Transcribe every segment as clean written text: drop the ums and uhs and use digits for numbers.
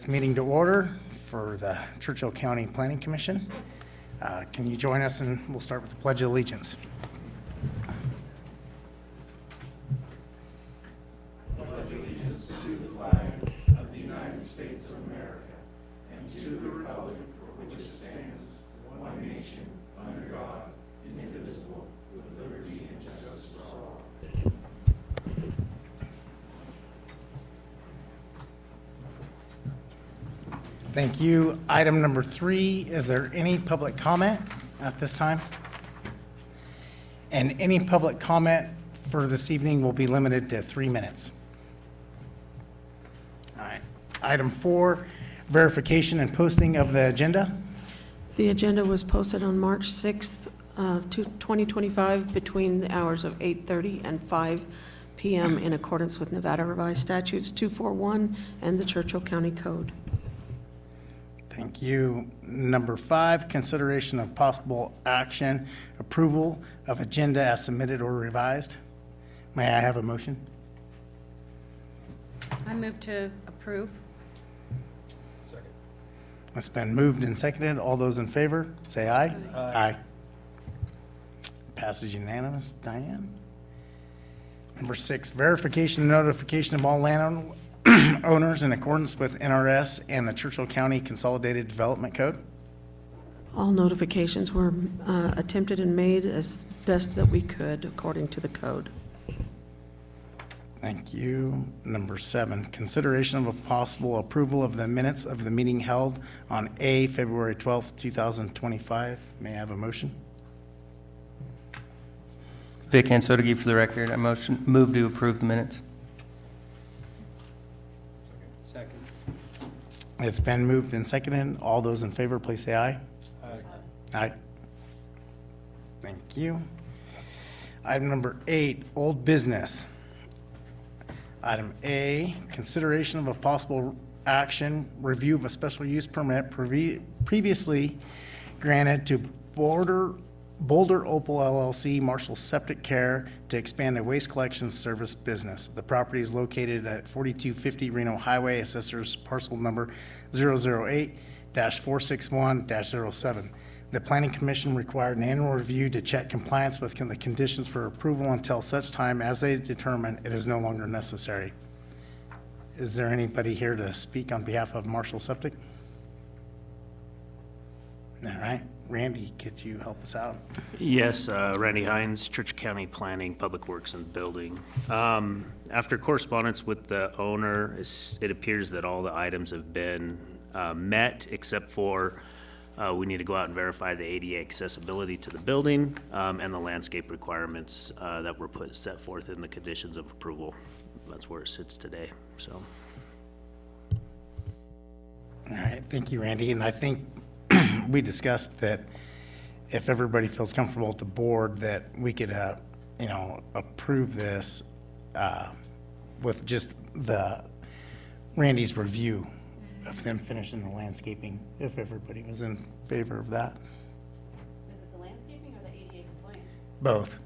This meeting to order for the Churchill County Planning Commission. Can you join us, and we'll start with the Pledge of Allegiance. Thank you. Item number 3, is there any public comment at this time? And any public comment for this evening will be limited to 3 minutes. All right. Item 4, verification and posting of the agenda. The agenda was posted on March 6th, 2025, between the hours of 8:30 and 5 p.m. in accordance with Nevada Revised Statutes 241 and the Churchill County Code. Thank you. Number 5, consideration of possible action, approval of agenda as submitted or revised. May I have a motion? I move to approve. Second. It's been moved and seconded. All those in favor, say aye. Aye. Passes unanimous. Diane? Number 6, verification and notification of all landowners in accordance with NRS and the Churchill County Consolidated Development Code. All notifications were attempted and made as best that we could according to the code. Thank you. Number 7, consideration of a possible approval of the minutes of the meeting held on February 12th, 2025. May I have a motion? Vic Ansotagi for the record. I move to approve the minutes. Second. It's been moved and seconded. All those in favor, please say aye. Aye. Aye. Thank you. Item number 8, old business. Item A, consideration of a possible action, review of a special use permit previously granted to Boulder Opal LLC, Marshall Septic Care, to expand a waste collection service business. The property is located at 4250 Reno Highway, assessor's parcel number 008-461-07. The Planning Commission required an annual review to check compliance with the conditions for approval until such time as they determine it is no longer necessary. Is there anybody here to speak on behalf of Marshall Septic? All right. Randy, could you help us out? Yes, Randy Hines, Churchill County Planning, Public Works and Building. After correspondence with the owner, it appears that all the items have been met, except for we need to go out and verify the ADA accessibility to the building and the landscape requirements that were set forth in the conditions of approval. That's where it sits today, so. All right, thank you, Randy. And I think we discussed that if everybody feels comfortable at the board, that we could, approve this with just Randy's review of them finishing the landscaping, if everybody was in favor of that. Is it the landscaping or the ADA compliance? Both.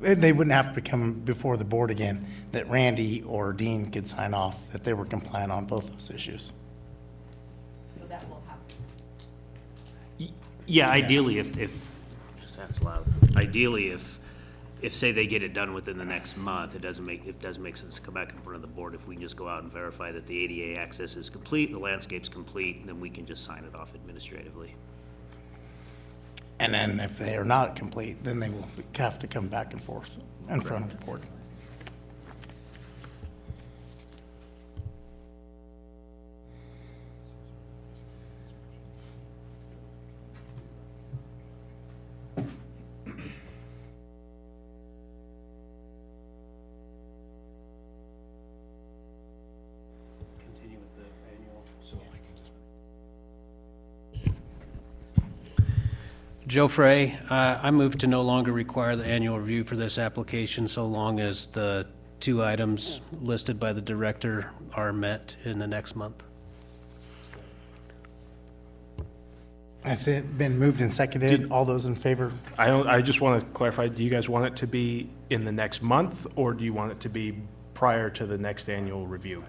They wouldn't have to come before the board again, that Randy or Dean could sign off that they were compliant on both those issues. So that will happen. Yeah, ideally, if that's loud. Ideally, if say they get it done within the next month, it doesn't make sense to come back in front of the board. If we can just go out and verify that the ADA access is complete, the landscape's complete, then we can just sign it off administratively. And then if they are not complete, then they will have to come back and forth in front of the board. Continue with the annual. Joe Frey, I move to no longer require the annual review for this application so long as the 2 items listed by the director are met in the next month. Has it been moved and seconded? All those in favor? I just want to clarify, do you guys want it to be in the next month, or do you want it to be prior to the next annual review?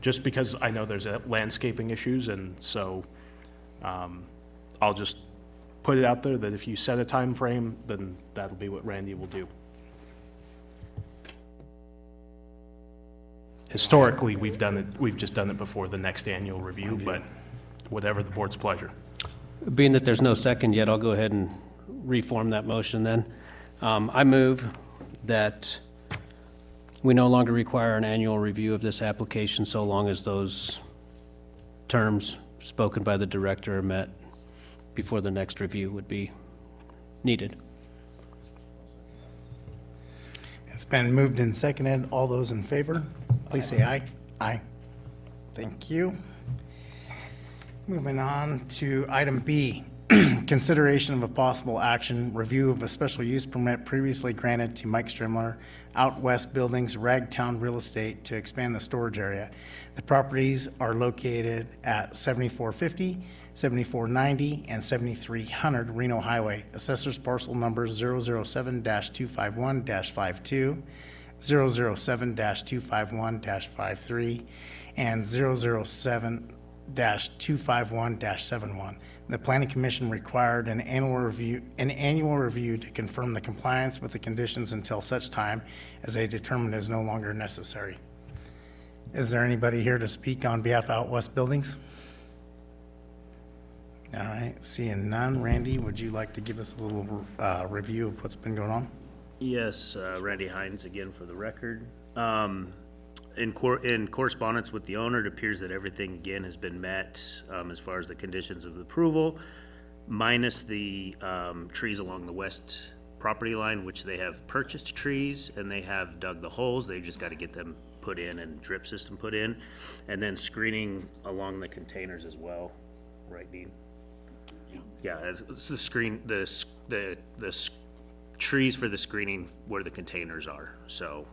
just because I know there's landscaping issues, and so I'll just put it out there that if you set a time frame, then that'll be what Randy will do. Historically, we've just done it before the next annual review, but whatever the board's pleasure. Being that there's no second yet, I'll go ahead and reform that motion then. I move that we no longer require an annual review of this application so long as those terms spoken by the director are met before the next review would be needed. It's been moved and seconded. All those in favor, please say aye. Aye. Thank you. Moving on to item B, consideration of a possible action, review of a special use permit previously granted to Mike Strimler, Out West Buildings, Ragtown Real Estate, to expand the storage area. The properties are located at 7450, 7490, and 7300 Reno Highway. Assessors parcel numbers 007-251-52, 007-251-53, and 007-251-71. The Planning Commission required an annual review to confirm the compliance with the conditions until such time as they determine is no longer necessary. Is there anybody here to speak on behalf of Out West Buildings? All right, seeing none. Randy, would you like to give us a little review of what's been going on? Yes, Randy Hines again for the record. In correspondence with the owner, it appears that everything again has been met as far as the conditions of the approval, minus the trees along the west property line, which they have purchased trees and they have dug the holes. They just got to get them put in and drip system put in, and then screening along the containers as well. Right, Dean? Yeah, it's the screen, the trees for the screening where the containers are. So,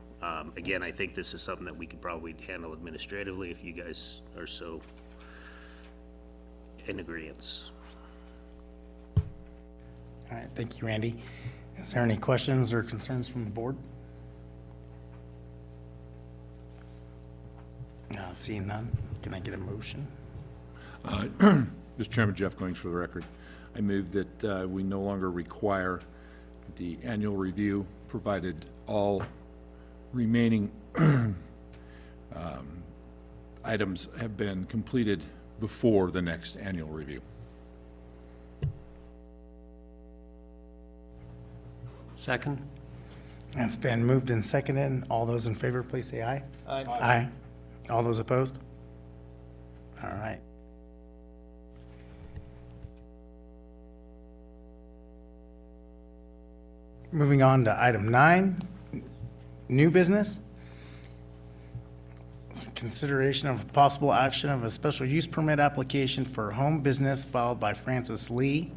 again, I think this is something that we could probably handle administratively if you guys are so in agreeance. All right, thank you, Randy. Is there any questions or concerns from the board? Seeing none, can I get a motion? Mr. Chairman, Jeff Goings for the record. I move that we no longer require the annual review, provided all remaining items have been completed before the next annual review. Second? It's been moved and seconded. All those in favor, please say aye. Aye. Aye. All those opposed? All right. Moving on to item 9, new business. It's a consideration of a possible action of a special use permit application for home business filed by Francis Lee.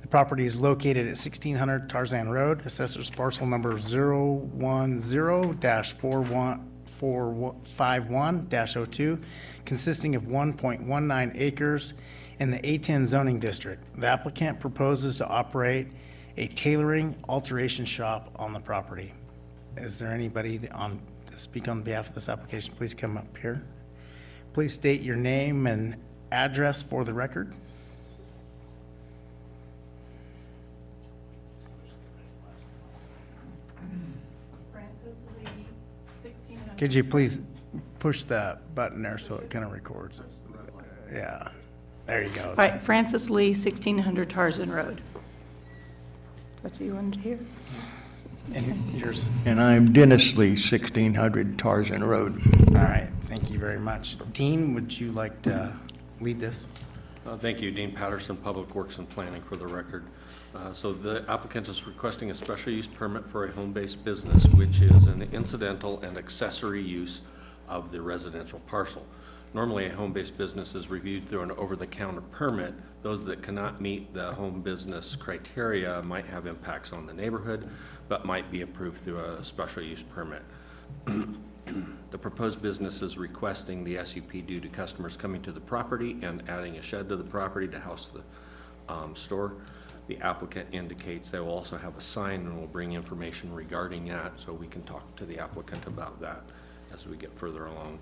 The property is located at 1600 Tarzan Road, assessor's parcel number 010-451-02, consisting of 1.19 acres in the A10 zoning district. The applicant proposes to operate a tailoring alteration shop on the property. Is there anybody to speak on behalf of this application? Please come up here. Please state your name and address for the record. Francis Lee, 1600. Could you please push the button there so it kind of records? Yeah, there you go. All right, Francis Lee, 1600 Tarzan Road. That's what you wanted to hear? And yours. And I'm Dennis Lee, 1600 Tarzan Road. All right, thank you very much. Dean, would you like to lead this? Thank you, Dean Patterson, Public Works and Planning for the record. So the applicant is requesting a special use permit for a home-based business, which is an incidental and accessory use of the residential parcel. Normally, a home-based business is reviewed through an over-the-counter permit. Those that cannot meet the home business criteria might have impacts on the neighborhood, but might be approved through a special use permit. The proposed business is requesting the SUP due to customers coming to the property and adding a shed to the property to house the store. The applicant indicates they will also have a sign and will bring information regarding that, so we can talk to the applicant about that as we get further along.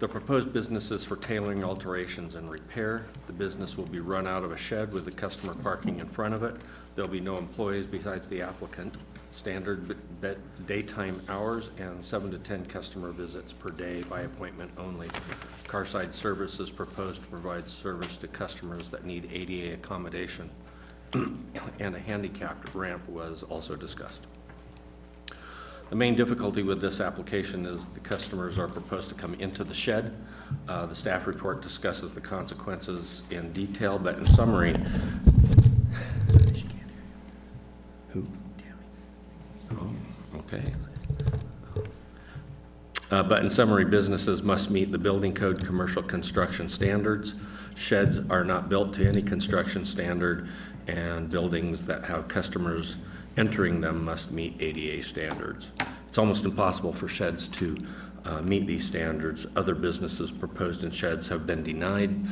The proposed business is for tailoring, alterations, and repair. The business will be run out of a shed with the customer parking in front of it. There'll be no employees besides the applicant. Standard daytime hours and 7 to 10 customer visits per day by appointment only. Carside Service is proposed to provide service to customers that need ADA accommodation, and a handicapped ramp was also discussed. The main difficulty with this application is the customers are proposed to come into the shed. The staff report discusses the consequences in detail, but in summary, who? Oh, okay. But in summary, businesses must meet the building code commercial construction standards. Sheds are not built to any construction standard, and buildings that have customers entering them must meet ADA standards. It's almost impossible for sheds to meet these standards. Other businesses proposed in sheds have been denied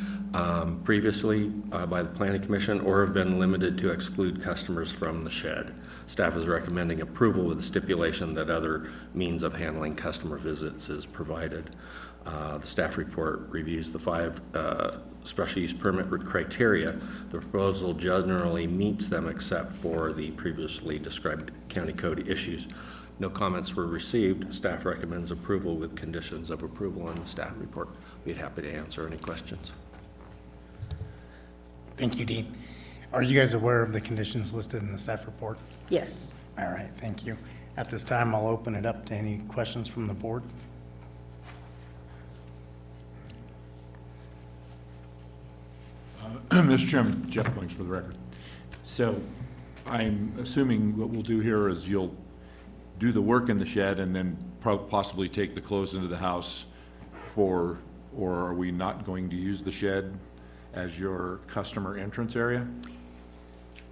previously by the Planning Commission or have been limited to exclude customers from the shed. Staff is recommending approval with the stipulation that other means of handling customer visits is provided. The staff report reviews the 5 special use permit criteria. The proposal generally meets them except for the previously described county code issues. No comments were received. Staff recommends approval with conditions of approval on the staff report. We'd be happy to answer any questions. Thank you, Dean. Are you guys aware of the conditions listed in the staff report? Yes. All right, thank you. At this time, I'll open it up to any questions from the board. Mr. Chairman, Jeff Goings for the record. So I'm assuming what we'll do here is you'll do the work in the shed and then possibly take the clothes into the house or are we not going to use the shed as your customer entrance area?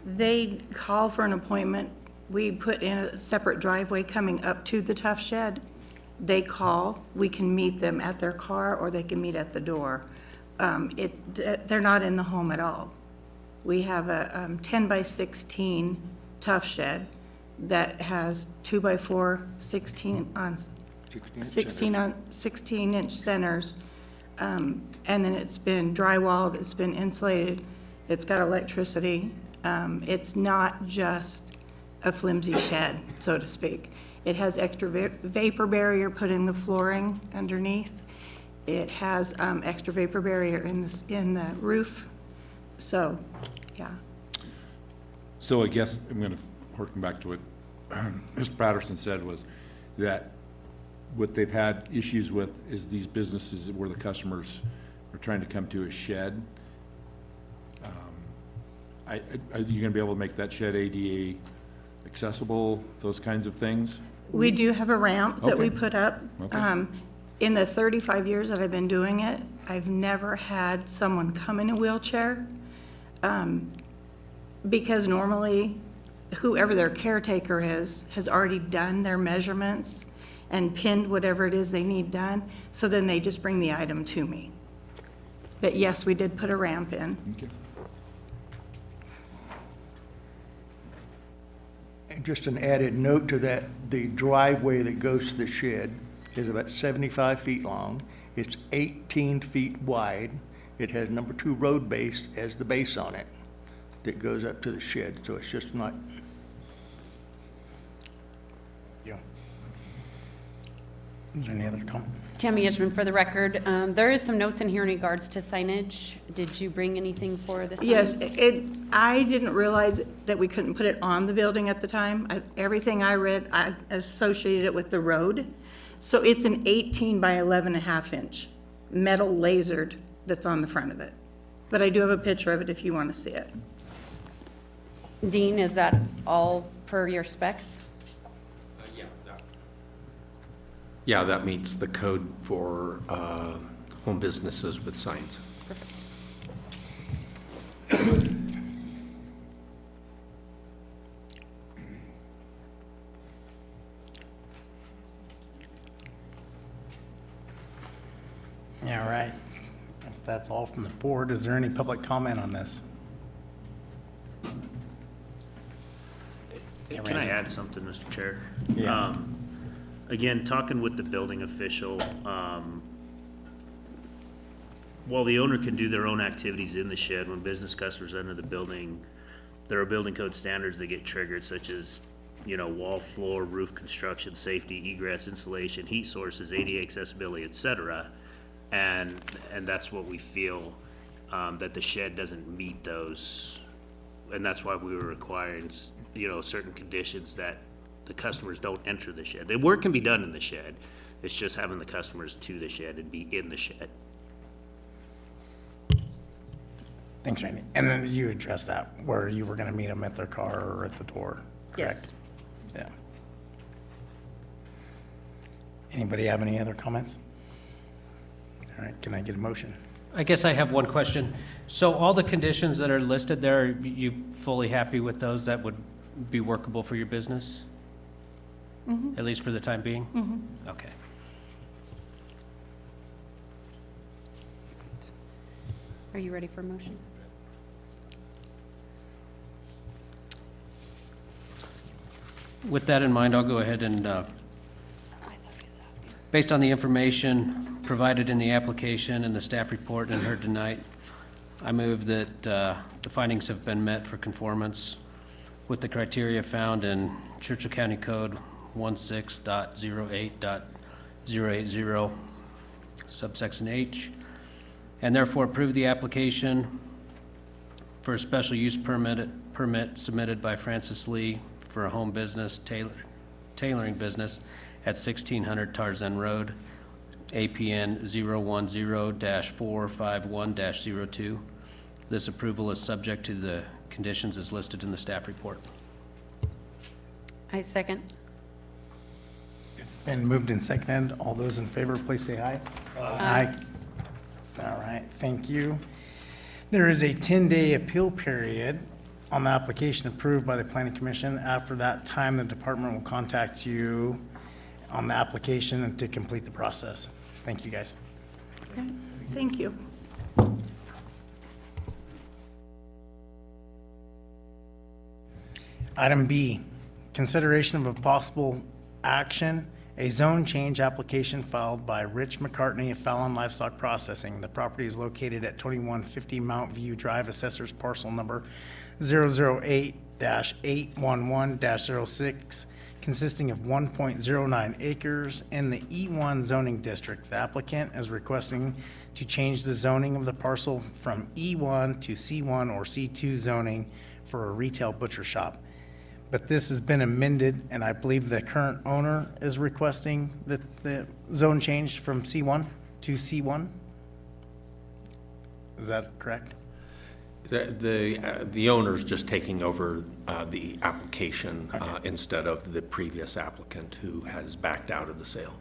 They call for an appointment. We put in a separate driveway coming up to the tough shed. They call, we can meet them at their car or they can meet at the door. They're not in the home at all. We have a 10 by 16 tough shed that has 2 by 4, 16 inch centers. And then it's been drywalled, it's been insulated, it's got electricity. It's not just a flimsy shed, so to speak. It has extra vapor barrier put in the flooring underneath. It has extra vapor barrier in the roof. So, yeah. So I guess I'm going to harken back to what Mr. Patterson said was that what they've had issues with is these businesses where the customers are trying to come to a shed. Are you going to be able to make that shed ADA accessible, those kinds of things? We do have a ramp that we Okay. put up. Okay. In the 35 years that I've been doing it, I've never had someone come in a wheelchair. Because normally, whoever their caretaker is, has already done their measurements and pinned whatever it is they need done, so then they just bring the item to me. But yes, we did put a ramp in. Okay. And just an added note to that, the driveway that goes to the shed is about 75 feet long. It's 18 feet wide. It has number 2 road base as the base on it that goes up to the shed, so it's just not. Yeah. Is there any other comment? Tammy Edgman for the record. There is some notes in here in regards to signage. Did you bring anything for the signs? Yes, I didn't realize that we couldn't put it on the building at the time. Everything I read, I associated it with the road. So it's an 18 by 11.5 inch metal lasered that's on the front of it. But I do have a picture of it if you want to see it. Dean, is that all per your specs? Yeah, that meets the code for home businesses with signs. All right. If that's all from the board, is there any public comment on this? Can I add something, Mr. Chair? Yeah. Again, talking with the building official, while the owner can do their own activities in the shed, when business customers enter the building, there are building code standards that get triggered, such as, wall, floor, roof construction, safety, egress, insulation, heat sources, ADA accessibility, et cetera. And that's what we feel, that the shed doesn't meet those. And that's why we were requiring, certain conditions that the customers don't enter the shed. The work can be done in the shed. It's just having the customers to the shed and be in the shed. Thanks, Randy. And then you addressed that, where you were gonna meet them at their car or at the door, correct? Yeah. Anybody have any other comments? All right, can I get a motion? I guess I have one question. So all the conditions that are listed there, are you fully happy with those that would be workable for your business? At least for the time being? Okay. Are you ready for a motion? With that in mind, I'll go ahead and, based on the information provided in the application and the staff report and heard tonight, I move that the findings have been met for conformance with the criteria found in Churchill County Code 16.08.080, subsection H, and therefore approve the application for a special use permit submitted by Francis Lee for a home business tailoring business at 1600 Tarzan Road, APN 010-451-02. This approval is subject to the conditions as listed in the staff report. I second. It's been moved and seconded. All those in favor, please say aye. Aye. All right, thank you. There is a 10-day appeal period on the application approved by the planning commission. After that time, the department will contact you on the application and to complete the process. Thank you, guys. Okay, thank you. Item B, consideration of a possible action, a zone change application filed by Rich McCartney of Fallon Livestock Processing. The property is located at 2150 Mount View Drive, assessor's parcel number 008-811-06, consisting of 1.09 acres in the E1 zoning district. The applicant is requesting to change the zoning of the parcel from E1 to C1 or C2 zoning for a retail butcher shop. But this has been amended, and I believe the current owner is requesting that the zone changed from C1 to C1? Is that correct? The owner's just taking over the application instead of the previous applicant who has backed out of the sale.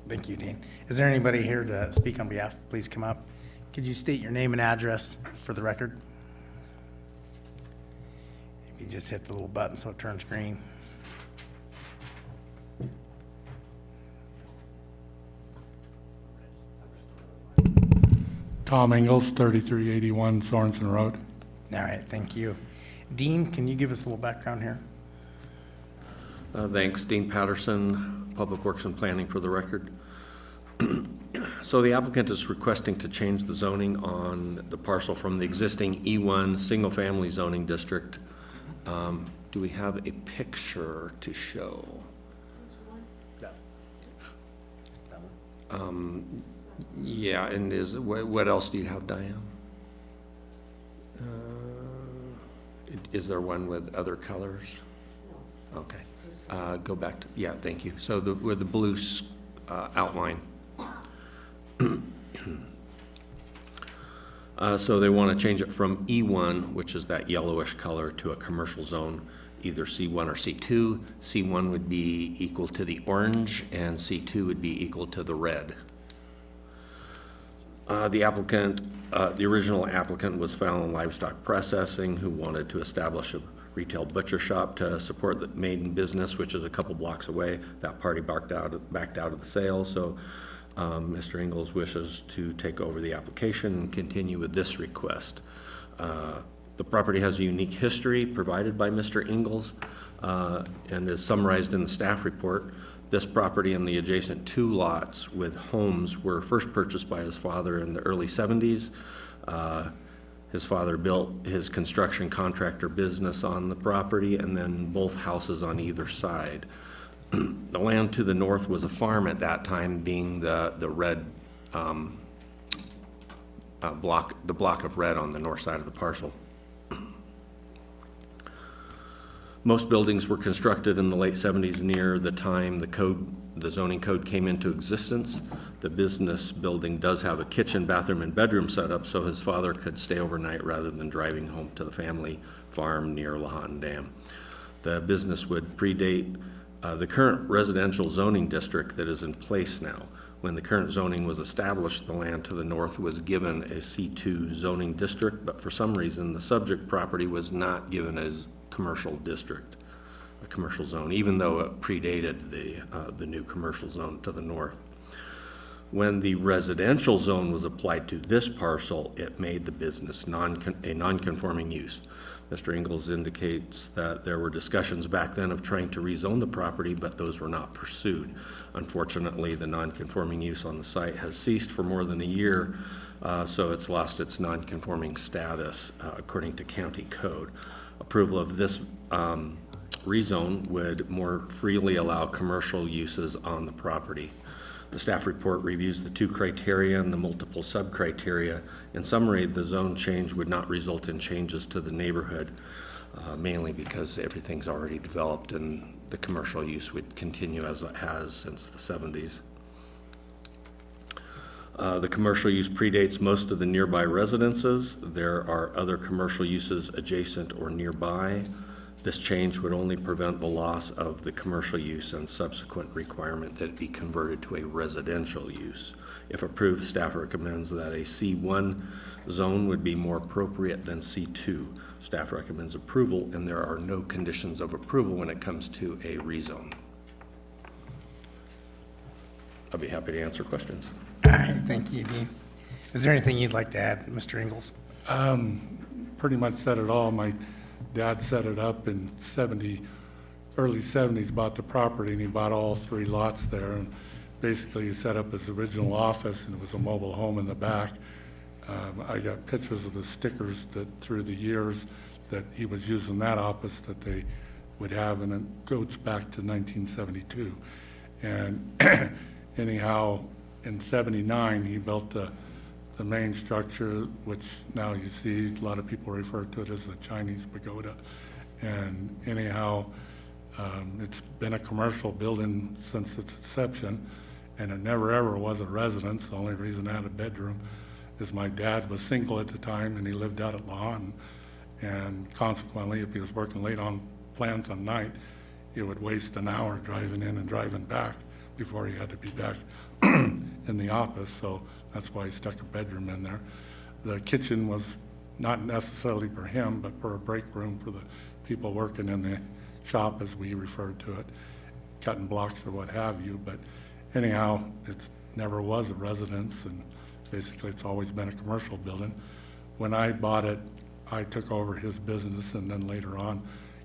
Thank you, Dean. Is there anybody here to speak on behalf? Please come up. Could you state your name and address for the record? If you just hit the little button so it turns green. Tom Ingles, 3381 Sorensen Road. All right, thank you. Dean, can you give us a little background here? Thanks. Dean Patterson, Public Works and Planning for the record. So the applicant is requesting to change the zoning on the parcel from the existing E1 single-family zoning district. Do we have a picture to show? Yeah, and what else do you have, Diane? Is there one with other colors? Okay. Go back to, yeah, thank you. So with the blue outline. So they want to change it from E1, which is that yellowish color, to a commercial zone, either C1 or C2. C1 would be equal to the orange, and C2 would be equal to the red. The applicant, the original applicant was Fallon Livestock Processing, who wanted to establish a retail butcher shop to support the main business, which is a couple blocks away. That party backed out of the sale, so Mr. Ingles wishes to take over the application and continue with this request. The property has a unique history provided by Mr. Ingles and is summarized in the staff report. This property and the adjacent 2 lots with homes were first purchased by his father in the early 70s. His father built his construction contractor business on the property, and then both houses on either side. The land to the north was a farm at that time, being the red block of red on the north side of the parcel. Most buildings were constructed in the late 70s near the time the zoning code came into existence. The business building does have a kitchen, bathroom, and bedroom setup, so his father could stay overnight rather than driving home to the family farm near Lahontan Dam. The business would predate the current residential zoning district that is in place now. When the current zoning was established, the land to the north was given a C2 zoning district, but for some reason, the subject property was not given as commercial district, a commercial zone, even though it predated the new commercial zone to the north. When the residential zone was applied to this parcel, it made the business a non-conforming use. Mr. Ingalls indicates that there were discussions back then of trying to rezone the property, but those were not pursued. Unfortunately, the non-conforming use on the site has ceased for more than a year, so it's lost its non-conforming status according to county code. Approval of this rezone would more freely allow commercial uses on the property. The staff report reviews the 2 criteria and the multiple sub-criteria. In summary, the zone change would not result in changes to the neighborhood, mainly because everything's already developed and the commercial use would continue as it has since the 70s. The commercial use predates most of the nearby residences. There are other commercial uses adjacent or nearby. This change would only prevent the loss of the commercial use and subsequent requirement that it be converted to a residential use. If approved, staff recommends that a C1 zone would be more appropriate than C2. Staff recommends approval, and there are no conditions of approval when it comes to a rezone. I'll be happy to answer questions. All right, thank you, Dean. Is there anything you'd like to add, Mr. Ingalls? Pretty much said it all. My dad set it up in early 70s, bought the property, and he bought all 3 lots there. And basically, he set up his original office, and it was a mobile home in the back. I got pictures of the stickers that through the years that he was using that office that they would have, and it goes back to 1972. And anyhow, in 79, he built the main structure, which now you see, a lot of people refer to it as the Chinese pagoda. And anyhow, it's been a commercial building since its inception, and it never ever was a residence. The only reason it had a bedroom is my dad was single at the time, and he lived out at Lahontan. And consequently, if he was working late on plans on night, he would waste an hour driving in and driving back before he had to be back in the office, so that's why he stuck a bedroom in there. The kitchen was not necessarily for him, but for a break room for the people working in the shop, as we referred to it, cutting blocks or what have you. But anyhow, it never was a residence, and basically it's always been a commercial building. When I bought it, I took over his business, and then later on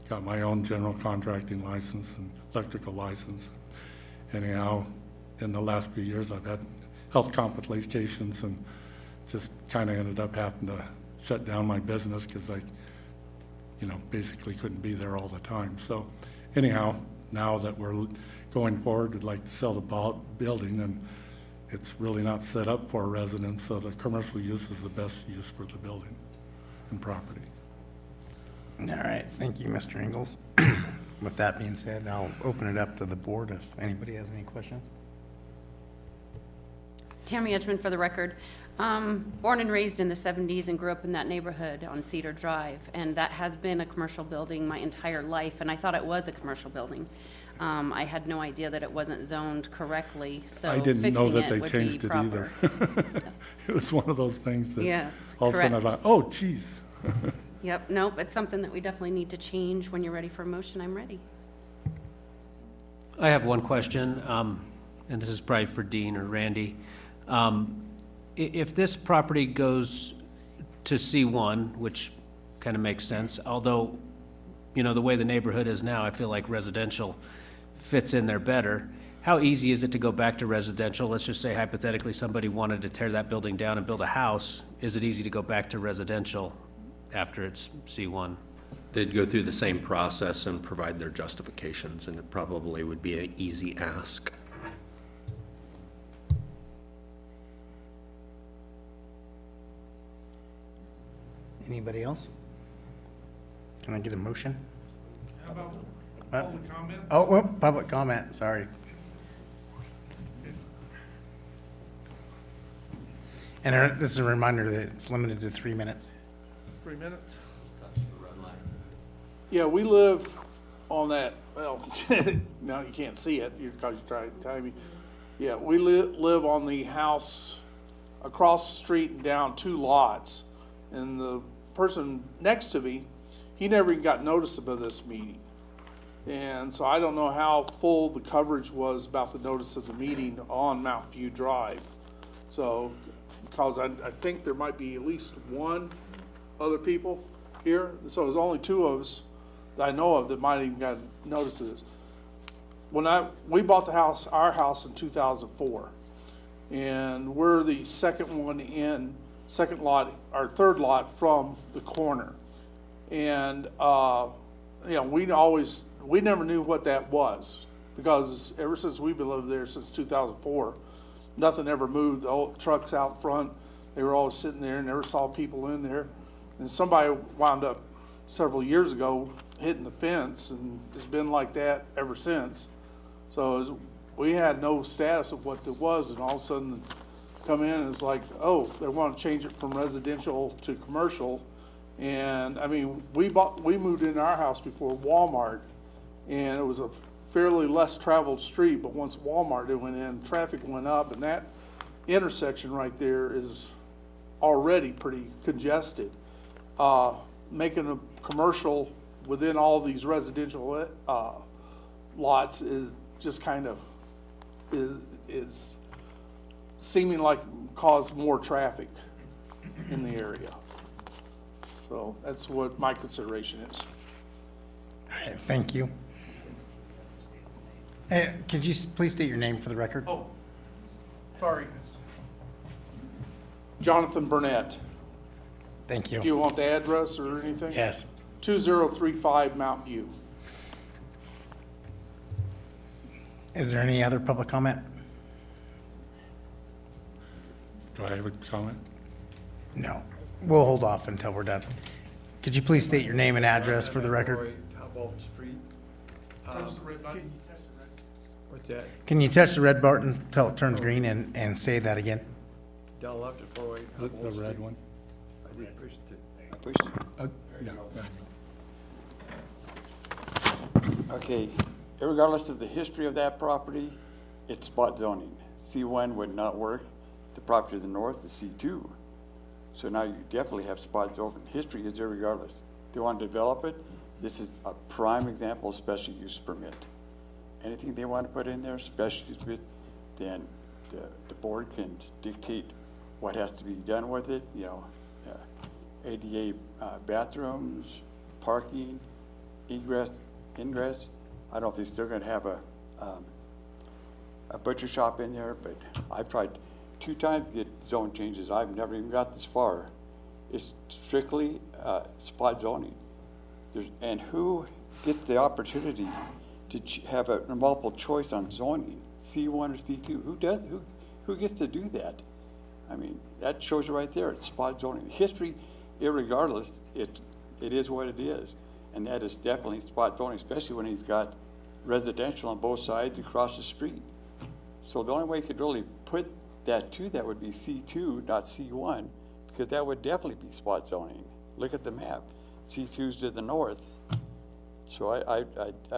got my own general contracting license and electrical license. Anyhow, in the last few years, I've had health complications and just kind of ended up having to shut down my business because I, basically couldn't be there all the time. So anyhow, now that we're going forward, we'd like to sell the building, and it's really not set up for a residence, so the commercial use is the best use for the building and property. All right, thank you, Mr. Ingalls. With that being said, I'll open it up to the board if anybody has any questions. Tammy Edgman for the record. Born and raised in the 70s and grew up in that neighborhood on Cedar Drive, and that has been a commercial building my entire life, and I thought it was a commercial building. I had no idea that it wasn't zoned correctly, so I didn't know that they would changed be it proper. either. It was one of those things that Yes, all of a sudden I correct. thought, oh, geez. Yep, nope, it's something that we definitely need to change. When you're ready for a motion, I'm ready. I have one question, and this is probably for Dean or Randy. If this property goes to C1, which kind of makes sense, although, the way the neighborhood is now, I feel like residential fits in there better. how easy is it to go back to residential? Let's just say hypothetically, somebody wanted to tear that building down and build a house. Is it easy to go back to residential after it's C1? They'd go through the same process and provide their justifications, and it probably would be an easy ask. Anybody else? Can I get a motion? How about public comment? Oh, whoop, public comment, sorry. And this is a reminder that it's limited to 3 minutes. 3 minutes? Yeah, we live on that, well, now you can't see it because you're trying to tell me. Yeah, we live on the house across the street and down 2 lots. And the person next to me, he never even got notice about this meeting. And so I don't know how full the coverage was about the notice of the meeting on Mount View Drive. So, because I think there might be at least one other people here. So there's only 2 of us that I know of that might even got notice of this. We bought the house, our house in 2004. And we're the second lot, our third lot from the corner. And, we never knew what that was, because ever since we've been living there since 2004, nothing ever moved. The old trucks out front, they were always sitting there, never saw people in there. And somebody wound up several years ago hitting the fence, and it's been like that ever since. So we had no status of what it was, and all of a sudden come in and it's like, oh, they want to change it from residential to commercial. And I mean, we moved into our house before Walmart, and it was a fairly less traveled street, but once Walmart went in, traffic went up, and that intersection right there is already pretty congested. Making a commercial within all these residential lots is just kind of is seeming like cause more traffic in the area. So that's what my consideration is. All right, thank you. Could you please state your name for the record? Oh, sorry. Jonathan Burnett. Thank you. Do you want the address or anything? Yes. 2035 Mount View. Is there any other public comment? Do I have a comment? No. We'll hold off until we're done. Could you please state your name and address for the record? How about Street? Touch the red button. What's that? Can you touch the red button until it turns green and say that again? Down left at 408. The red one? I did push it. I pushed it. Yeah. Okay, regardless of the history of that property, it's spot zoning. C1 would not work. The property to the north is C2. So now you definitely have spot zoning. History is there regardless. If they want to develop it, this is a prime example of special use permit. Anything they want to put in there, special use permit, then the board can dictate what has to be done with it, ADA bathrooms, parking, egress, ingress. I don't know if they're still going to have a butcher shop in there, but I've tried 2 times to get zone changes. I've never even got this far. It's strictly spot zoning. And who gets the opportunity to have a multiple choice on zoning, C1 or C2? Who does? Who gets to do that? I mean, that shows you right there. It's spot zoning. History, irregardless, it is what it is, and that is definitely spot zoning, especially when he's got residential on both sides across the street. So the only way you could really put that would be C2, not C1, because that would definitely be spot zoning. Look at the map. C2's to the north. So I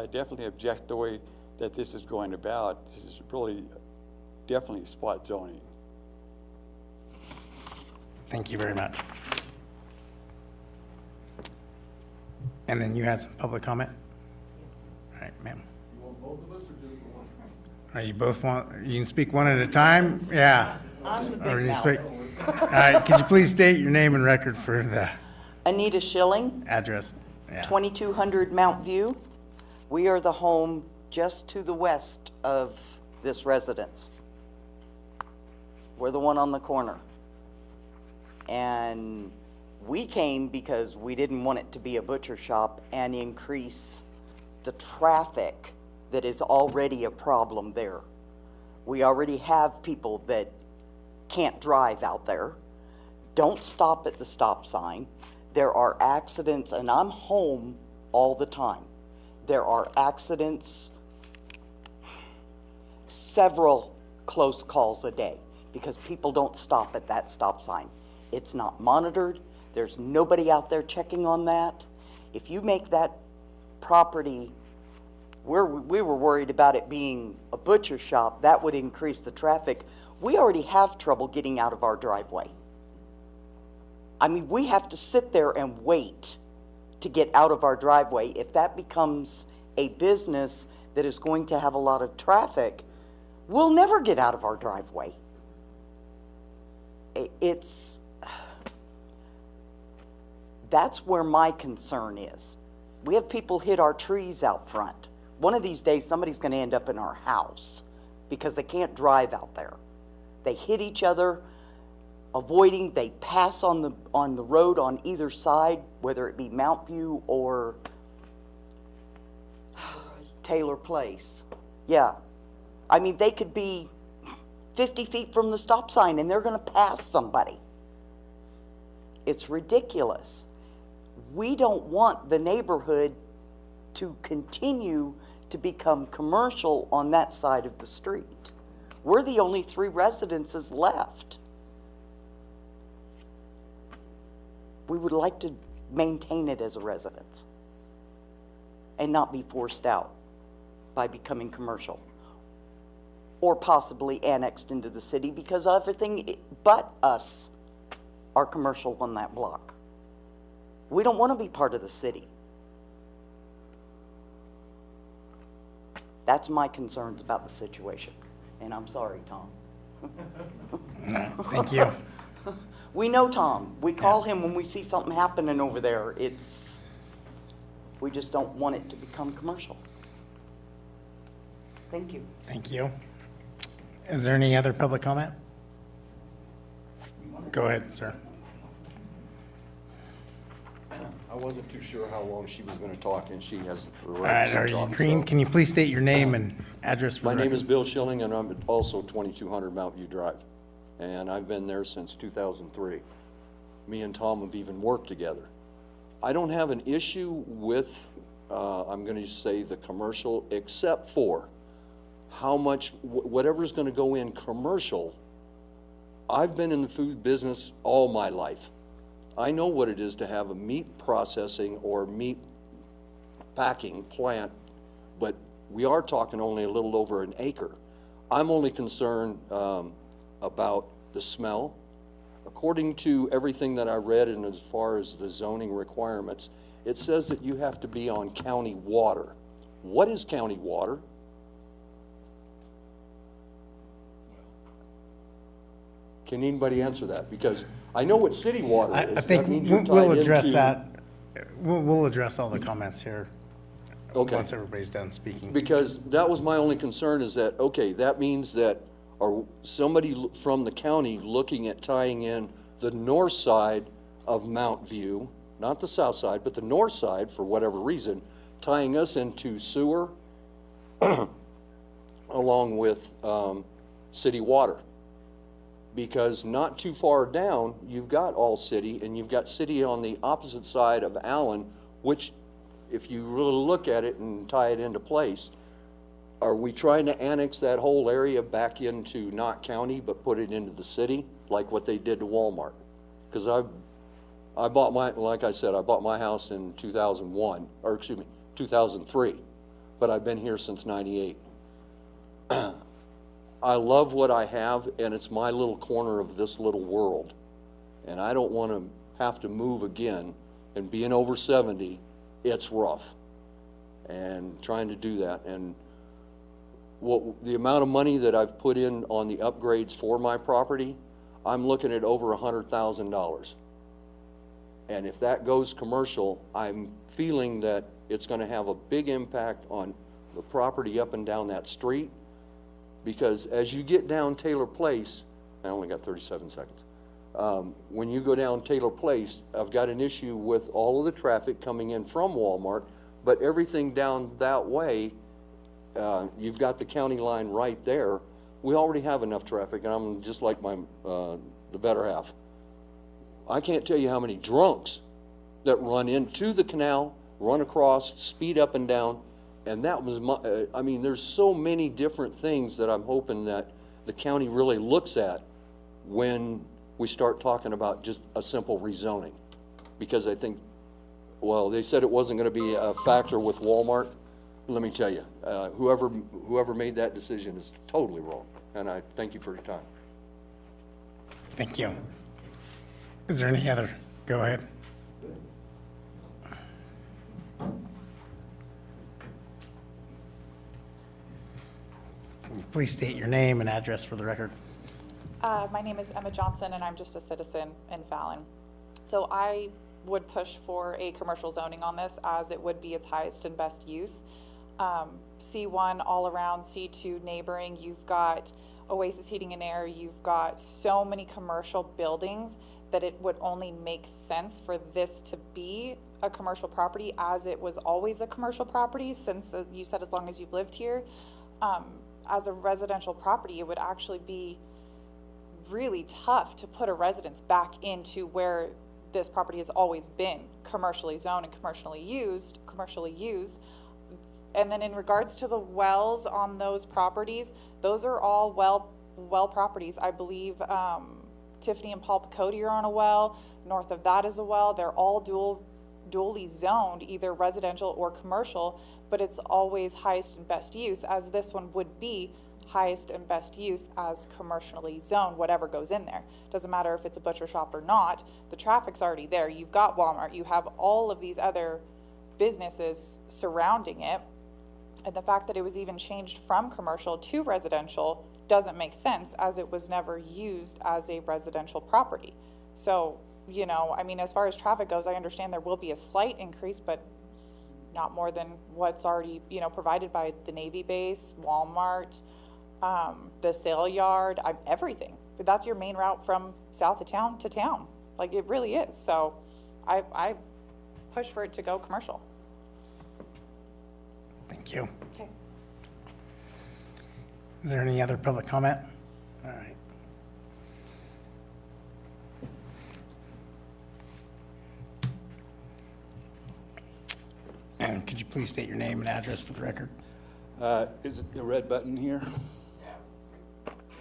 definitely object the way that this is going about. This is really definitely spot zoning. Thank you very much. And then you had some public comment? All right, ma'am. You want both of us or just one? Are you both you can speak one at a time? Yeah. Or you speak. All right, could you please state your name and record for the Anita Schilling, address? Yeah. 2200 Mount View. We are the home just to the west of this residence. We're the one on the corner. And we came because we didn't want it to be a butcher shop and increase the traffic that is already a problem there. We already have people that can't drive out there, don't stop at the stop sign. There are accidents, and I'm home all the time. There are accidents, several close calls a day, because people don't stop at that stop sign. It's not monitored. There's nobody out there checking on that. If you make that property, we were worried about it being a butcher shop, that would increase the traffic. We already have trouble getting out of our driveway. I mean, we have to sit there and wait to get out of our driveway. If that becomes a business that is going to have a lot of traffic, we'll never get out of our driveway. That's where my concern is. We have people hit our trees out front. One of these days, somebody's going to end up in our house because they can't drive out there. They hit each other, avoiding, they pass on the road on either side, whether it be Mount View or Taylor Place. Yeah. I mean, they could be 50 feet from the stop sign and they're going to pass somebody. It's ridiculous. We don't want the neighborhood to continue to become commercial on that side of the street. We're the only 3 residences left. We would like to maintain it as a residence and not be forced out by becoming commercial or possibly annexed into the city, because everything but us are commercial on that block. We don't want to be part of the city. That's my concerns about the situation. And I'm sorry, Tom. Thank you. We know Tom. We call him when we see something happening over there. We just don't want it to become commercial. Thank you. Thank you. Is there any other public comment? Go ahead, sir. I wasn't too sure how long she was going to talk, and she has the All right right, to are you talk. green? So- Can you please state your name and address for the My name record? is Bill Schilling, and I'm also 2200 Mount View Drive, and I've been there since 2003. Me and Tom have even worked together. I don't have an issue with, I'm going to say the commercial, except for how much, whatever's going to go in commercial. I've been in the food business all my life. I know what it is to have a meat processing or meat packing plant, but we are talking only a little over an acre. I'm only concerned about the smell. According to everything that I read, and as far as the zoning requirements, it says that you have to be on county water. What is county water? Can anybody answer that? Because I know what city water is. I That think means you're we'll tied address into- that. We'll address all the comments here Okay. once everybody's done speaking. Because that was my only concern, is that, okay, that means that, or somebody from the county looking at tying in the north side of Mount View, not the south side, but the north side, for whatever reason, tying us into sewer along with city water. Because not too far down, you've got All City, and you've got city on the opposite side of Allen, which, if you really look at it and tie it into place, are we trying to annex that whole area back into not county, but put it into the city, like what they did to Walmart? Because I bought my, like I said, I bought my house in 2001, or excuse me, 2003, but I've been here since 98. I love what I have, and it's my little corner of this little world. And I don't want to have to move again, and being over 70, it's rough. And trying to do that, and the amount of money that I've put in on the upgrades for my property, I'm looking at over $100,000. And if that goes commercial, I'm feeling that it's going to have a big impact on the property up and down that street. Because as you get down Taylor Place, I only got 37 seconds. When you go down Taylor Place, I've got an issue with all of the traffic coming in from Walmart, but everything down that way, you've got the county line right there. We already have enough traffic, and I'm just like the better half. I can't tell you how many drunks that run into the canal, run across, speed up and down, and that was I mean, there's so many different things that I'm hoping that the county really looks at when we start talking about just a simple rezoning. Because I think, well, they said it wasn't gonna be a factor with Walmart. Let me tell you, whoever made that decision is totally wrong, and I thank you for your time. Thank you. Is there any other? Go ahead. Please state your name and address for the record. My name is Emma Johnson, and I'm just a citizen in Fallon. So I would push for a commercial zoning on this, as it would be its highest and best use. C1 all around, C2 neighboring, you've got Oasis Heating and Air, you've got so many commercial buildings that it would only make sense for this to be a commercial property, as it was always a commercial property since, you said, as long as you've lived here. As a residential property, it would actually be really tough to put a residence back into where this property has always been commercially zoned and commercially used. And then in regards to the wells on those properties, those are all well properties. I believe Tiffany and Paul Picote are on a well. North of that is a well. They're all dually zoned, either residential or commercial, but it's always highest and best use, as this one would be highest and best use as commercially zoned, whatever goes in there. Doesn't matter if it's a butcher shop or not, the traffic's already there. You've got Walmart, you have all of these other businesses surrounding it. And the fact that it was even changed from commercial to residential doesn't make sense, as it was never used as a residential property. So, you know, I mean, as far as traffic goes, I understand there will be a slight increase, but not more than what's already, you know, provided by the Navy base, Walmart, the sale yard, everything. But that's your main route from south of town to town. Like, it really is. So I push for it to go commercial. Thank you. Okay. Is there any other public comment? All right. And could you please state your name and address for the record? Is it the red button here?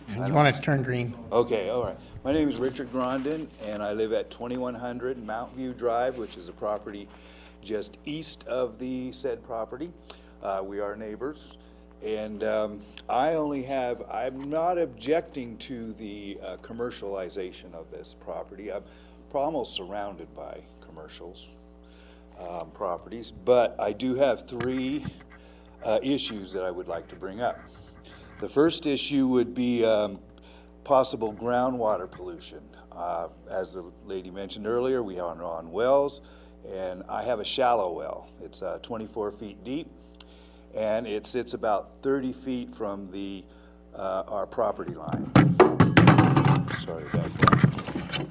You want to turn green? Okay, all right. My name is Richard Grondin, and I live at 2100 Mount View Drive, which is a property just east of the said property. We are neighbors, and I'm not objecting to the commercialization of this property. I'm almost surrounded by commercials. Properties, but I do have three issues that I would like to bring up. The first issue would be possible groundwater pollution. As the lady mentioned earlier, we are on wells, and I have a shallow well. It's 24 feet deep, and it sits about 30 feet from our property line. Sorry about that.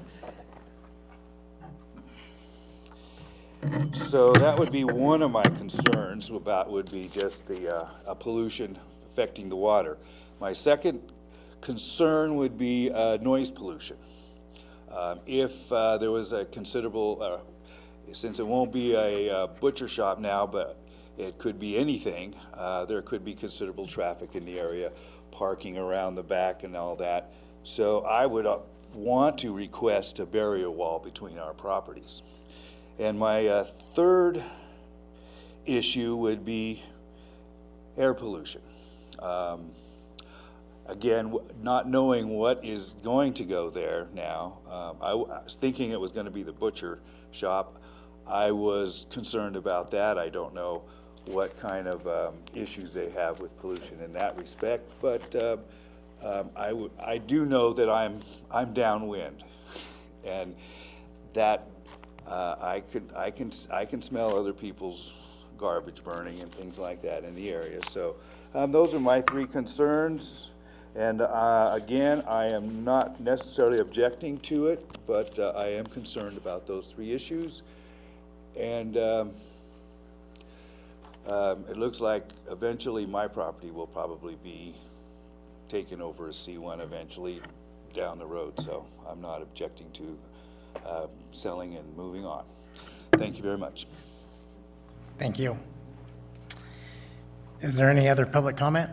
So that would be one of my concerns about, would be just the pollution affecting the water. My second concern would be noise pollution. If there was a considerable, since it won't be a butcher shop now, but it could be anything, there could be considerable traffic in the area, parking around the back and all that. So I would want to request a barrier wall between our properties. And my third issue would be air pollution. Again, not knowing what is going to go there now, I was thinking it was going to be the butcher shop. I was concerned about that. I don't know what kind of issues they have with pollution in that respect, but I do know that I'm downwind, and that I can smell other people's garbage burning and things like that in the area. So those are my three concerns, And again, I am not necessarily objecting to it, but I am concerned about those three issues. And it looks like eventually my property will probably be taken over as C1 eventually down the road. So I'm not objecting to selling and moving on. Thank you very much. Thank you. Is there any other public comment?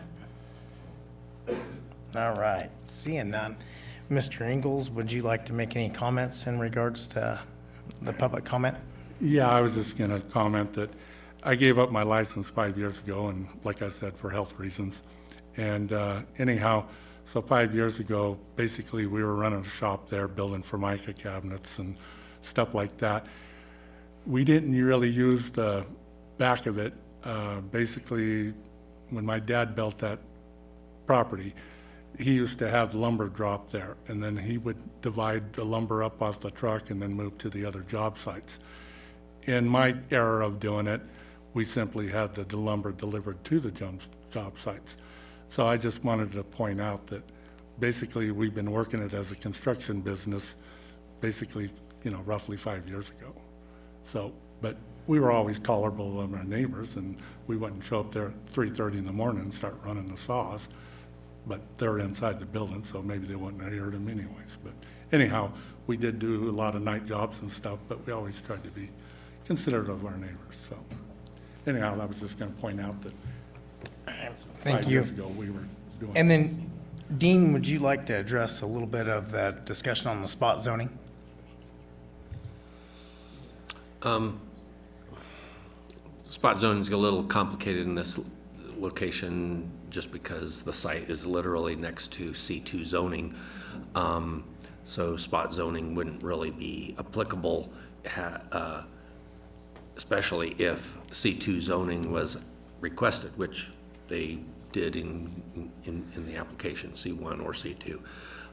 All right, seeing none. Mr. Ingles, would you like to make any comments in regards to the public comment? Yeah, I was just gonna comment that I gave up my license 5 years ago, and like I said, for health reasons. And anyhow, so 5 years ago, basically, we were running a shop there, building Formica cabinets and stuff like that. We didn't really use the back of it. Basically, when my dad built that property, he used to have lumber drop there, and then he would divide the lumber up off the truck and then move to the other job sites. In my era of doing it, we simply had the lumber delivered to the job sites. So I just wanted to point out that basically we've been working it as a construction business basically, roughly 5 years ago. So, but we were always tolerable of our neighbors, and we wouldn't show up there at 3:30 in the morning and start running the saws. But they're inside the building, so maybe they wouldn't have heard them anyways. But anyhow, we did do a lot of night jobs and stuff, but we always tried to be considerate of our neighbors. So anyhow, I was just going to point out that Thank 5 you. years ago we were doing. And then, Dean, would you like to address a little bit of that discussion on the spot zoning? Spot zoning is a little complicated in this location just because the site is literally next to C2 zoning. So spot zoning wouldn't really be applicable, especially if C2 zoning was requested, which they did in the application, C1 or C2.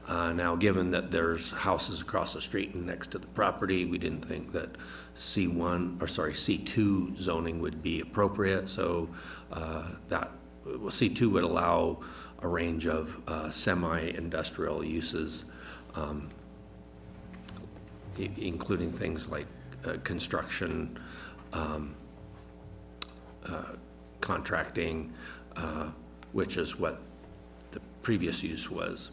Now, given that there's houses across the street and next to the property, we didn't think that C2 zoning would be appropriate. So C2 would allow a range of semi-industrial uses, including things like construction, contracting, which is what the previous use was.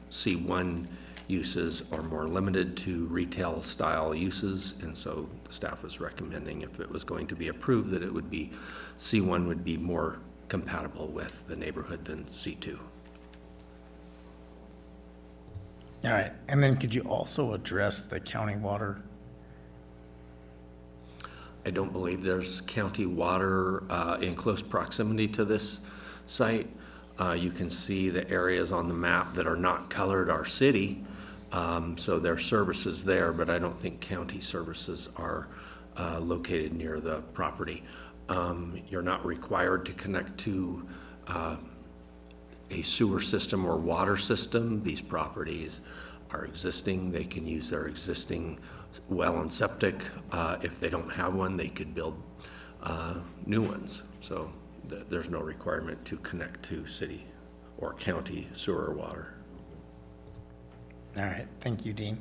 C1 uses are more limited to retail style uses, and so the staff was recommending if it was going to be approved that it would be, C1 would be more compatible with the neighborhood than C2. All right, and then could you also address the county water? I don't believe there's county water in close proximity to this site. You can see the areas on the map that are not colored are city, so there are services there, but I don't think county services are located near the property. You're not required to connect to a sewer system or water system. These properties are existing. They can use their existing well and septic. If they don't have one, they could build new ones. So there's no requirement to connect to city or county sewer or water. All right, thank you, Dean.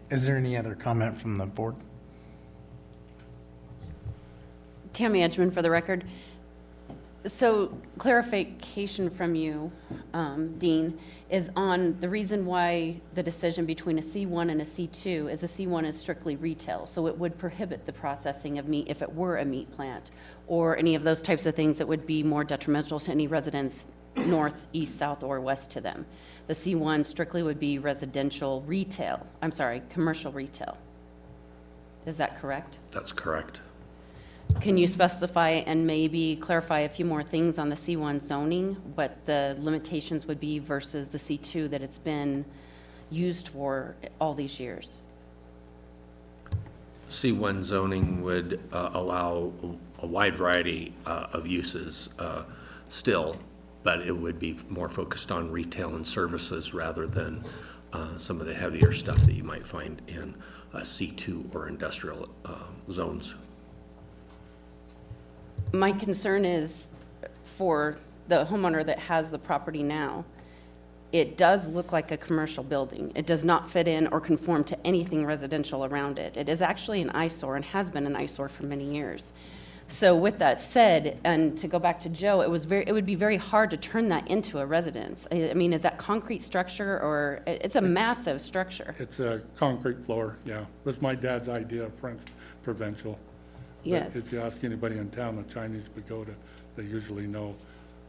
Is there any other comment from the board? Tammy Edgman for the record. So clarification from you, Dean, is on the reason why the decision between a C1 and a C2 is a C1 is strictly retail. So it would prohibit the processing of meat if it were a meat plant or any of those types of things that would be more detrimental to any residents north, east, south, or west to them. The C1 strictly would be residential retail, commercial retail. Is that correct? That's correct. Can you specify and maybe clarify a few more things on the C1 zoning, what the limitations would be versus the C2 that it's been used for all these years? C1 zoning would allow a wide variety of uses still, but it would be more focused on retail and services rather than some of the heavier stuff that you might find in C2 or industrial zones. My concern is for the homeowner that has the property now, it does look like a commercial building. It does not fit in or conform to anything residential around it. It is actually an eyesore and has been an eyesore for many years. So with that said, and to go back to Joe, it would be very hard to turn that into a residence. I mean, is that concrete structure, or it's a massive structure? It's a concrete floor, yeah. It was my dad's idea of French provincial. But Yes. if you ask anybody in town, the Chinese we go to, they usually know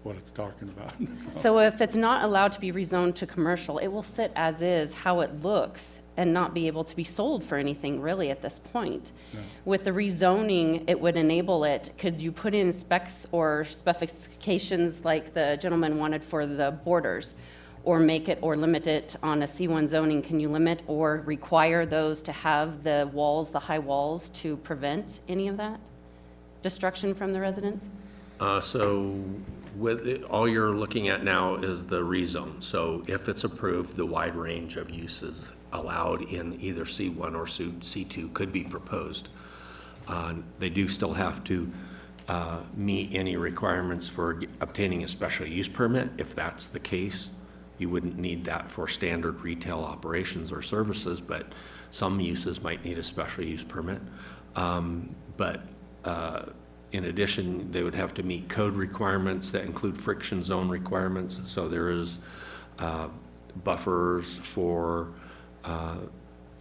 what it's talking about. So if it's not allowed to be rezoned to commercial, it will sit as is, how it looks, and not be able to be sold for anything really at this point. No. With the rezoning, it would enable it. Could you put in specs or specifications like the gentleman wanted for the borders? Or make it or limit it on a C1 zoning? Can you limit or require those to have the walls, the high walls, to prevent any of that destruction from the residents? So with, all you're looking at now is the rezone. So if it's approved, the wide range of uses allowed in either C1 or C2 could be proposed. They do still have to meet any requirements for obtaining a special use permit. If that's the case, you wouldn't need that for standard retail operations or services, but some uses might need a special use permit. In addition, they would have to meet code requirements that include friction zone requirements. So there is buffers for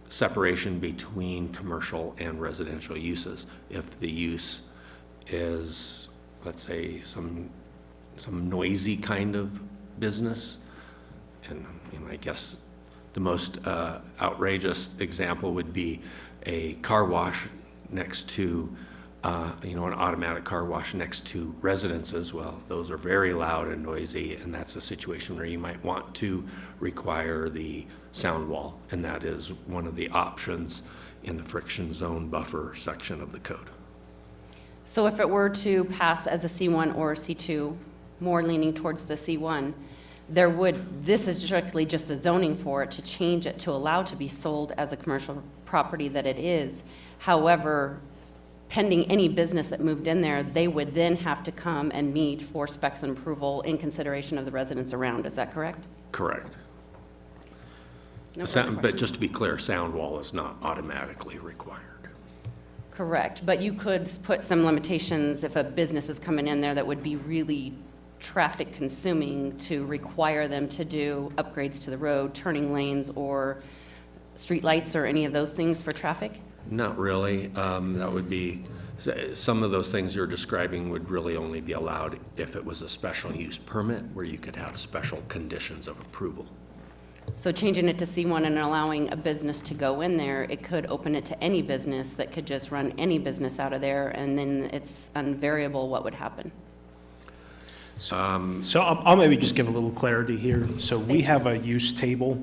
separation between commercial and residential uses. If the use is, let's say, some noisy kind of business, and I guess the most outrageous example would be a car wash next to an automatic car wash next to residences. Well, those are very loud and noisy, and that's a situation where you might want to require the sound wall, and that is one of the options in the friction zone buffer section of the code. So if it were to pass as a C1 or a C2, more leaning towards the C1, this is strictly just the zoning for it, to change it to allow to be sold as a commercial property that it is. However, pending any business that moved in there, they would then have to come and meet for specs and approval in consideration of the residents around. Is that correct? Correct. No further But questions. just to be clear, sound wall is not automatically required. Correct, but you could put some limitations if a business is coming in there that would be really traffic consuming, to require them to do upgrades to the road, turning lanes, or street lights, or any of those things for traffic? Not really. That would be, some of those things you're describing would really only be allowed if it was a special use permit, where you could have special conditions of approval. So changing it to C1 and allowing a business to go in there, it could open it to any business that could just run any business out of there, and then it's unvariable what would happen. So I'll maybe just give a little clarity here. So we have a use table.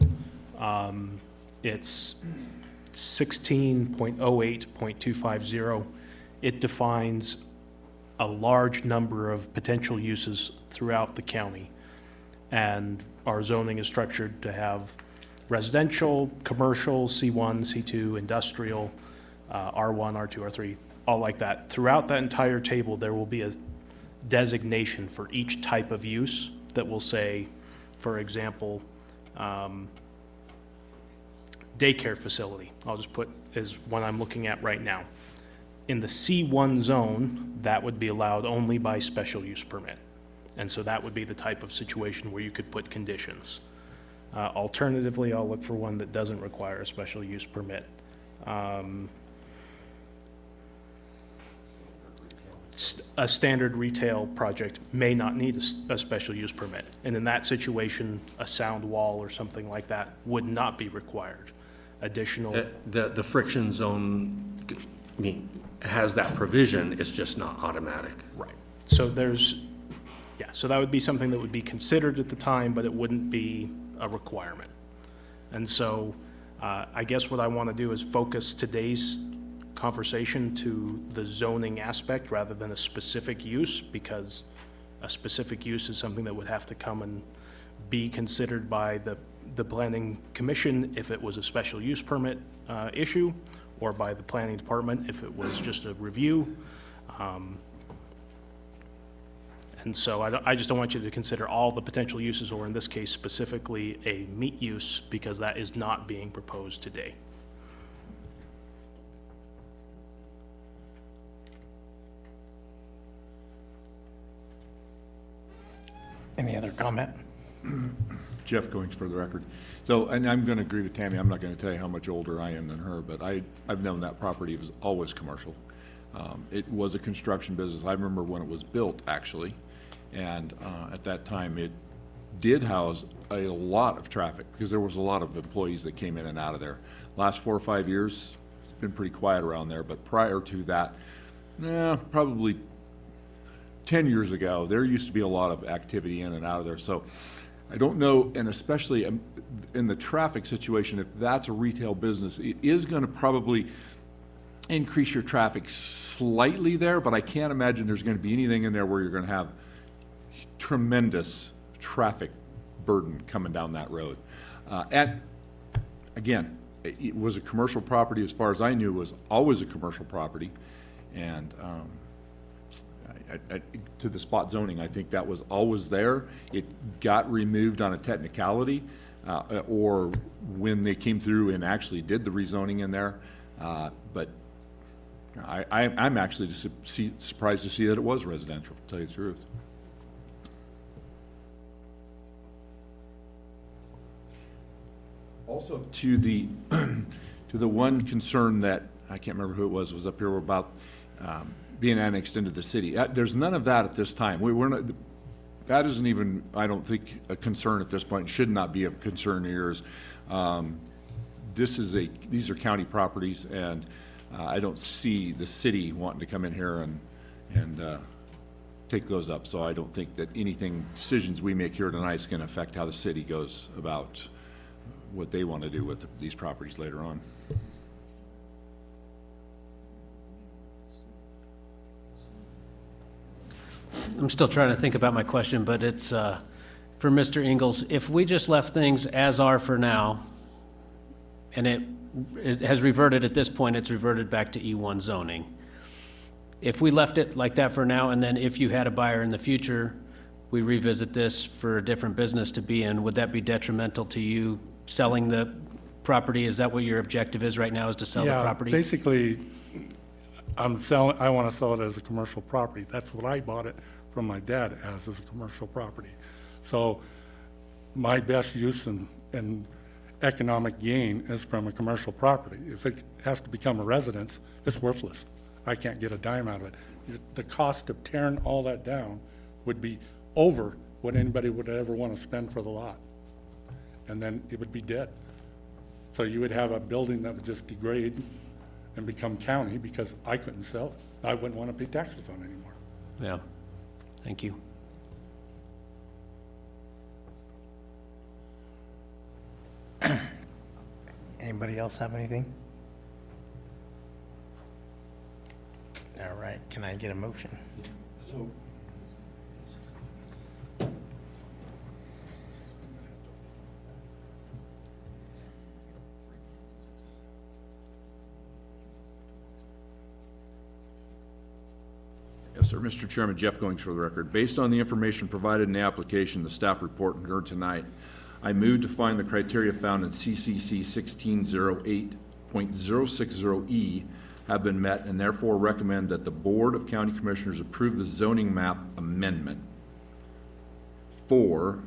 It's 16.08.250. It defines a large number of potential uses throughout the county. And our zoning is structured to have residential, commercial, C1, C2, industrial, R1, R2, R3, all like that. Throughout that entire table, there will be a designation for each type of use that will say, for example, daycare facility. I'll just put is one I'm looking at right now. In the C1 zone, that would be allowed only by special use permit. And so that would be the type of situation where you could put conditions. Alternatively, I'll look for one that doesn't require a special use permit. A standard retail project may not need a special use permit. And in that situation, a sound wall or something like that would not be required. Additional. The friction zone, has that provision, it's just not automatic. Right. So so that would be something that would be considered at the time, but it wouldn't be a requirement. And so I guess what I want to do is focus today's conversation to the zoning aspect rather than a specific use, because a specific use is something that would have to come and be considered by the planning commission if it was a special use permit issue, or by the planning department if it was just a review. And so I just don't want you to consider all the potential uses, or in this case specifically a meat use, because that is not being proposed today. Any other comment? Jeff Goings for the record. So, and I'm going to agree with Tammy, I'm not going to tell you how much older I am than her, but I've known that property was always commercial. It was a construction business. I remember when it was built, actually, and at that time, it did house a lot of traffic, because there was a lot of employees that came in and out of there. Last 4 or 5 years, it's been pretty quiet around there, but prior to that, probably 10 years ago, there used to be a lot of activity in and out of there. So I don't know, and especially in the traffic situation, if that's a retail business, it is going to probably increase your traffic slightly there, but I can't imagine there's going to be anything in there where you're going to have tremendous traffic burden coming down that road. And again, it was a commercial property, as far as I knew, was always a commercial property. And to the spot zoning, I think that was always there. It got removed on a technicality, or when they came through and actually did the rezoning in there. But I'm actually just surprised to see that it was residential, to tell you the truth. Also, to the one concern that, I can't remember who it was up here about being annexed into the city. There's none of that at this time. We're not, that isn't even, I don't think, a concern at this point. Should not be a concern of yours. These are county properties, and I don't see the city wanting to come in here and take those up. So I don't think that decisions we make here tonight is going to affect how the city goes about what they want to do with these properties later on. I'm still trying to think about my question, but it's for Mr. Ingles. If we just left things as are for now, and it has reverted at this point, it's reverted back to E1 zoning. If we left it like that for now, and then if you had a buyer in the future, we revisit this for a different business to be in, would that be detrimental to you selling the property? Is that what your objective is right now, is to sell the property? Yeah, basically, I want to sell it as a commercial property. That's what I bought it from my dad as a commercial property. So my best use and economic gain is from a commercial property. If it has to become a residence, it's worthless. I can't get a dime out of it. The cost of tearing all that down would be over what anybody would ever want to spend for the lot. And then it would be dead. So you would have a building that would just degrade and become county, because I couldn't sell it. I wouldn't want to pay taxes on it anymore. Yeah, thank you. Anybody else have anything? All right, can I get a motion? Yes, sir. Mr. Chairman, Jeff Goings for the record. Based on the information provided in the application, the staff report, and heard tonight, I move to find the criteria found in CCC 1608.060E have been met, and therefore recommend that the Board of County Commissioners approve the zoning map amendment for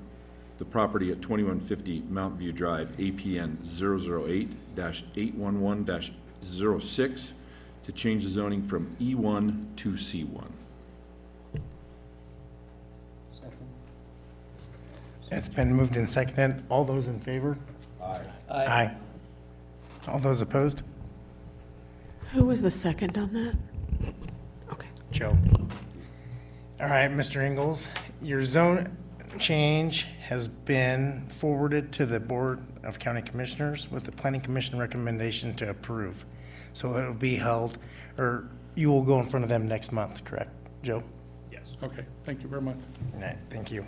the property at 2150 Mount View Drive, APN 008-811-06, to change the zoning from E1 to C1. It's been moved and seconded. All those in favor? Aye. Aye. All those opposed? Who was the second on that? Okay. Joe. All right, Mr. Ingles, your zone change has been forwarded to the Board of County Commissioners with the Planning Commission recommendation to approve. So it'll be held, or you will go in front of them next month, correct, Joe? Yes. Okay, thank you very much. All right, thank you.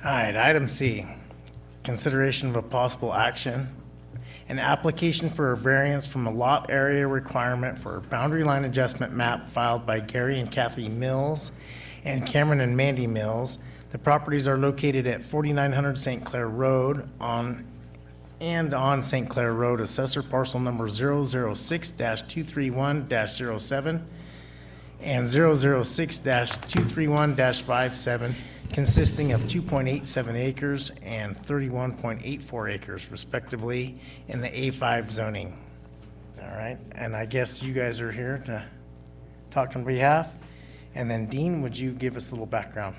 All right, item C, consideration of a possible action an application for a variance from a lot area requirement for a boundary line adjustment map filed by Gary and Kathy Mills and Cameron and Mandy Mills. The properties are located at 4900 St. Clair Road on St. Clair Road, assessor parcel number 006-231-07 and 006-231-57, consisting of 2.87 acres and 31.84 acres respectively in the A5 zoning. All right, and I guess you guys are here to talk on behalf. And then Dean, would you give us a little background?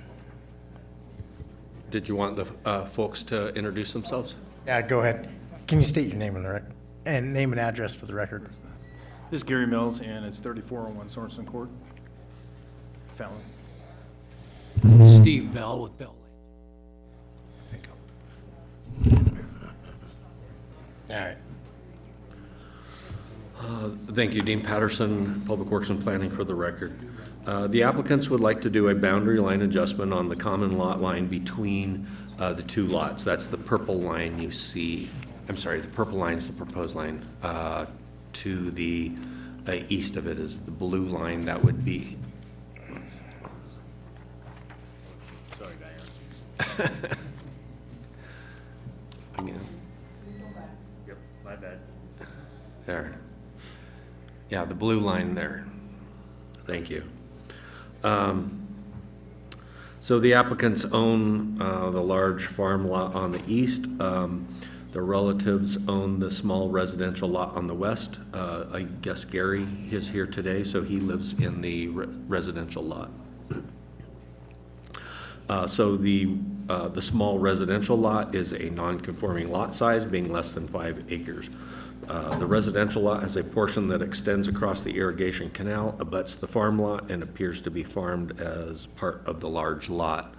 Did you want the folks to introduce themselves? Yeah, go ahead. Can you state your name and name and address for the record? This is Gary Mills, and it's 3401 Sorensen Court. Fallon. Steve Bell with Bell. All right. Thank you, Dean Patterson, Public Works and Planning, for the record. The applicants would like to do a boundary line adjustment on the common lot line between the two lots. That's the purple line you see. I'm sorry, the purple line is the proposed line. To the east of it is the blue line. That would be. Sorry, Diane. Again. Yep, my bad. There. Yeah, the blue line there. Thank you. So the applicants own the large farm lot on the east. Their relatives own the small residential lot on the west. I guess Gary is here today, so he lives in the residential lot. So the small residential lot is a non-conforming lot size, being less than 5 acres. The residential lot has a portion that extends across the irrigation canal, abuts the farm lot, and appears to be farmed as part of the large lot.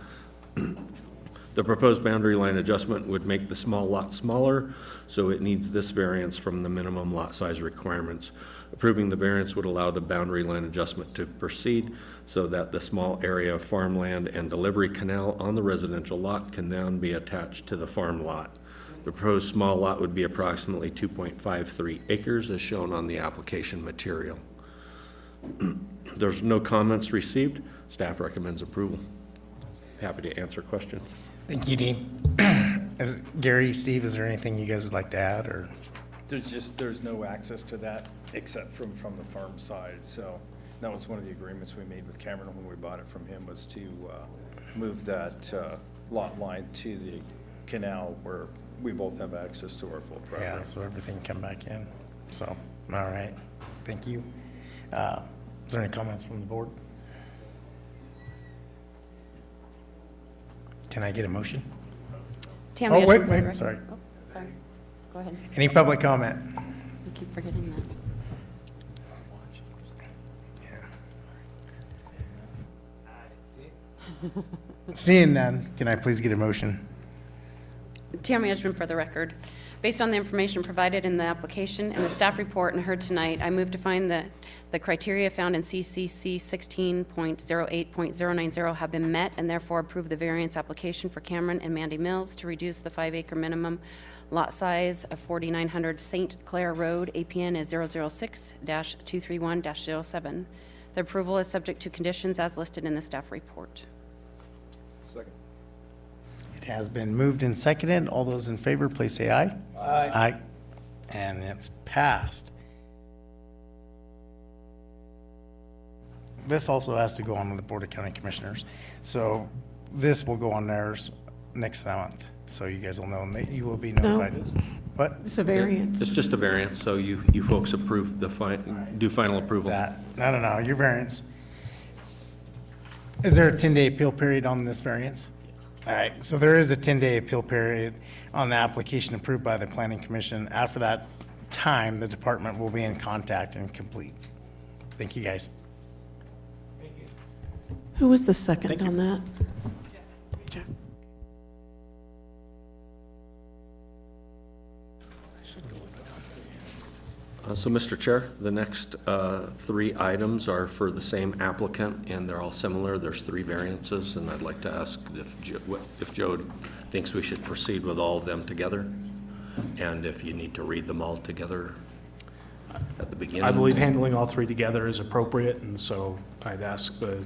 The proposed boundary line adjustment would make the small lot smaller, so it needs this variance from the minimum lot size requirements. Approving the variance would allow the boundary line adjustment to proceed so that the small area of farmland and delivery canal on the residential lot can then be attached to the farm lot. The proposed small lot would be approximately 2.53 acres as shown on the application material. There's no comments received. Staff recommends approval. Happy to answer questions. Thank you, Dean. Gary, Steve, is there anything you guys would like to add, or? There's no access to that except from the farm side. So that was one of the agreements we made with Cameron when we bought it from him, was to move that lot line to the canal where we both have access to our full property. Yeah, so everything come back in. So, all right, thank you. Is there any comments from the board? Can I get a motion? Tammy, Oh, wait, for the record. sorry. Oh, sorry. Go ahead. Any public comment? I keep forgetting that. Seeing none, can I please get a motion? Tammy Edgman for the record. Based on the information provided in the application and the staff report and heard tonight, I move to find that the criteria found in CCC 16.08.090 have been met and therefore approve the variance application for Cameron and Mandy Mills to reduce the 5-acre minimum lot size of 4900 St. Clair Road. APN is 006-231-07. The approval is subject to conditions as listed in the staff report. Second. It has been moved and seconded. All those in favor, please say aye. Aye. Aye. And it's passed. This also has to go on with the Board of County Commissioners. So this will go on theirs next month. So you guys will know, and you will be notified. What? It's a variance. It's just a variance, so you folks approve do final approval. No, your variance. Is there a 10-day appeal period on this variance? All right, so there is a 10-day appeal period on the application approved by the Planning Commission. After that time, the department will be in contact and complete. Thank you, guys. Who was the second on that? Jeff. So, Mr. Chair, the next 3 items are for the same applicant, and they're all similar. There's 3 variances, and I'd like to ask if Joe thinks we should proceed with all of them together. And if you need to read them all together at the beginning? I believe handling all three together is appropriate, and so I'd ask the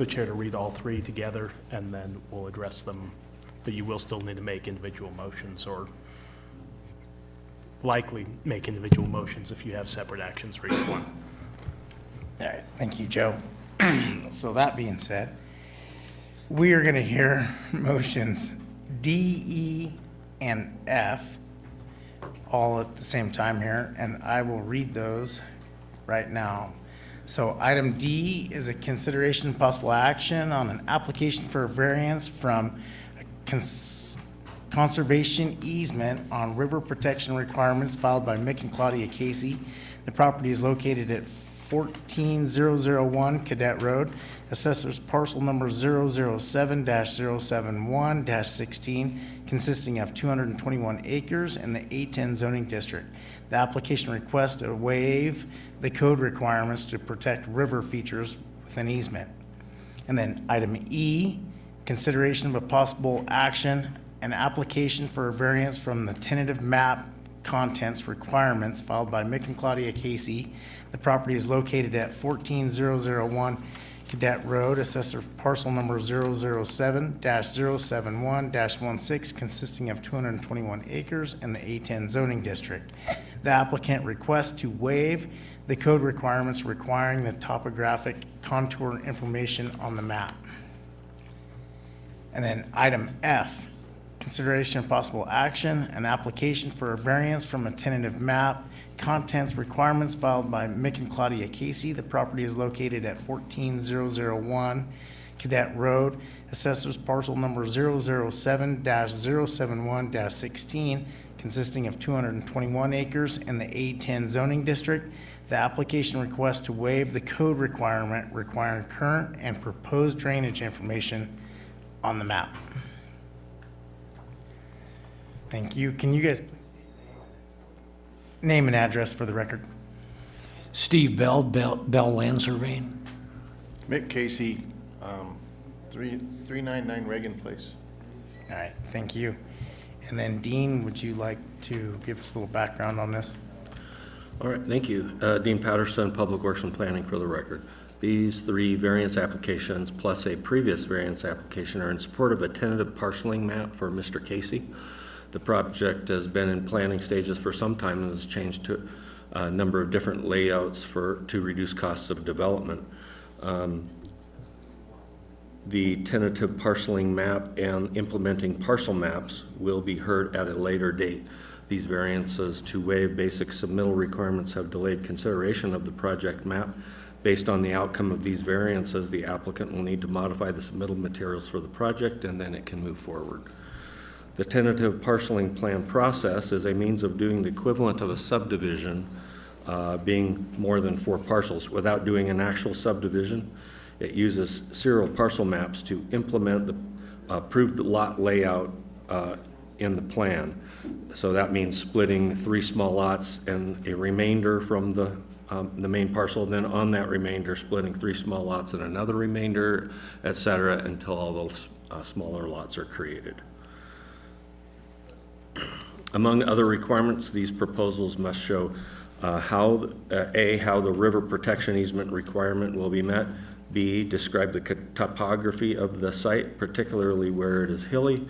chair to read all three together, and then we'll address them, but you will still need to make individual motions, or likely make individual motions if you have separate actions for each one. All right, thank you, Joe. So that being said, we are going to hear motions D, E, and F all at the same time here, and I will read those right now. So item D is a consideration and possible action on an application for a variance from a conservation easement on river protection requirements filed by Mick and Claudia Casey. The property is located at 14001 Cadet Road, assessors parcel number 007-071-16, consisting of 221 acres in the A10 zoning district. The application requests to waive the code requirements to protect river features with an easement. And then item E, consideration of a possible action, an application for a variance from the tentative map contents requirements filed by Mick and Claudia Casey. The property is located at 14001 Cadet Road, assessor parcel number 007-071-16, consisting of 221 acres in the A10 zoning district. The applicant requests to waive the code requirements requiring the topographic contour information on the map. And then item F, consideration of possible action, an application for a variance from a tentative map contents requirements filed by Mick and Claudia Casey. The property is located at 14001 Cadet Road, assessors parcel number 007-071-16, consisting of 221 acres in the A10 zoning district. The application requests to waive the code requirement requiring current and proposed drainage information on the map. Thank you. Can you guys please name and address for the record? Steve Bell, Bell Land Surveying. Mick Casey, 399 Reagan Place. All right, thank you. And then Dean, would you like to give us a little background on this? All right, thank you. Dean Patterson, Public Works and Planning for the record. These three variance applications plus a previous variance application are in support of a tentative parceling map for Mr. Casey. The project has been in planning stages for some time and has changed to a number of different layouts to reduce costs of development. The tentative parceling map and implementing parcel maps will be heard at a later date. These variances to waive basic submittal requirements have delayed consideration of the project map. Based on the outcome of these variances, the applicant will need to modify the submittal materials for the project, and then it can move forward. The tentative parceling plan process is a means of doing the equivalent of a subdivision, being more than 4 parcels, without doing an actual subdivision. It uses serial parcel maps to implement the approved lot layout in the plan. So that means splitting 3 small lots and a remainder from the main parcel, then on that remainder splitting 3 small lots and another remainder, et cetera, until all those smaller lots are created. Among other requirements, these proposals must show how the river protection easement requirement will be met, B, describe the topography of the site, particularly where it is hilly,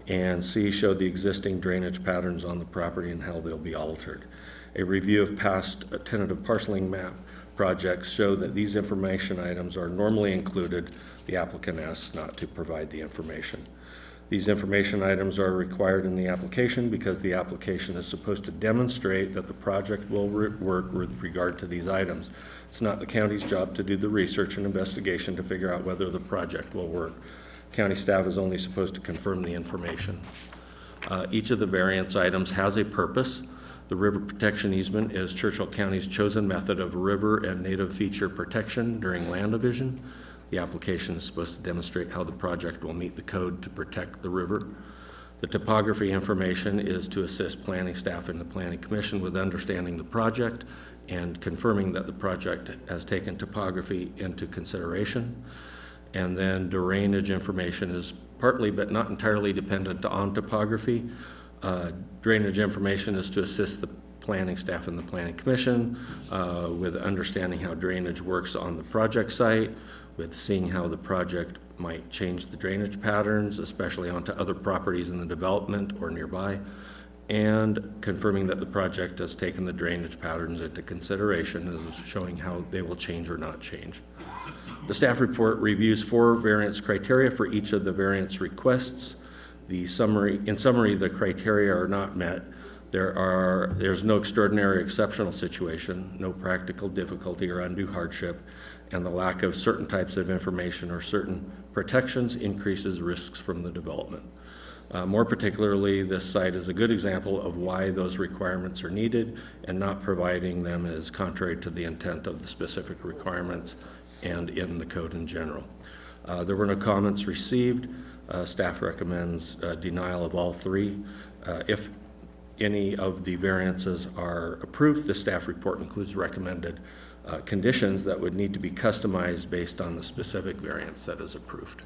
and C, show the existing drainage patterns on the property and how they'll be altered. A review of past tentative parceling map projects show that these information items are normally included. The applicant asks not to provide the information. These information items are required in the application because the application is supposed to demonstrate that the project will work with regard to these items. It's not the county's job to do the research and investigation to figure out whether the project will work. County staff is only supposed to confirm the information. Each of the variance items has a purpose. The river protection easement is Churchill County's chosen method of river and native feature protection during land division. The application is supposed to demonstrate how the project will meet the code to protect the river. The topography information is to assist planning staff and the planning commission with understanding the project and confirming that the project has taken topography into consideration. And then drainage information is partly but not entirely dependent on topography. Drainage information is to assist the planning staff and the planning commission with understanding how drainage works on the project site, with seeing how the project might change the drainage patterns, especially onto other properties in the development or nearby, and confirming that the project has taken the drainage patterns into consideration, as showing how they will change or not change. The staff report reviews 4 variance criteria for each of the variance requests. In summary, the criteria are not met. There's no extraordinary or exceptional situation, no practical difficulty or undue hardship, and the lack of certain types of information or certain protections increases risks from the development. More particularly, this site is a good example of why those requirements are needed, and not providing them is contrary to the intent of the specific requirements and in the code in general. There were no comments received. Staff recommends denial of all 3. If any of the variances are approved, the staff report includes recommended conditions that would need to be customized based on the specific variance that is approved.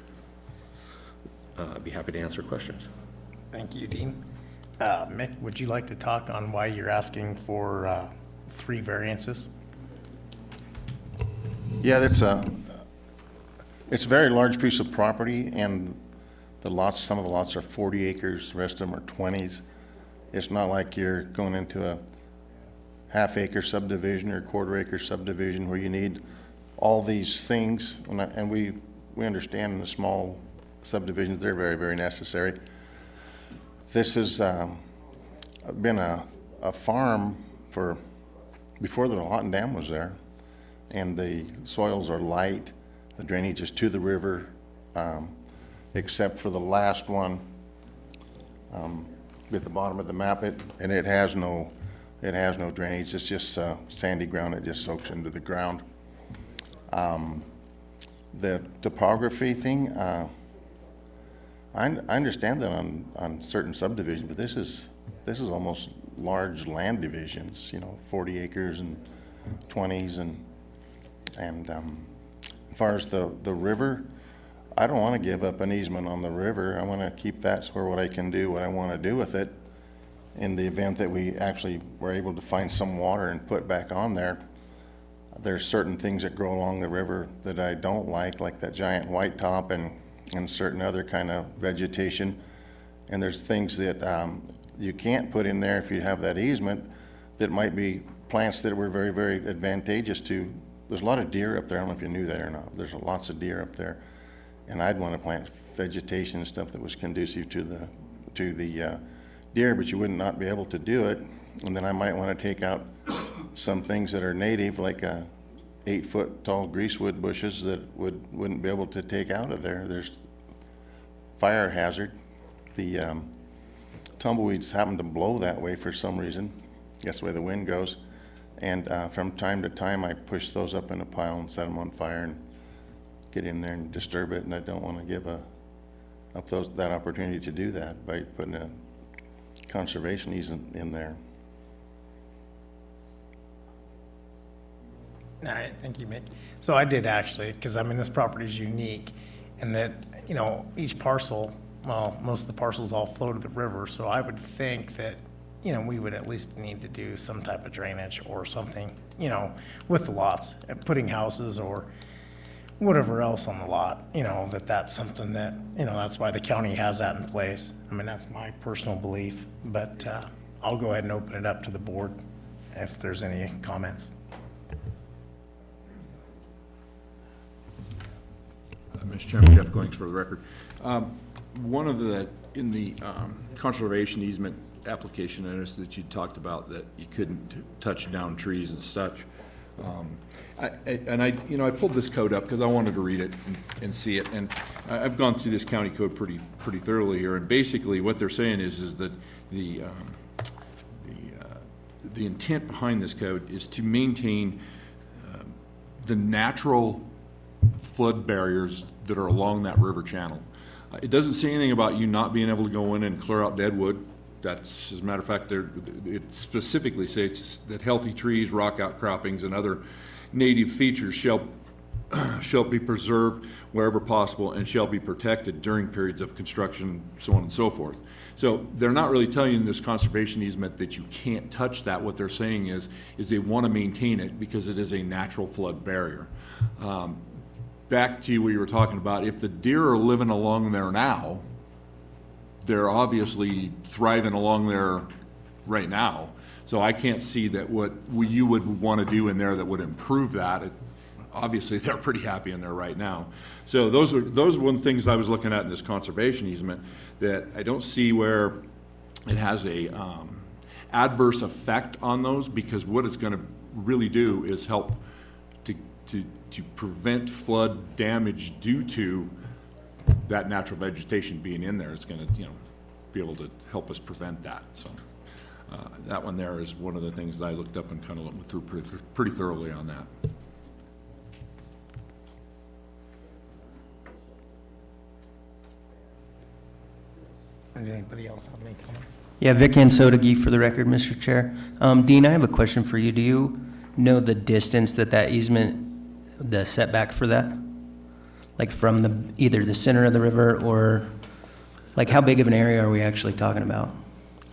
I'd be happy to answer questions. Thank you, Dean. Mick, would you like to talk on why you're asking for 3 variances? Yeah, it's a very large piece of property, and the lots, some of the lots are 40 acres, the rest of them are 20s. It's not like you're going into a half-acre subdivision or quarter-acre subdivision where you need all these things, and we understand in the small subdivisions they're very, very necessary. This has been a farm for before the Lawton Dam was there, and the soils are light. The drainage is to the river, except for the last one at the bottom of the map. It has no drainage. It's just sandy ground. It just soaks into the ground. The topography thing, I understand that on certain subdivisions, but this is almost large land divisions. 40 acres and 20s, and as far as the river, I don't want to give up an easement on the river. I want to keep that where what I can do, what I want to do with it, in the event that we actually were able to find some water and put back on there. There's certain things that grow along the river that I don't like that giant white top and certain other kind of vegetation. And there's things that you can't put in there if you have that easement that might be plants that were very, very advantageous to. There's a lot of deer up there. I don't know if you knew that or not. There's lots of deer up there. And I'd want to plant vegetation and stuff that was conducive to the deer, but you would not be able to do it. And then I might want to take out some things that are native, like 8-foot tall greasewood bushes that wouldn't be able to take out of there. There's fire hazard. The tumbleweeds happen to blow that way for some reason. That's the way the wind goes. And from time to time, I push those up in a pile and set them on fire and get in there and disturb it. And I don't want to give up that opportunity to do that by putting a conservation easement in there. All right, thank you, Mick. So I did actually, because this property is unique, and that, each parcel, well, most of the parcels all flow to the river, so I would think that, we would at least need to do some type of drainage or something, with the lots, and putting houses or whatever else on the lot, that's something that, that's why the county has that in place. That's my personal belief, but I'll go ahead and open it up to the board if there's any comments. Mr. Chairman, Jeff Goings for the record. One of in the conservation easement application, I noticed that you talked about that you couldn't touch down trees and such. I pulled this code up because I wanted to read it and see it, and I've gone through this county code pretty thoroughly here, and basically what they're saying is that the intent behind this code is to maintain the natural flood barriers that are along that river channel. It doesn't say anything about you not being able to go in and clear out dead wood. That's, as a matter of fact, it specifically states that healthy trees, rock outcroppings, and other native features shall shall be preserved wherever possible and shall be protected during periods of construction, so on and so forth. So they're not really telling you in this conservation easement that you can't touch that. What they're saying is they want to maintain it because it is a natural flood barrier. Back to what you were talking about, if the deer are living along there now, they're obviously thriving along there right now. So I can't see that what you would want to do in there that would improve that. Obviously, they're pretty happy in there right now. So those are one of the things I was looking at in this conservation easement, that I don't see where it has a adverse effect on those, because what it's going to really do is help to prevent flood damage due to that natural vegetation being in there. It's going to, be able to help us prevent that. So that one there is one of the things that I looked up and kind of looked through pretty thoroughly on that. Does anybody else have any comments? Yeah, Vic Ansodagi for the record, Mr. Chair. Dean, I have a question for you. Do you know the distance that easement, the setback for that? Like from either the center of the river or, like, how big of an area are we actually talking about?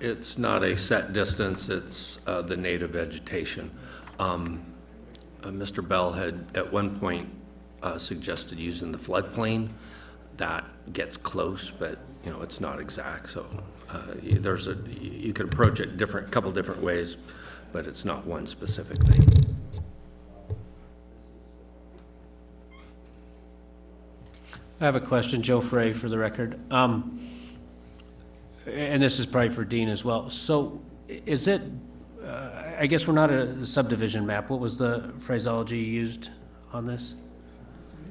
It's not a set distance, it's the native vegetation. Mr. Bell had at one point suggested using the floodplain. That gets close, but it's not exact. So you could approach it couple different ways, but it's not one specific thing. I have a question, Joe Frey, for the record. And this is probably for Dean as well. So is it, I guess we're not a subdivision map. What was the phraseology used on this?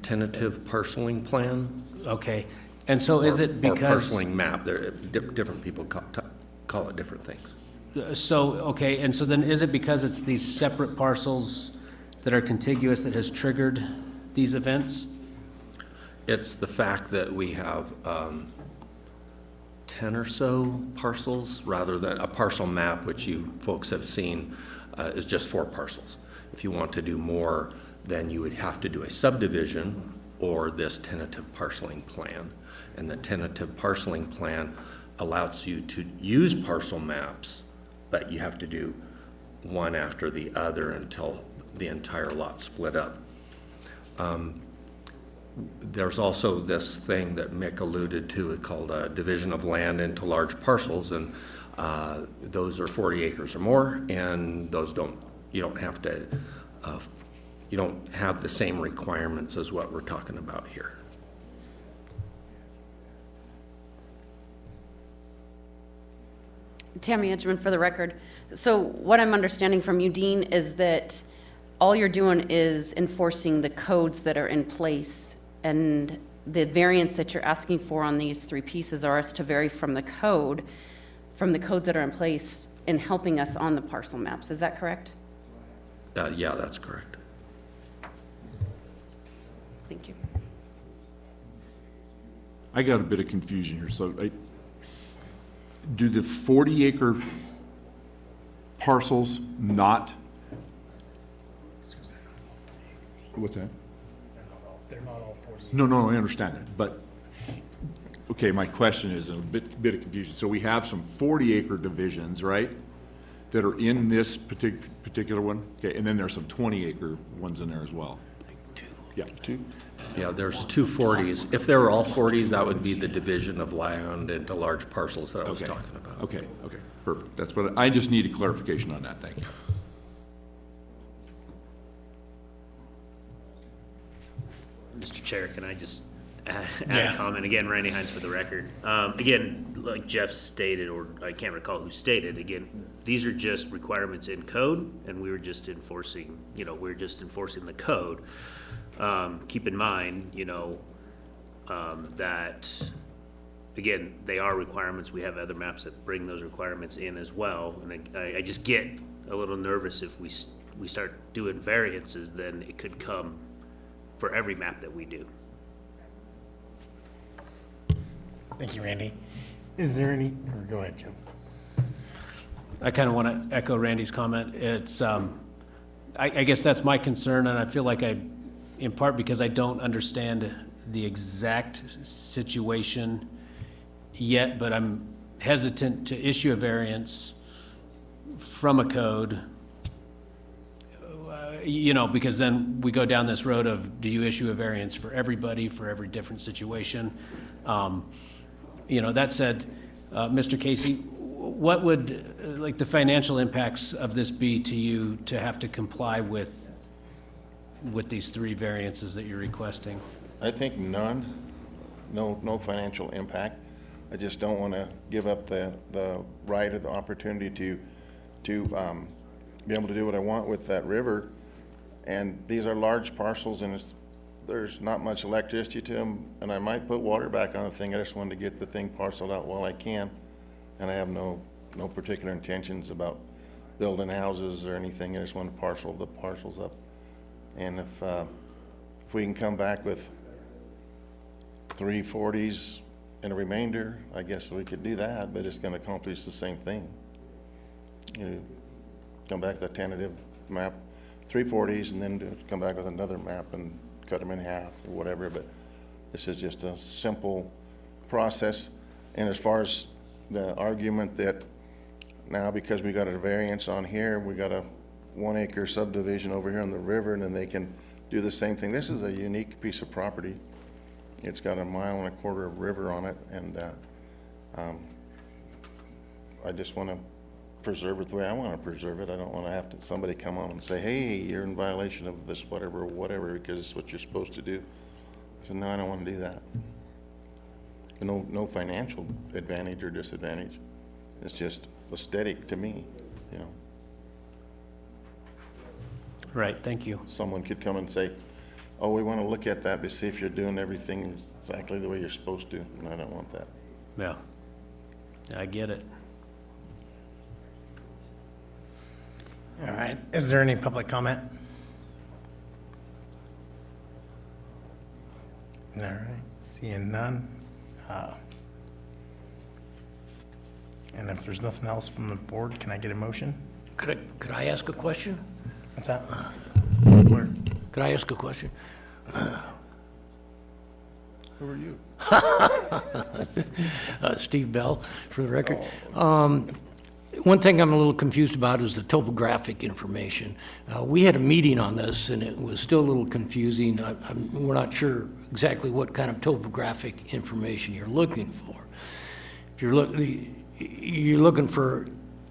Tentative parceling plan. Okay. And so is it because... Or parceling map. Different people call it different things. So, okay, and so then is it because it's these separate parcels that are contiguous that has triggered these events? It's the fact that we have 10 or so parcels, rather than a parcel map, which you folks have seen, is just 4 parcels. If you want to do more, then you would have to do a subdivision or this tentative parceling plan. And the tentative parceling plan allows you to use parcel maps, but you have to do one after the other until the entire lot's split up. There's also this thing that Mick alluded to called a division of land into large parcels, and those are 40 acres or more, and those you don't have the same requirements as what we're talking about here. Tammy Edgman for the record. So what I'm understanding from you, Dean, is that all you're doing is enforcing the codes that are in place, and the variance that you're asking for on these 3 pieces are us to vary from the codes that are in place in helping us on the parcel maps. Is that correct? Yeah, that's correct. Thank you. I got a bit of confusion here. So do the 40-acre parcels not? What's that? They're not all 40. No, I understand that. But, okay, my question is a bit of confusion. So we have some 40-acre divisions, right, that are in this particular one? Okay, and then there's some 20-acre ones in there as well? Two. Yeah, 2? Yeah, there's 2 40s. If they were all 40s, that would be the division of land into large parcels that I was talking about. Okay, perfect. That's what I just needed clarification on that. Thank you. Mr. Chair, can I just add a comment? Again, Randy Hines for the record. Again, like Jeff stated, or I can't recall who stated, again, these are just requirements in code, and we were just enforcing, the code. Keep in mind, that, again, they are requirements. We have other maps that bring those requirements in as well. And I just get a little nervous if we start doing variances, then it could come for every map that we do. Thank you, Randy. Is there any, or go ahead, Joe. I kind of want to echo Randy's comment. It's, I guess that's my concern, and I feel like I in part because I don't understand the exact situation yet, but I'm hesitant to issue a variance from a code, because then we go down this road of, do you issue a variance for everybody, for every different situation? That said, Mr. Casey, what would, like, the financial impacts of this be to you to have to comply with these 3 variances that you're requesting? I think none, no financial impact. I just don't want to give up the right or the opportunity to be able to do what I want with that river. And these are large parcels, and there's not much electricity to them, and I might put water back on the thing. I just wanted to get the thing parceled out while I can, and I have no particular intentions about building houses or anything. I just want to parcel the parcels up. And if we can come back with 340s and a remainder, I guess we could do that, but it's going to accomplish the same thing. Come back with a tentative map, 340s, and then come back with another map and cut them in half or whatever. But this is just a simple process. And as far as the argument that now because we got a variance on here, we got a 1 acre subdivision over here on the river, and then they can do the same thing. This is a unique piece of property. It's got 1.25 miles of river on it, and I just want to preserve it the way I want to preserve it. I don't want to have somebody come on and say, hey, you're in violation of this whatever, because it's what you're supposed to do. I said, no, I don't want to do that. No financial advantage or disadvantage. It's just aesthetic to me, Right, thank you. Someone could come and say, oh, we want to look at that to see if you're doing everything exactly the way you're supposed to, and I don't want that. Yeah, I get it. All right, is there any public comment? All right, seeing none. And if there's nothing else from the board, can I get a motion? Could I ask a question? What's that? Could I ask a question? Who are you? Steve Bell, for the record. One thing I'm a little confused about is the topographic information. We had a meeting on this, and it was still a little confusing. We're not sure exactly what kind of topographic information you're looking for. If you're looking for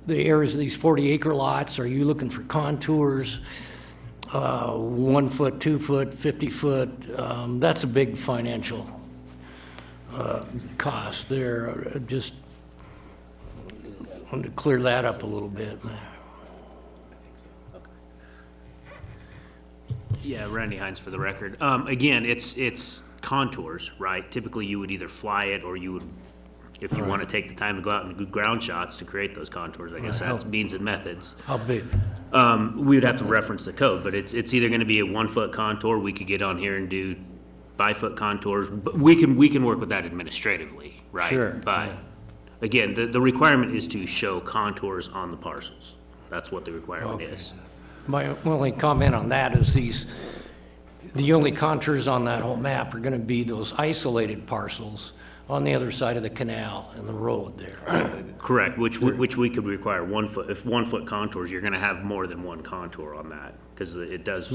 the areas of these 40-acre lots, are you looking for contours, 1 foot, 2 foot, 50 foot? That's a big financial cost there. Just wanted to clear that up a little bit. Yeah, Randy Hines for the record. Again, it's contours, right? Typically, you would either fly it or you would, if you want to take the time to go out and do ground shots to create those contours, I guess that's means and methods. How big? We would have to reference the code, but it's either going to be a 1 foot contour. We could get on here and do 5 foot contours, but we can work with that administratively, right? Sure. But again, the requirement is to show contours on the parcels. That's what the requirement is. My only comment on that is the only contours on that whole map are going to be those isolated parcels on the other side of the canal and the road there. Correct, which we could require 1 foot. If 1 foot contours, you're going to have more than one contour on that because it does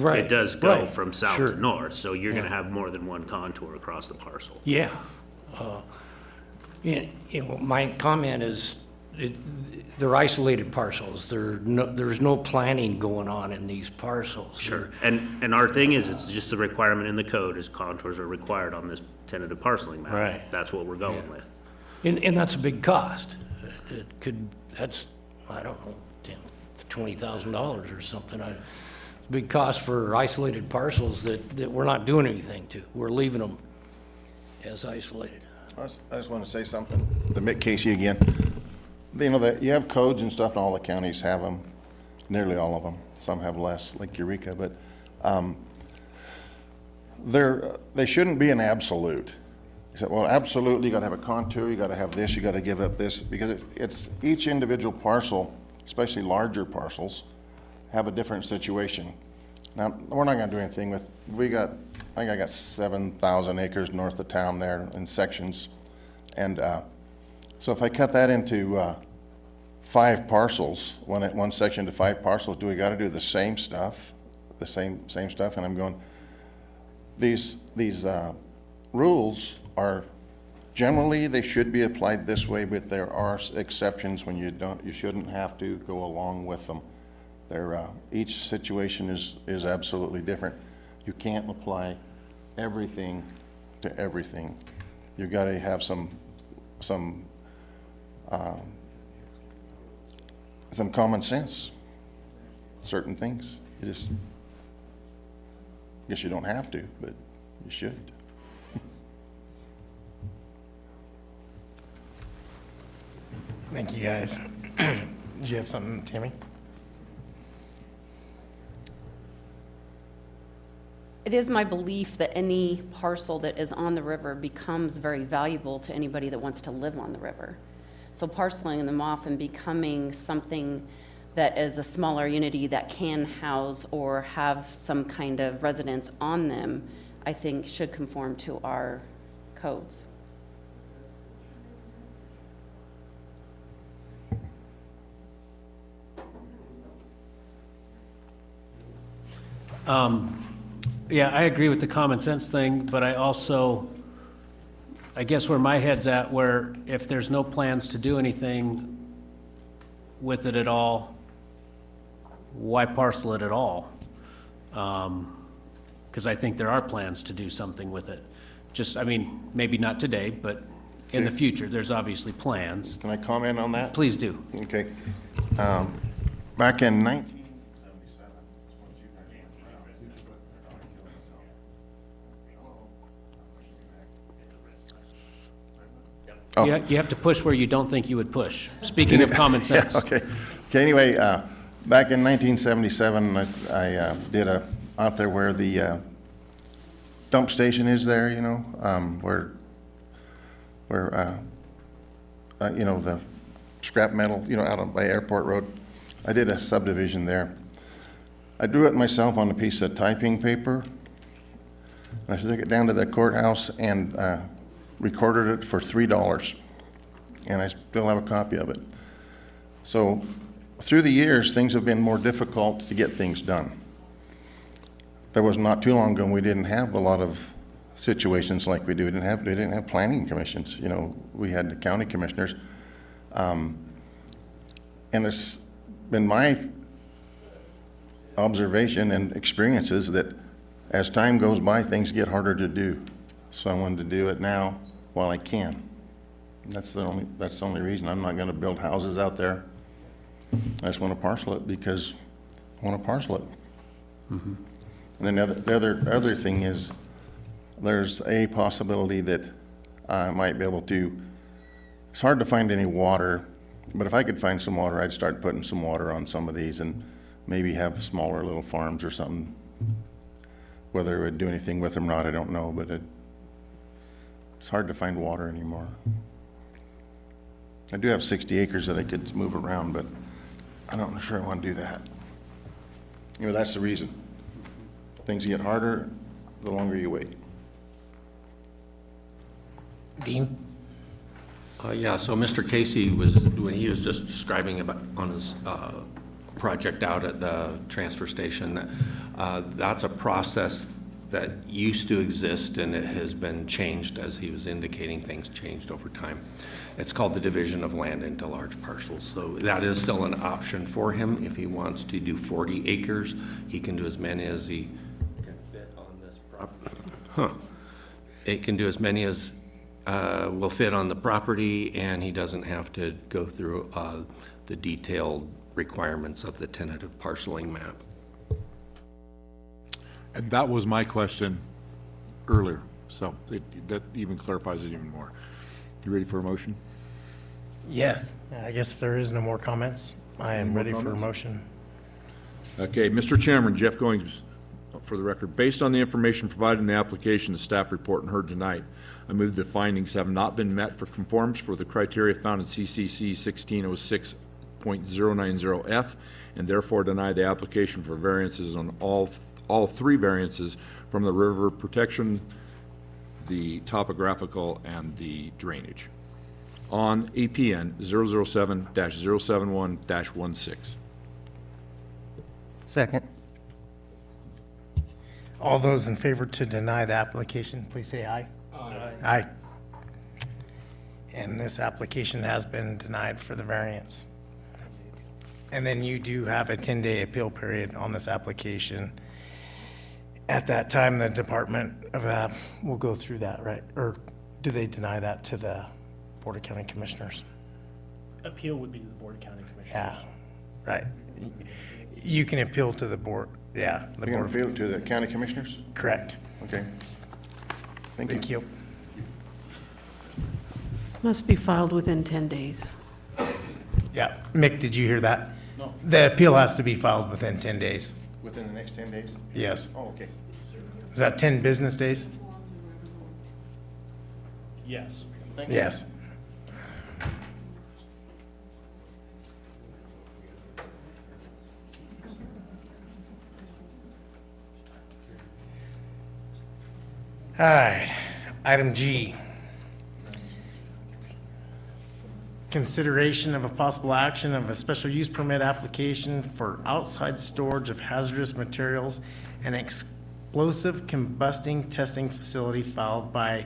go from south to north. So you're going to have more than one contour across the parcel. Yeah. My comment is they're isolated parcels. There's no planning going on in these parcels. Sure. And our thing is, it's just the requirement in the code is contours are required on this tentative parceling map. Right. That's what we're going with. And that's a big cost. That's, I don't know, $20,000 or something. It's a big cost for isolated parcels that we're not doing anything to. We're leaving them as isolated. I just want to say something to Mick Casey again. That you have codes and stuff, and all the counties have them, nearly all of them. Some have less, like Eureka, but they shouldn't be an absolute. You said, well, absolutely, you got to have a contour, you got to have this, you got to give up this, because it's each individual parcel, especially larger parcels, have a different situation. Now, we're not going to do anything with. We got I think I got 7,000 acres north of town there in sections. And so if I cut that into 5 parcels, one section to 5 parcels, do we got to do the same stuff? The same stuff? And I'm going, these rules are, generally, they should be applied this way, but there are exceptions when you shouldn't have to go along with them. Each situation is absolutely different. You can't apply everything to everything. You've got to have some common sense. Certain things, you just, guess you don't have to, but you should. Thank you, guys. Did you have something, Tammy? It is my belief that any parcel that is on the river becomes very valuable to anybody that wants to live on the river. So parceling them off and becoming something that is a smaller unity that can house or have some kind of residence on them, I think should conform to our codes. Yeah, I agree with the common sense thing, but I guess where my head's at, where if there's no plans to do anything with it at all, why parcel it at all? Because I think there are plans to do something with it. Just, I mean, maybe not today, but in the future, there's obviously plans. Can I comment on that? Please do. Okay. Back in 1977. Oh. You have to push where you don't think you would push. Speaking of common sense. Yeah, okay. Okay, anyway, back in 1977, I did out there where the dump station is there, you know, where you know, the scrap metal, you know, out by Airport Road. I did a subdivision there. I drew it myself on a piece of typing paper. I took it down to the courthouse and recorded it for $3, and I still have a copy of it. So through the years, things have been more difficult to get things done. There was not too long ago, we didn't have a lot of situations like we do. We didn't have planning commissions. You know, we had the county commissioners. And it's been my observation and experiences that as time goes by, things get harder to do. So I wanted to do it now while I can. That's the only reason. I'm not going to build houses out there. I just want to parcel it because I want to parcel it. Mm-hmm. And then the other thing is, there's a possibility that I might be able to. It's hard to find any water, but if I could find some water, I'd start putting some water on some of these and maybe have smaller little farms or something. Whether it would do anything with them or not, I don't know, but it's hard to find water anymore. I do have 60 acres that I could move around, but I'm not sure I want to do that. You know, that's the reason. Things get harder the longer you wait. Dean? Yeah, so Mr. Casey when he was just describing about on his project out at the transfer station, that's a process that used to exist, and it has been changed, as he was indicating. Things changed over time. It's called the division of land into large parcels. So that is still an option for him. If he wants to do 40 acres, he can do as many as he can fit on this property. It can do as many as will fit on the property, and he doesn't have to go through the detailed requirements of the tentative parceling map. And that was my question earlier, so that even clarifies it even more. You ready for a motion? Yes. I guess if there is no more comments, I am ready for a comments? motion. Okay, Mr. Chairman, Jeff Goings, for the record, based on the information provided in the application, the staff report, and heard tonight, I move the findings have not been met for conformance for the criteria found in CCC 1606.090F, and therefore deny the application for variances on all all three variances from the river protection, the topographical, and the drainage on APN 007-071-16. Second. All those in favor to deny the application, please say aye. Aye. Aye. And this application has been denied for the variance. And then you do have a 10-day appeal period on this application. At that time, the Department of, will go through that, right? Or do they deny that to the Board of County Commissioners? Appeal would be to the Board of County Commissioners. Yeah, right. You can appeal to the board, yeah. The You're board. gonna appeal to the county commissioners? Correct. Okay. Thank you. Thank you. Must be filed within 10 days. Yeah, Mick, did you hear that? No. The appeal has to be filed within 10 days. Within the next 10 days? Yes. Oh, okay. Is that 10 business days? Yes. Thank you. Yes. All right, item G. Consideration of a possible action of a special use permit application for outside storage of hazardous materials and explosive combusting testing facility filed by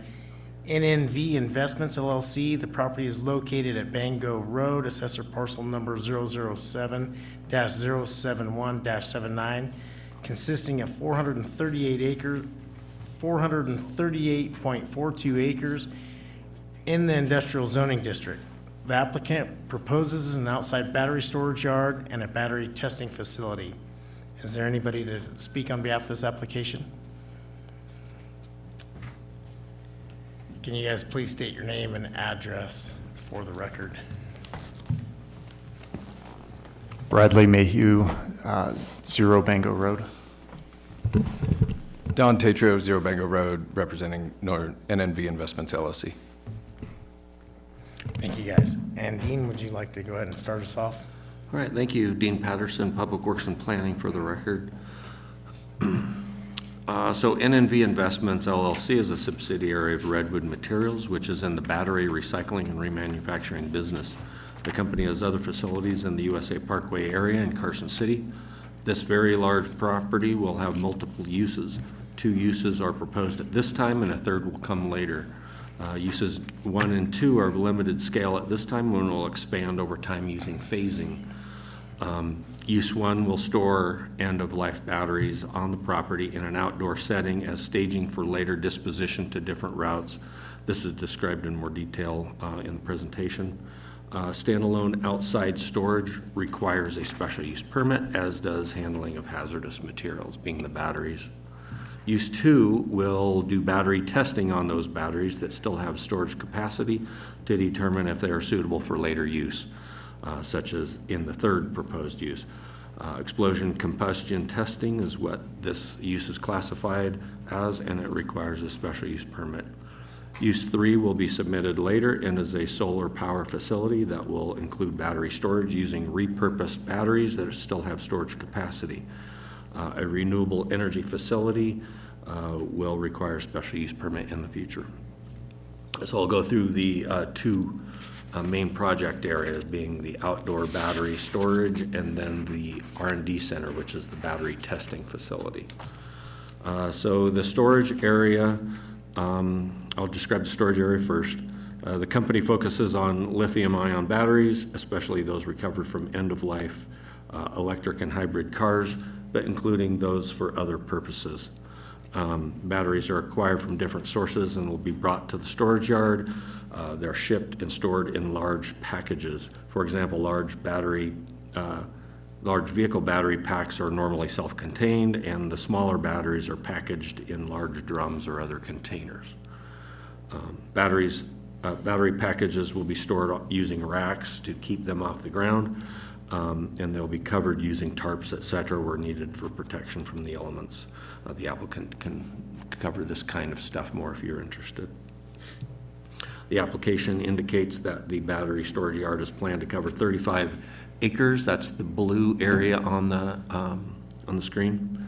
NNV Investments LLC. The property is located at Bango Road, assessor parcel number 007-071-79, consisting of 438.42 acres in the industrial zoning district. The applicant proposes an outside battery storage yard and a battery testing facility. Is there anybody to speak on behalf of this application? Can you guys please state your name and address for the record? Bradley Mayhew, 0 Bango Road. Don Tatro, 0 Bango Road, representing NNV Investments LLC. Thank you, guys. And Dean, would you like to go ahead and start us off? All right, thank you. Dean Patterson, Public Works and Planning for the record. So NNV Investments LLC is a subsidiary of Redwood Materials, which is in the battery recycling and remanufacturing business. The company has other facilities in the USA Parkway area in Carson City. This very large property will have multiple uses. 2 uses are proposed at this time, and a third will come later. Uses 1 and 2 are limited scale at this time, and will expand over time using phasing. Use 1 will store end-of-life batteries on the property in an outdoor setting as staging for later disposition to different routes. This is described in more detail in the presentation. Standalone outside storage requires a special use permit, as does handling of hazardous materials, being the batteries. Use 2 will do battery testing on those batteries that still have storage capacity to determine if they are suitable for later use, such as in the third proposed use. Explosion combustion testing is what this use is classified as, and it requires a special use permit. Use 3 will be submitted later and is a solar power facility that will include battery storage using repurposed batteries that still have storage capacity. A renewable energy facility will require a special use permit in the future. So I'll go through the 2 main project areas, being the outdoor battery storage and then the R&D center, which is the battery testing facility. So the storage area, I'll describe the storage area first. The company focuses on lithium-ion batteries, especially those recovered from end-of-life electric and hybrid cars, but including those for other purposes. Batteries are acquired from different sources and will be brought to the storage yard. They're shipped and stored in large packages. For example, large vehicle battery packs are normally self-contained, and the smaller batteries are packaged in large drums or other containers. Battery packages will be stored using racks to keep them off the ground, and they'll be covered using tarps, etc., where needed for protection from the elements. The applicant can cover this kind of stuff more if you're interested. The application indicates that the battery storage yard is planned to cover 35 acres. That's the blue area on the screen.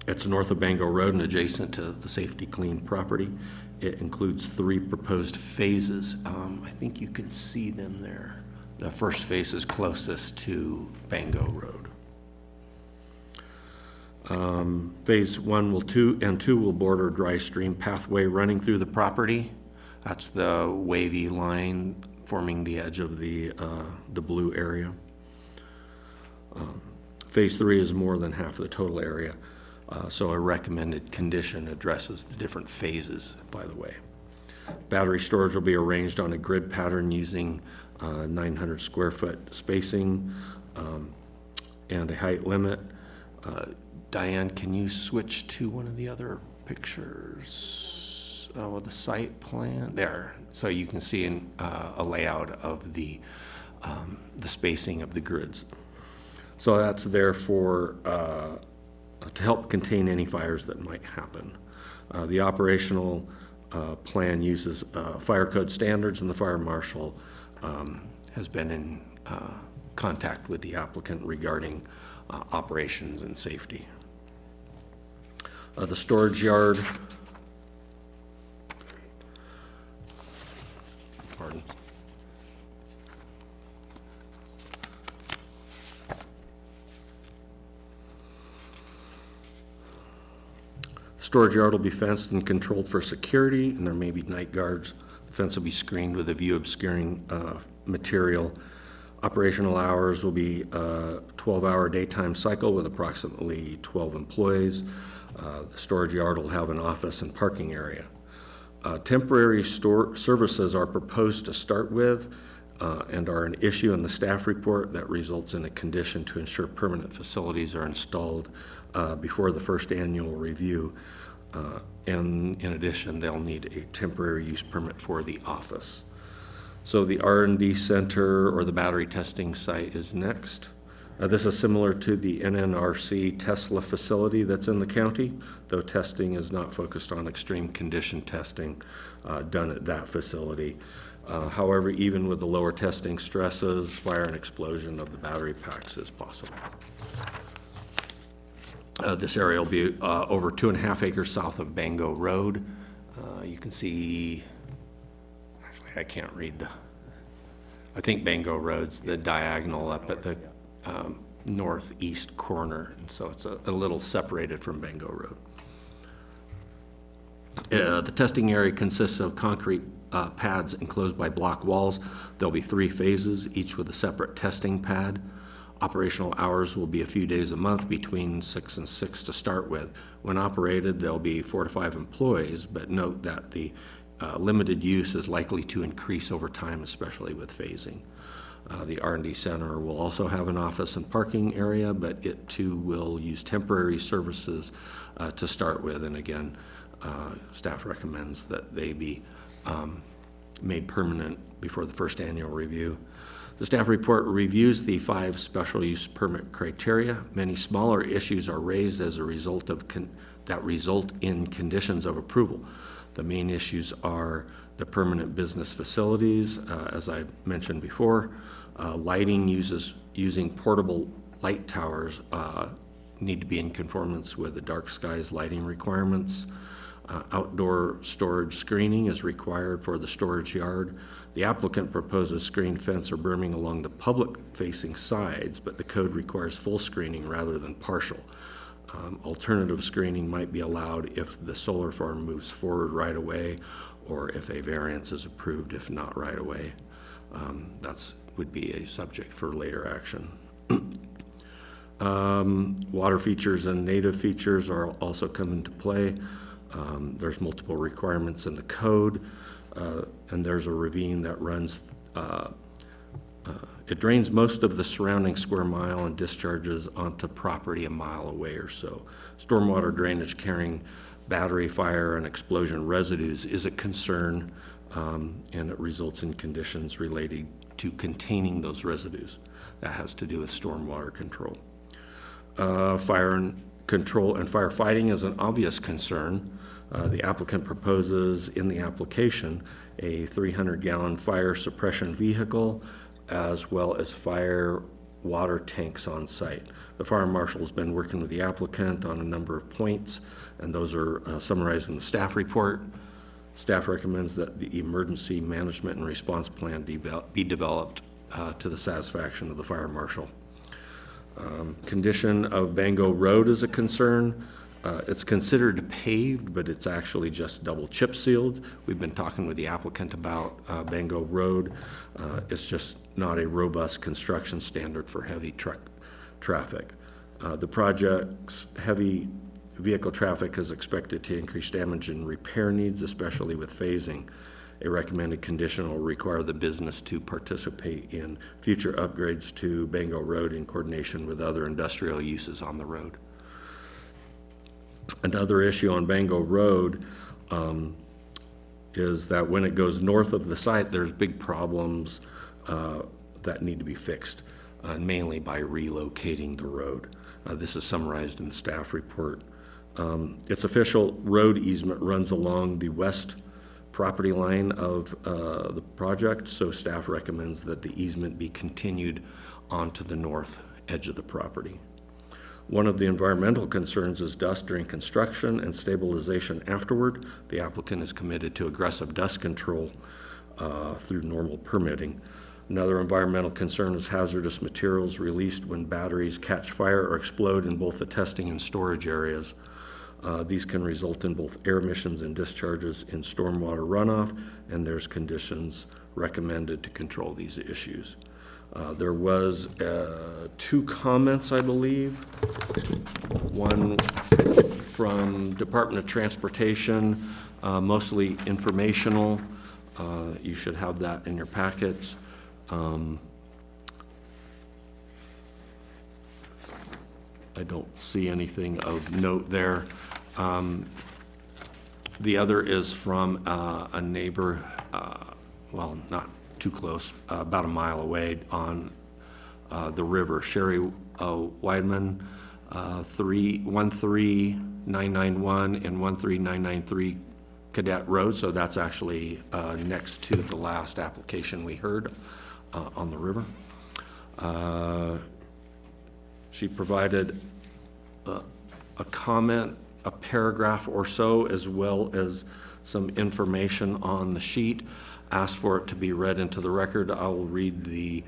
It's north of Bango Road and adjacent to the Safety Clean property. It includes 3 proposed phases. I think you can see them there. The first phase is closest to Bango Road. Phase 1 and 2 will border a dry stream pathway running through the property. That's the wavy line forming the edge of the blue area. Phase 3 is more than half of the total area, so a recommended condition addresses the different phases, by the way. Battery storage will be arranged on a grid pattern using 900 square foot spacing and a height limit. Diane, can you switch to one of the other pictures? The site plan there, so you can see a layout of the spacing of the grids. So that's there for to help contain any fires that might happen. The operational plan uses fire code standards, and the fire marshal has been in contact with the applicant regarding operations and safety. The storage yard, pardon. Storage yard will be fenced and controlled for security, and there may be night guards. The fence will be screened with a view obscuring material. Operational hours will be a 12-hour daytime cycle with approximately 12 employees. The storage yard will have an office and parking area. Temporary store services are proposed to start with and are an issue in the staff report that results in a condition to ensure permanent facilities are installed before the first annual review. And in addition, they'll need a temporary use permit for the office. So the R&D center or the battery testing site is next. This is similar to the NNRC Tesla facility that's in the county, though testing is not focused on extreme condition testing done at that facility. However, even with the lower testing stresses, fire and explosion of the battery packs is possible. This area will be over 2.5 acres south of Bango Road. You can see, actually I can't read I think Bango Road's the diagonal up at the northeast corner, and so it's a little separated from Bango Road. The testing area consists of concrete pads enclosed by block walls. There'll be 3 phases, each with a separate testing pad. Operational hours will be a few days a month between 6 and 6 to start with. When operated, there'll be 4 to 5 employees, but note that the limited use is likely to increase over time, especially with phasing. The R&D center will also have an office and parking area, but it too will use temporary services to start with. And again, staff recommends that they be made permanent before the first annual review. The staff report reviews the 5 special use permit criteria. Many smaller issues are raised as a result of that result in conditions of approval. The main issues are the permanent business facilities, as I mentioned before. Lighting using portable light towers need to be in conformance with the dark skies lighting requirements. Outdoor storage screening is required for the storage yard. The applicant proposes screen fence or berming along the public-facing sides, but the code requires full screening rather than partial. Alternative screening might be allowed if the solar farm moves forward right away, or if a variance is approved, if not right away. That's would be a subject for later action. Water features and native features are also come into play. There's multiple requirements in the code, and there's a ravine that runs, it drains most of the surrounding square mile and discharges onto property a mile away or so. Stormwater drainage carrying battery, fire, and explosion residues is a concern, and it results in conditions related to containing those residues. That has to do with stormwater control. Fire and control and firefighting is an obvious concern. The applicant proposes in the application a 300-gallon fire suppression vehicle, as well as fire water tanks on site. The fire marshal has been working with the applicant on a number of points, and those are summarized in the staff report. Staff recommends that the emergency management and response plan be developed to the satisfaction of the fire marshal. Condition of Bango Road is a concern. It's considered paved, but it's actually just double chip sealed. We've been talking with the applicant about Bango Road. It's just not a robust construction standard for heavy truck traffic. The project's heavy vehicle traffic is expected to increase damage and repair needs, especially with phasing. A recommended condition will require the business to participate in future upgrades to Bango Road in coordination with other industrial uses on the road. Another issue on Bango Road is that when it goes north of the site, there's big problems that need to be fixed, mainly by relocating the road. This is summarized in the staff report. Its official road easement runs along the west property line of the project, so staff recommends that the easement be continued onto the north edge of the property. One of the environmental concerns is dust during construction and stabilization afterward. The applicant is committed to aggressive dust control through normal permitting. Another environmental concern is hazardous materials released when batteries catch fire or explode in both the testing and storage areas. These can result in both air emissions and discharges in stormwater runoff, and there's conditions recommended to control these issues. There was 2 comments, I believe. One from Department of Transportation, mostly informational. You should have that in your packets. I don't see anything of note there. The other is from a neighbor, well, not too close, about a mile away on the river. Sherry Weidman, 13991 and 13993 Cadet Road, so that's actually next to the last application we heard on the river. She provided a comment, a paragraph or so, as well as some information on the sheet. Asked for it to be read into the record. I will read the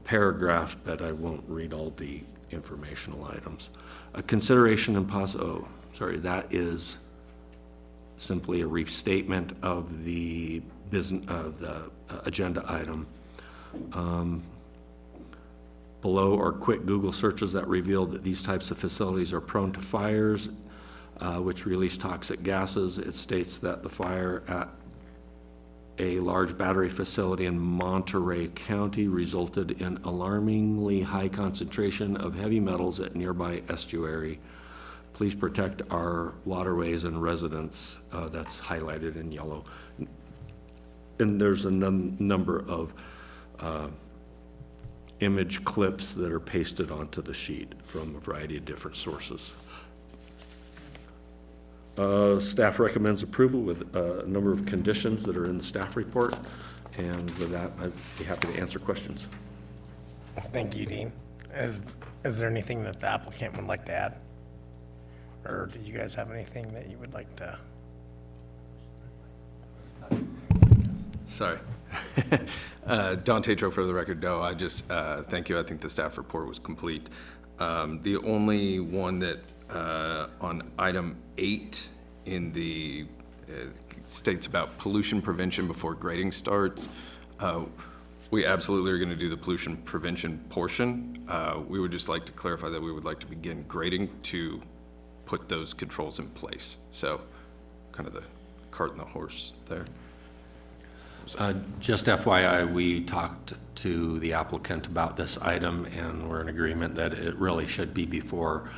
paragraph, but I won't read all the informational items. A consideration and that is simply a restatement of the agenda item. Below are quick Google searches that reveal that these types of facilities are prone to fires, which release toxic gases. It states that the fire at a large battery facility in Monterey County resulted in alarmingly high concentration of heavy metals at nearby estuary. Please protect our waterways and residents. That's highlighted in yellow. And there's a number of image clips that are pasted onto the sheet from a variety of different sources. Staff recommends approval with a number of conditions that are in the staff report. And with that, I'd be happy to answer questions. Thank you, Dean. Is there anything that the applicant would like to add? Or do you guys have anything that you would like to? Sorry. Don Tatro for the record. No, I just thank you. I think the staff report was complete. The only one that on item 8 in the states about pollution prevention before grading starts. We absolutely are going to do the pollution prevention portion. We would just like to clarify that we would like to begin grading to put those controls in place. So kind of the cart and the horse there. Just FYI, we talked to the applicant about this item, and we're in agreement that it really should be before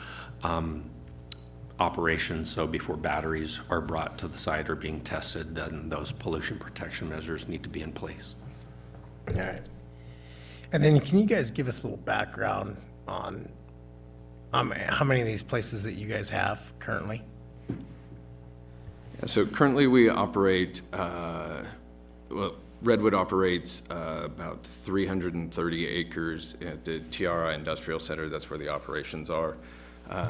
operations, so before batteries are brought to the site or being tested, then those pollution protection measures need to be in place. All right. And then can you guys give us a little background on how many of these places that you guys have currently? So currently we operate, well, Redwood operates about 330 acres at the Tiara Industrial Center. That's where the operations are.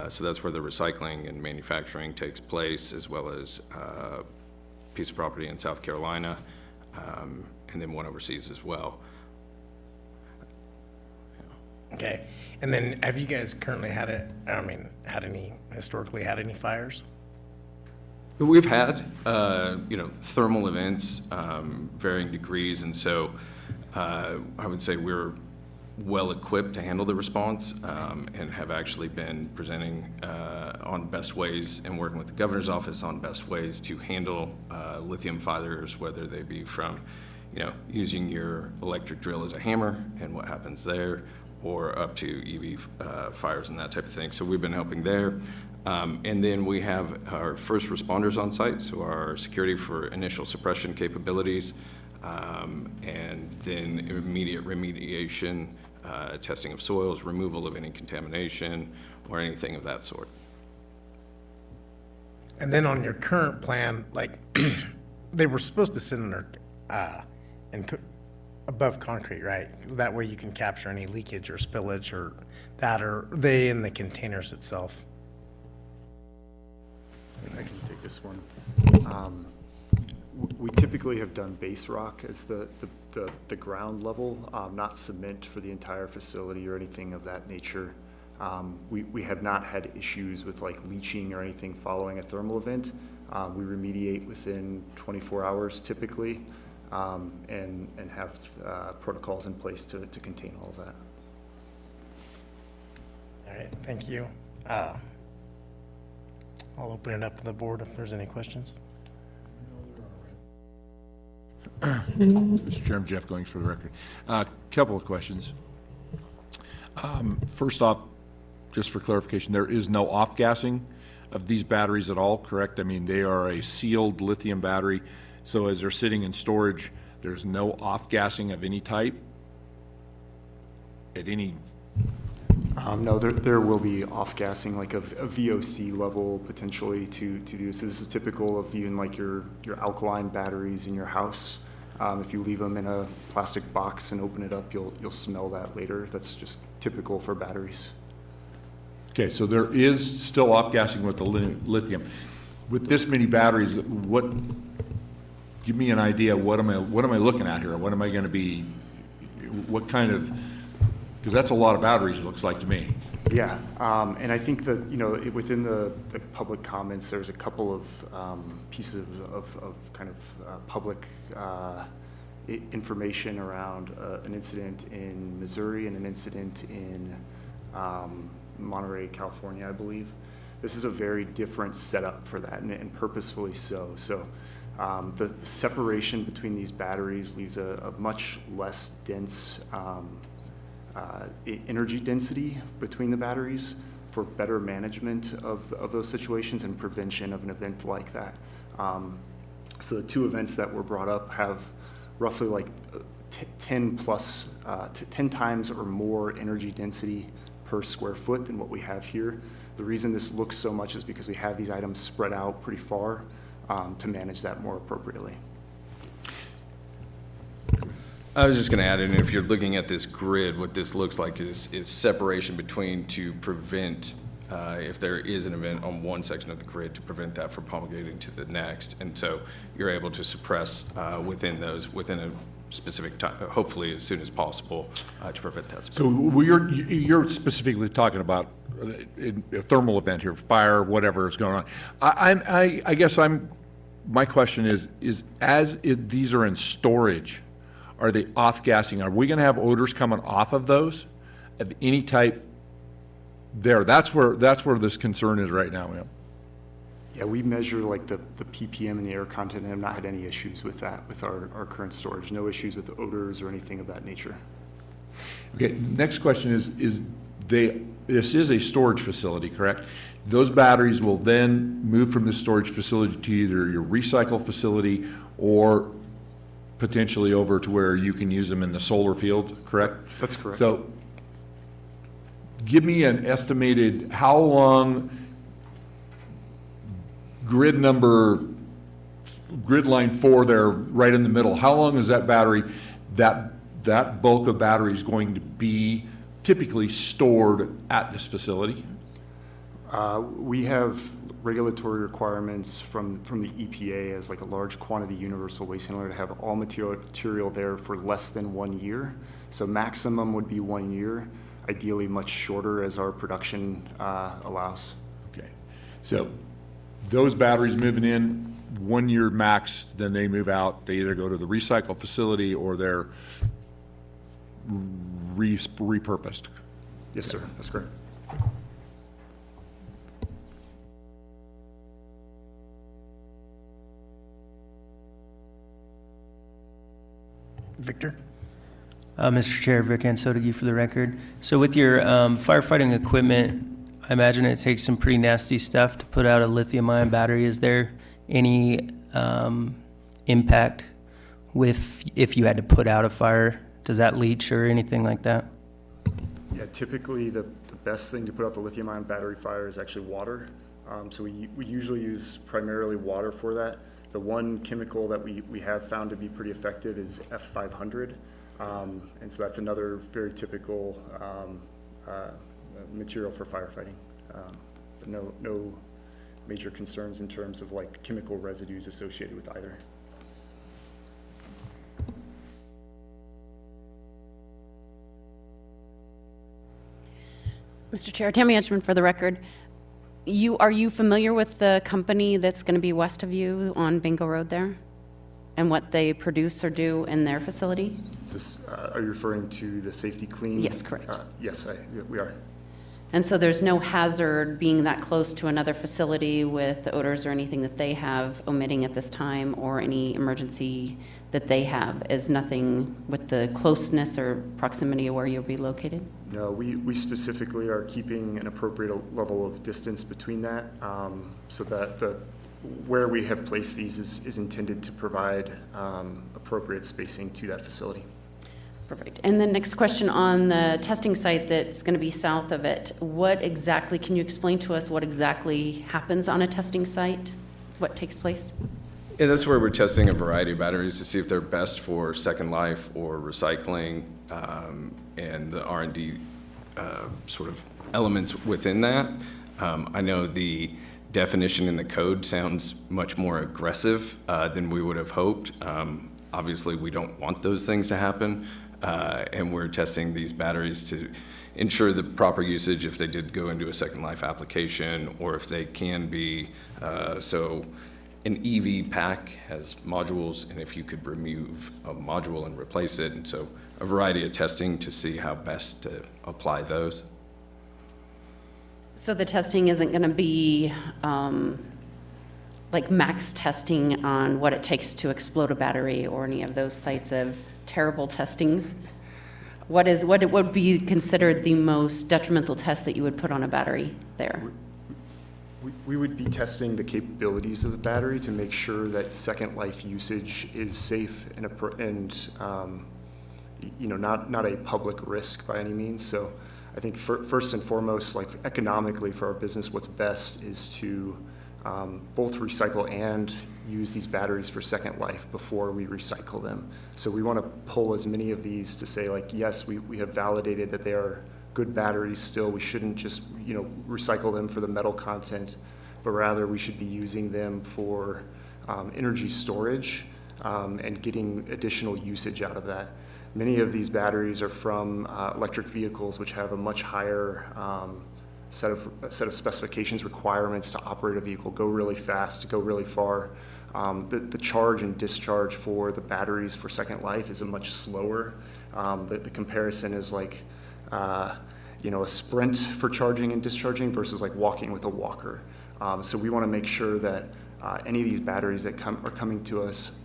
So that's where the recycling and manufacturing takes place, as well as a piece of property in South Carolina, and then one overseas as well. Okay, and then have you guys currently historically had any fires? We've had, thermal events, varying degrees, and so I would say we're well-equipped to handle the response, and have actually been presenting on best ways and working with the governor's office on best ways to handle lithium fires, whether they be from, using your electric drill as a hammer and what happens there, or up to EV fires and that type of thing. So we've been helping there. And then we have our first responders on site, so our security for initial suppression capabilities, and then immediate remediation, testing of soils, removal of any contamination, or anything of that sort. And then on your current plan, they were supposed to sit in there, above concrete, right? That way you can capture any leakage or spillage or that, or are they in the containers itself? I can take this one. We typically have done base rock as the ground level, not cement for the entire facility or anything of that nature. We have not had issues with leaching or anything following a thermal event. We remediate within 24 hours typically, and have protocols in place to contain all of that. All right, thank you. I'll open it up to the board if there's any questions. Mr. Chairman, Jeff Goings for the record. Couple of questions. First off, just for clarification, there is no off-gassing of these batteries at all, correct? I mean, they are a sealed lithium battery, so as they're sitting in storage, there's no off-gassing of any type at any... No, there will be off-gassing, like a VOC level potentially to do. So this is typical of even your alkaline batteries in your house. If you leave them in a plastic box and open it up, you'll smell that later. That's just typical for batteries. Okay, so there is still off-gassing with the lithium. With this many batteries, give me an idea, what am I looking at here? What am I going to be, what kind of, because that's a lot of batteries, it looks like to me. Yeah, and I think that, within the public comments, there's a couple of pieces of kind of public information around an incident in Missouri and an incident in Monterey, California, I believe. This is a very different setup for that, and purposefully so. So the separation between these batteries leaves a much less dense energy density between the batteries for better management of those situations and prevention of an event like that. So the two events that were brought up have roughly 10 times or more energy density per square foot than what we have here. The reason this looks so much is because we have these items spread out pretty far to manage that more appropriately. I was just going to add in, if you're looking at this grid, what this looks like is separation between to prevent, if there is an event on one section of the grid, to prevent that from promulgating to the next. And so you're able to suppress within a specific time, hopefully as soon as possible, to prevent that. So you're specifically talking about a thermal event here, fire, whatever is going on. I guess my question is these are in storage, are they off-gassing? Are we going to have odors coming off of those of any type there? That's where this concern is right now. Yeah, we measure the ppm and the air content and have not had any issues with that with our current storage. No issues with odors or anything of that nature. Okay, next question is this is a storage facility, correct? Those batteries will then move from the storage facility to either your recycle facility or potentially over to where you can use them in the solar field, correct? That's correct. So give me an estimated how long grid number grid line 4 there, right in the middle, how long is that battery, that bulk of battery is going to be typically stored at this facility? We have regulatory requirements from the EPA as like a large quantity universal waste handler to have all material there for less than 1 year. So maximum would be 1 year, ideally much shorter as our production allows. Okay, so those batteries moving in 1 year max, then they move out. They either go to the recycle facility or they're repurposed. Yes, sir, that's correct. Victor? Mr. Chair, Vic Ansotigi for the record. So with your firefighting equipment, I imagine it takes some pretty nasty stuff to put out a lithium-ion battery. Is there any impact with if you had to put out a fire? Does that leach or anything like that? Yeah, typically the best thing to put out the lithium-ion battery fire is actually water. So we usually use primarily water for that. The one chemical that we have found to be pretty effective is F500. And so that's another very typical material for firefighting. But no major concerns in terms of like chemical residues associated with either. Mr. Chair, Tammy Edgman for the record. Are you familiar with the company that's going to be west of you on Bingo Road there? And what they produce or do in their facility? Is this, are you referring to the Safety Clean? Yes, correct. Yes, we are. And so there's no hazard being that close to another facility with the odors or anything that they have omitting at this time, or any emergency that they have, is nothing with the closeness or proximity of where you'll be located? No, we specifically are keeping an appropriate level of distance between that, so that where we have placed these is intended to provide appropriate spacing to that facility. Perfect. And then next question on the testing site that's going to be south of it. What exactly, can you explain to us what exactly happens on a testing site? What takes place? Yeah, that's where we're testing a variety of batteries to see if they're best for second life or recycling, and the R&D sort of elements within that. I know the definition in the code sounds much more aggressive than we would have hoped. Obviously, we don't want those things to happen, and we're testing these batteries to ensure the proper usage if they did go into a second life application, or if they can be. So an EV pack has modules, and if you could remove a module and replace it, and so a variety of testing to see how best to apply those. So the testing isn't going to be like max testing on what it takes to explode a battery or any of those sites of terrible testings? What would be considered the most detrimental test that you would put on a battery there? We would be testing the capabilities of the battery to make sure that second life usage is safe and you know, not a public risk by any means. So I think first and foremost, like economically for our business, what's best is to both recycle and use these batteries for second life before we recycle them. So we want to pull as many of these to say, like, yes, we have validated that they are good batteries still. We shouldn't just, you know, recycle them for the metal content, but rather we should be using them for energy storage and getting additional usage out of that. Many of these batteries are from electric vehicles, which have a much higher set of specifications, requirements to operate a vehicle, go really fast, to go really far. The charge and discharge for the batteries for second life is a much slower. The comparison is like, you know, a sprint for charging and discharging versus like walking with a walker. So we want to make sure that any of these batteries that are coming to us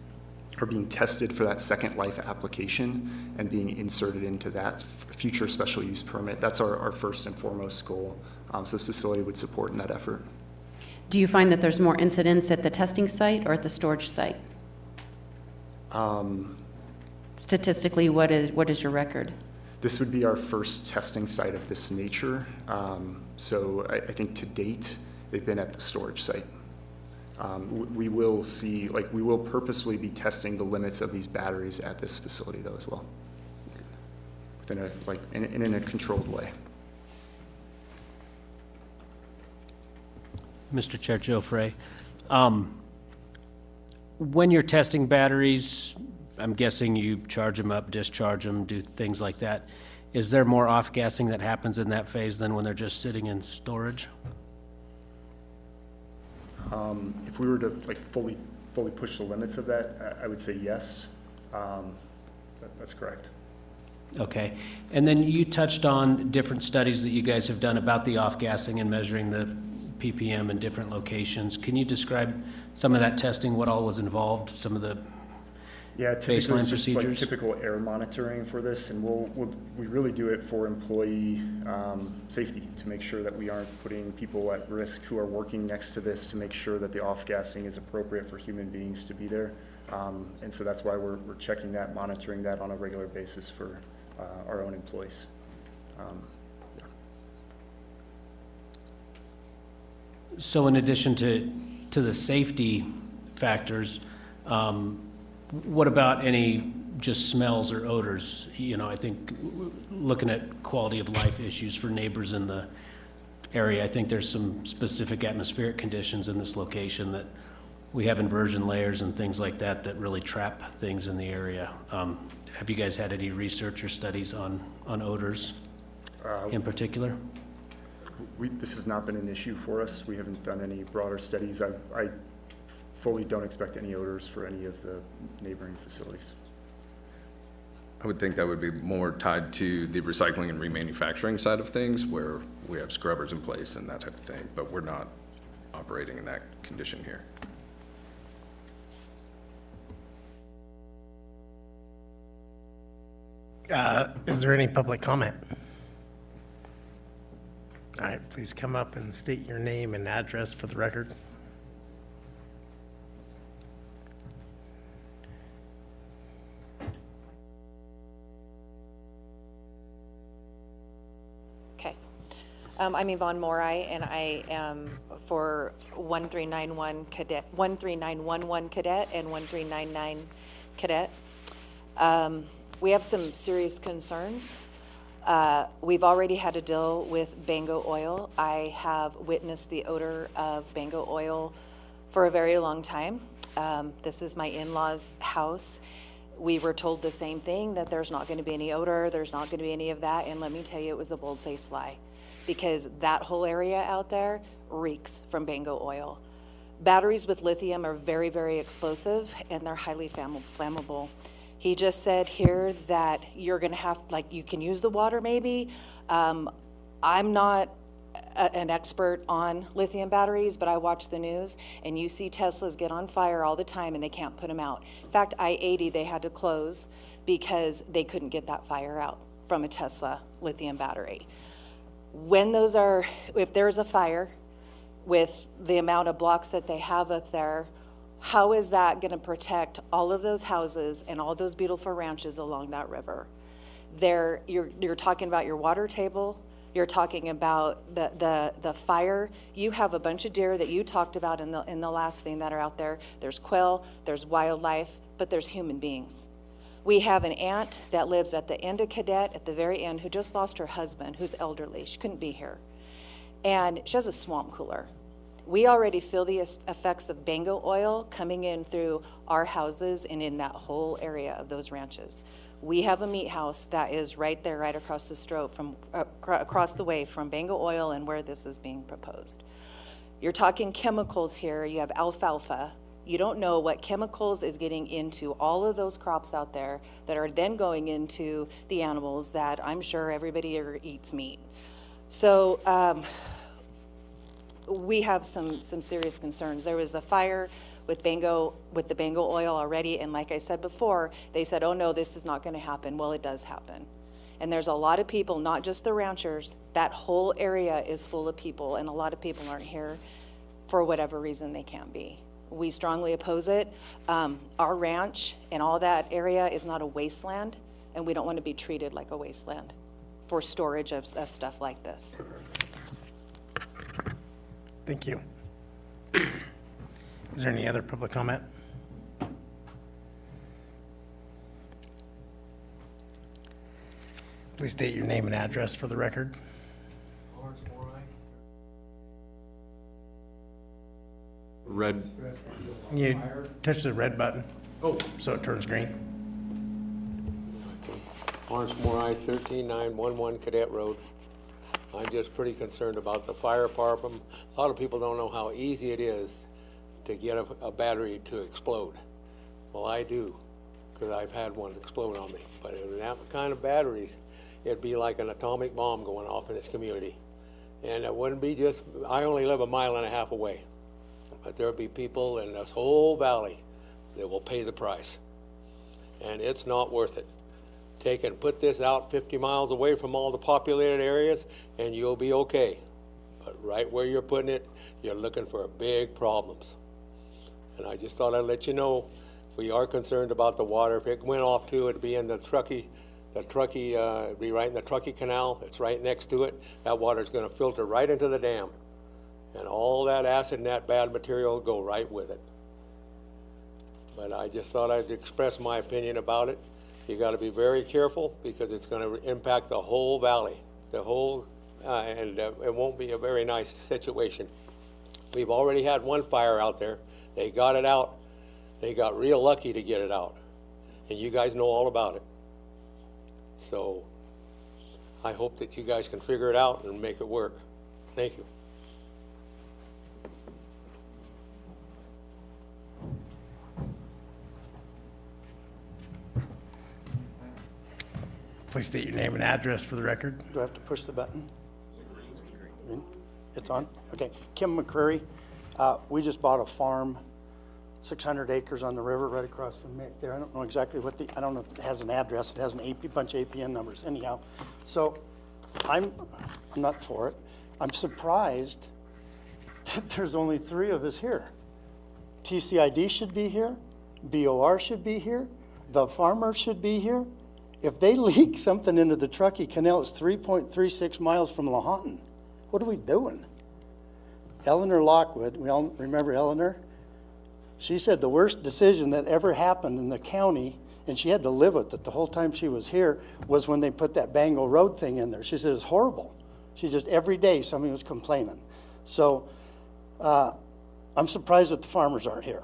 are being tested for that second life application and being inserted into that future special use permit. That's our first and foremost goal. So this facility would support in that effort. Do you find that there's more incidents at the testing site or at the storage site? Statistically, what is your record? This would be our first testing site of this nature. So I think to date, they've been at the storage site. We will see, like, we will purposefully be testing the limits of these batteries at this facility though as well, within a, like, in a controlled way. Mr. Chair, Joe Frey. When you're testing batteries, I'm guessing you charge them up, discharge them, do things like that. Is there more off-gassing that happens in that phase than when they're just sitting in storage? If we were to like fully push the limits of that, I would say yes. That's correct. Okay. And then you touched on different studies that you guys have done about the off-gassing and measuring the ppm in different locations. Can you describe some of that testing, what all was involved, some of the Yeah, typically baseline it's just like procedures? typical air monitoring for this, and we really do it for employee safety, to make sure that we aren't putting people at risk who are working next to this, to make sure that the off-gassing is appropriate for human beings to be there. And so that's why we're checking that, monitoring that on a regular basis for our own employees. So in addition to the safety factors, what about any just smells or odors? You know, I think looking at quality of life issues for neighbors in the area, I think there's some specific atmospheric conditions in this location that we have inversion layers and things like that that really trap things in the area. Have you guys had any research or studies on odors in particular? This has not been an issue for us. We haven't done any broader studies. I fully don't expect any odors for any of the neighboring facilities. I would think that would be more tied to the recycling and remanufacturing side of things, where we have scrubbers in place and that type of thing, but we're not operating in that condition here. Is there any public comment? All right, please come up and state your name and address for the record. Okay. I'm Yvonne Morai, and I am for 13911 Cadet, 13911 Cadet and 1399 Cadet. We have some serious concerns. We've already had to deal with Bango oil. I have witnessed the odor of Bango oil for a very long time. This is my in-laws' house. We were told the same thing, that there's not going to be any odor, there's not going to be any of that, and let me tell you, it was a bold-faced lie, because that whole area out there reeks from Bango oil. Batteries with lithium are very, very explosive, and they're highly flammable. He just said here that you're going to have, like, you can use the water maybe. I'm not an expert on lithium batteries, but I watch the news, and you see Teslas get on fire all the time, and they can't put them out. In fact, I-80, they had to close because they couldn't get that fire out from a Tesla lithium battery. When those are, if there's a fire with the amount of blocks that they have up there, how is that going to protect all of those houses and all those beautiful ranches along that river? You're talking about your water table. You're talking about the fire. You have a bunch of deer that you talked about in the last thing that are out there. There's quail, there's wildlife, but there's human beings. We have an aunt that lives at the end of Cadet, at the very end, who just lost her husband, who's elderly. She couldn't be here. And she has a swamp cooler. We already feel the effects of Bango oil coming in through our houses and in that whole area of those ranches. We have a meat house that is right there, right across across the way from Bango oil and where this is being proposed. You're talking chemicals here. You have alfalfa. You don't know what chemicals is getting into all of those crops out there that are then going into the animals that I'm sure everybody eats meat. So we have some serious concerns. There was a fire with the Bango oil already, and like I said before, they said, oh no, this is not going to happen. Well, it does happen. And there's a lot of people, not just the ranchers, that whole area is full of people, and a lot of people aren't here for whatever reason they can't be. We strongly oppose it. Our ranch and all that area is not a wasteland, and we don't want to be treated like a wasteland for storage of stuff like this. Thank you. Is there any other public comment? Please state your name and address for the record. Red, You touch the red button. Oh. So it turns green. Lawrence Morai, 13911 Cadet Road. I'm just pretty concerned about the fire department. A lot of people don't know how easy it is to get a battery to explode. Well, I do, because I've had one explode on me. But in that kind of batteries, it'd be like an atomic bomb going off in this community. And it wouldn't be just, I only live 1.5 miles away. But there'll be people in this whole valley that will pay the price. And it's not worth it. Take and put this out 50 miles away from all the populated areas and you'll be okay. But right where you're putting it, you're looking for big problems. And I just thought I'd let you know, we are concerned about the water. If it went off too, it'd be in it'd be right in the Truckee Canal. It's right next to it. That water's gonna filter right into the dam. And all that acid and that bad material will go right with it. But I just thought I'd express my opinion about it. You gotta be very careful because it's gonna impact the whole valley, and it won't be a very nice situation. We've already had one fire out there. They got it out. They got real lucky to get it out. And you guys know all about it. So I hope that you guys can figure it out and make it work. Thank you. Please state your name and address for the record. Do I have to push the button? It's on? Okay. Kim McCreary. We just bought a farm, 600 acres on the river right across from Mick there. I don't know exactly what I don't know if it has an address. It has a bunch of APN numbers anyhow. So I'm not for it. I'm surprised that there's only 3 of us here. TCID should be here. BOR should be here. The farmers should be here. If they leak something into the Truckee Canal, it's 3.36 miles from Lahontan. What are we doing? Eleanor Lockwood, we all remember Eleanor? She said the worst decision that ever happened in the county, and she had to live with it the whole time she was here, was when they put that Bango Road thing in there. She said it's horrible. She just, every day somebody was complaining. So I'm surprised that the farmers aren't here.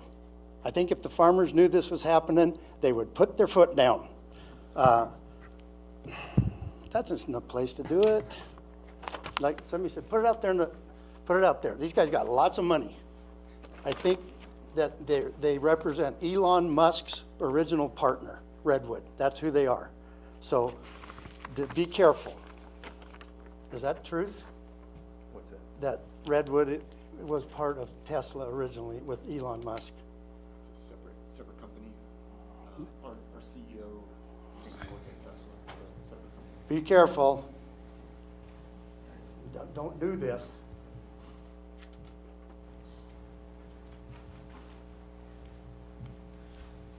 I think if the farmers knew this was happening, they would put their foot down. That's just no place to do it. Like somebody said, put it out there. Put it out there. These guys got lots of money. I think that they represent Elon Musk's original partner, Redwood. That's who they are. So be careful. Is that truth? What's that? That Redwood was part of Tesla originally with Elon Musk. It's a separate company. Our CEO used to work at Tesla, a separate company. Be careful. Don't do this.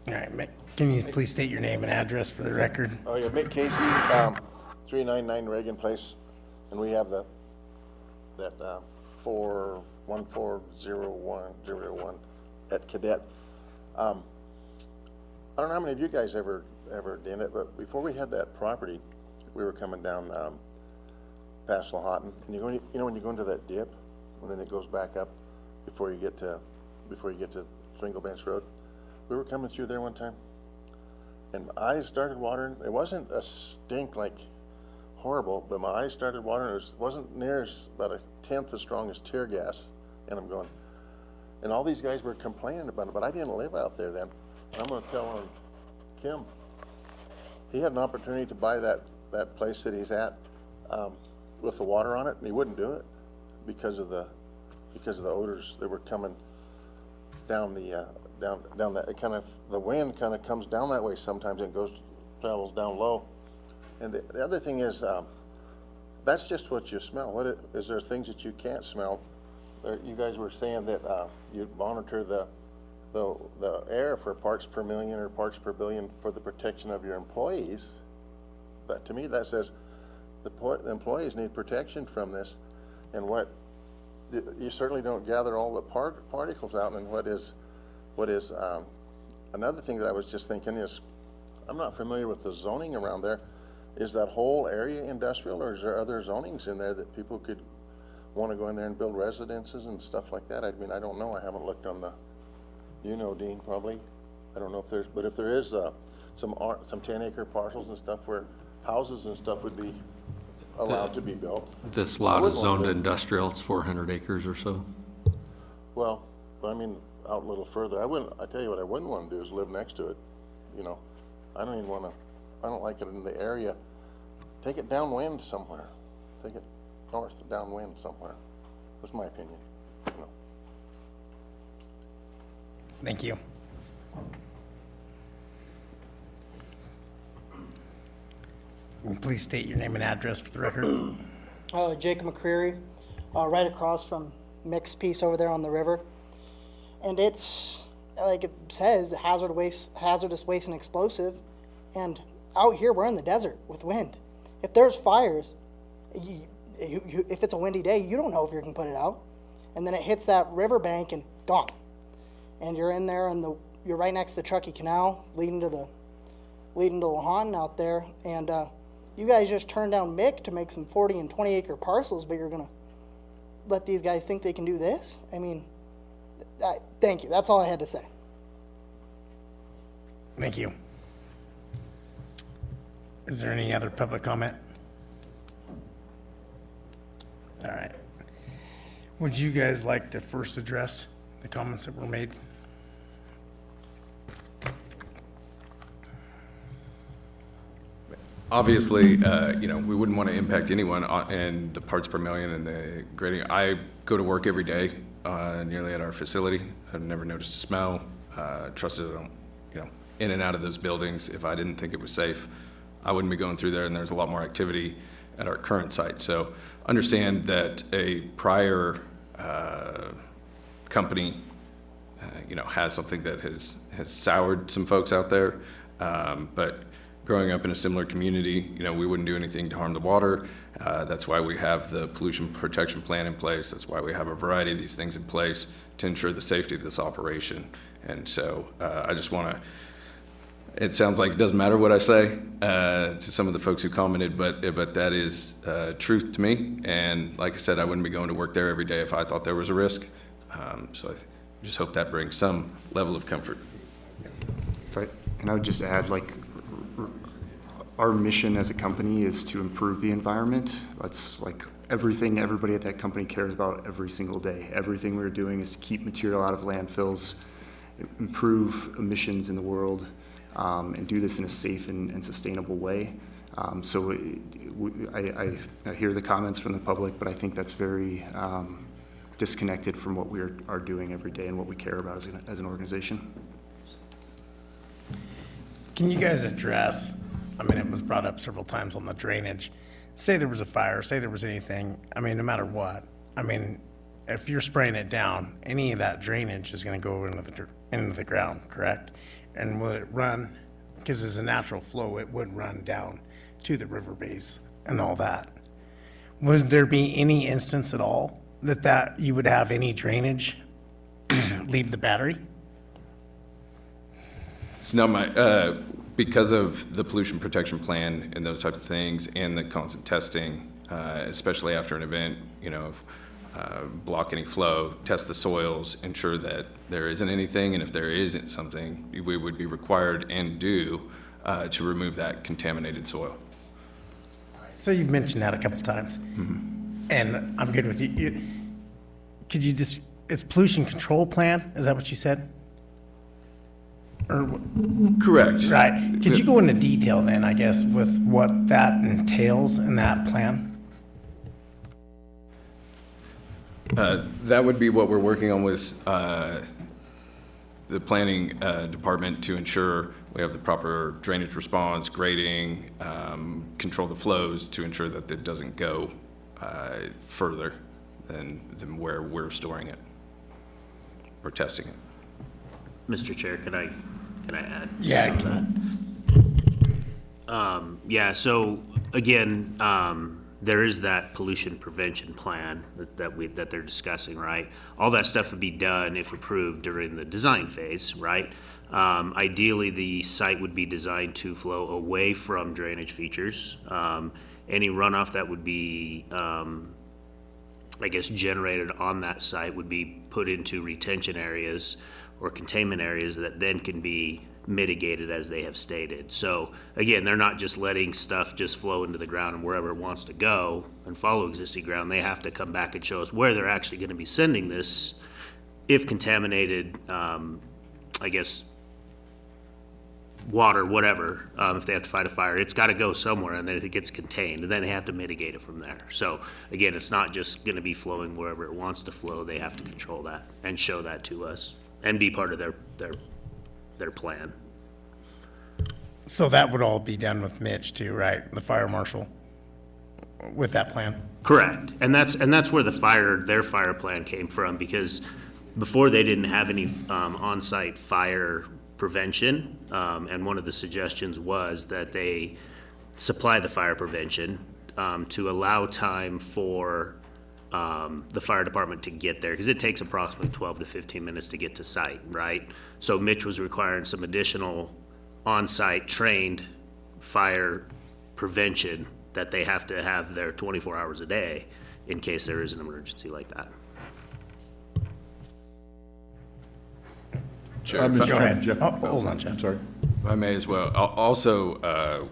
All right, Mick, can you please state your name and address for the record? Oh, yeah, Mick Casey, 399 Reagan Place, and we have that 4140101 at Cadet. I don't know how many of you guys ever did it, but before we had that property, we were coming down past Lahontan, and you know when you go into that dip, and then it goes back up before you get to Swingle Bench Road. We were coming through there one time, and my eyes started watering. It wasn't a stink like horrible, but my eyes started watering. It wasn't near about 1/10 as strong as tear gas, and I'm going. And all these guys were complaining about it, but I didn't live out there then. And I'm going to tell Kim, he had an opportunity to buy that place that he's at with the water on it, and he wouldn't do it because of the odors that were coming down down that the wind kind of comes down that way sometimes and travels down low. And the other thing is that's just what you smell. Is there things that you can't smell? You guys were saying that you monitor the air for parts per million or parts per billion for the protection of your employees, but to me that says the employees need protection from this. And what you certainly don't gather all the particles out. And what is, another thing that I was just thinking is, I'm not familiar with the zoning around there. Is that whole area industrial, or is there other zonings in there that people could want to go in there and build residences and stuff like that? I mean, I don't know. I haven't looked on the, you know, Dean, probably. I don't know if there's, but if there is some 10-acre parcels and stuff where houses and stuff would be allowed to be built. This lot is zoned industrial, it's 400 acres or so. Well, I mean, out a little further, I tell you what I wouldn't want to do is live next to it. You know, I don't even want to, I don't like it in the area. Take it downwind somewhere. Take it north, downwind somewhere. That's my opinion, you know. Thank you. And please state your name and address for the record. Jacob McCreary, right across from Mixed Piece over there on the river. And it's, like it says, hazardous waste and explosive. And out here, we're in the desert with wind. If there's fires, if it's a windy day, you don't know if you can put it out. And then it hits that riverbank and gone. And you're in there, and you're right next to Truckee Canal, leading to Lahan out there. And you guys just turned down Mick to make some 40 and 20 acre parcels, but you're gonna let these guys think they can do this? I mean, thank you. That's all I had to say. Thank you. Is there any other public comment? All right. Would you guys like to first address the comments that were made? Obviously, you know, we wouldn't want to impact anyone in the parts per million and the grading. I go to work every day nearly at our facility. I've never noticed a smell. Trusted I don't, you know, in and out of those buildings. If I didn't think it was safe, I wouldn't be going through there, and there's a lot more activity at our current site. So understand that a prior company, you know, has something that has soured some folks out there, but growing up in a similar community, you know, we wouldn't do anything to harm the water. That's why we have the pollution protection plan in place. That's why we have a variety of these things in place to ensure the safety of this operation. And so I just want to, it sounds like it doesn't matter what I say to some of the folks who commented, but that is truth to me. And like I said, I wouldn't be going to work there every day if I thought there was a risk. So I just hope that brings some level of comfort. And I would just add, like, our mission as a company is to improve the environment. That's like everything everybody at that company cares about every single day. Everything we're doing is to keep material out of landfills, improve emissions in the world, and do this in a safe and sustainable way. So I hear the comments from the public, but I think that's very disconnected from what we are doing every day and what we care about as an organization. Can you guys address, I mean, it was brought up several times on the drainage. Say there was a fire, say there was anything, I mean, no matter what, I mean, if you're spraying it down, any of that drainage is gonna go into the ground, correct? And will it run, because as a natural flow, it would run down to the river base and all that. Would there be any instance at all that you would have any drainage leave the battery? It's not my, because of the pollution protection plan and those types of things and the constant testing, especially after an event, you know, block any flow, test the soils, ensure that there isn't anything, and if there isn't something, we would be required and do to remove that contaminated soil. So you've mentioned that a couple times, and I'm good with you. Could you just, it's pollution control plan, is that what you said? Or correct. Right. Could you go into detail then, I guess, with what that entails in that plan? That would be what we're working on with the planning department to ensure we have the proper drainage response, grading, control the flows to ensure that it doesn't go further than where we're storing it or testing it. Mr. Chair, can I add? Yeah, some of that? Yeah, so again, there is that pollution prevention plan that they're discussing, right? All that stuff would be done, if approved, during the design phase, right? Ideally, the site would be designed to flow away from drainage features. Any runoff that would be, I guess, generated on that site would be put into retention areas or containment areas that then can be mitigated as they have stated. So again, they're not just letting stuff just flow into the ground and wherever it wants to go and follow existing ground. They have to come back and show us where they're actually going to be sending this, if contaminated, I guess, water, whatever, if they have to fight a fire, it's got to go somewhere, and then it gets contained, and then they have to mitigate it from there. So again, it's not just going to be flowing wherever it wants to flow. They have to control that and show that to us and be part of their plan. So that would all be done with Mitch too, right? The fire marshal with that plan? Correct. And that's where their fire plan came from, because before they didn't have any on-site fire prevention, and one of the suggestions was that they supply the fire prevention to allow time for the fire department to get there, because it takes approximately 12 to 15 minutes to get to site, right? So Mitch was requiring some additional on-site trained fire prevention that they have to have there 24 hours a day in case there is an emergency like that. Sure. Go ahead. Jeff. Hold on, Jeff. I'm sorry. If I may as well. Also,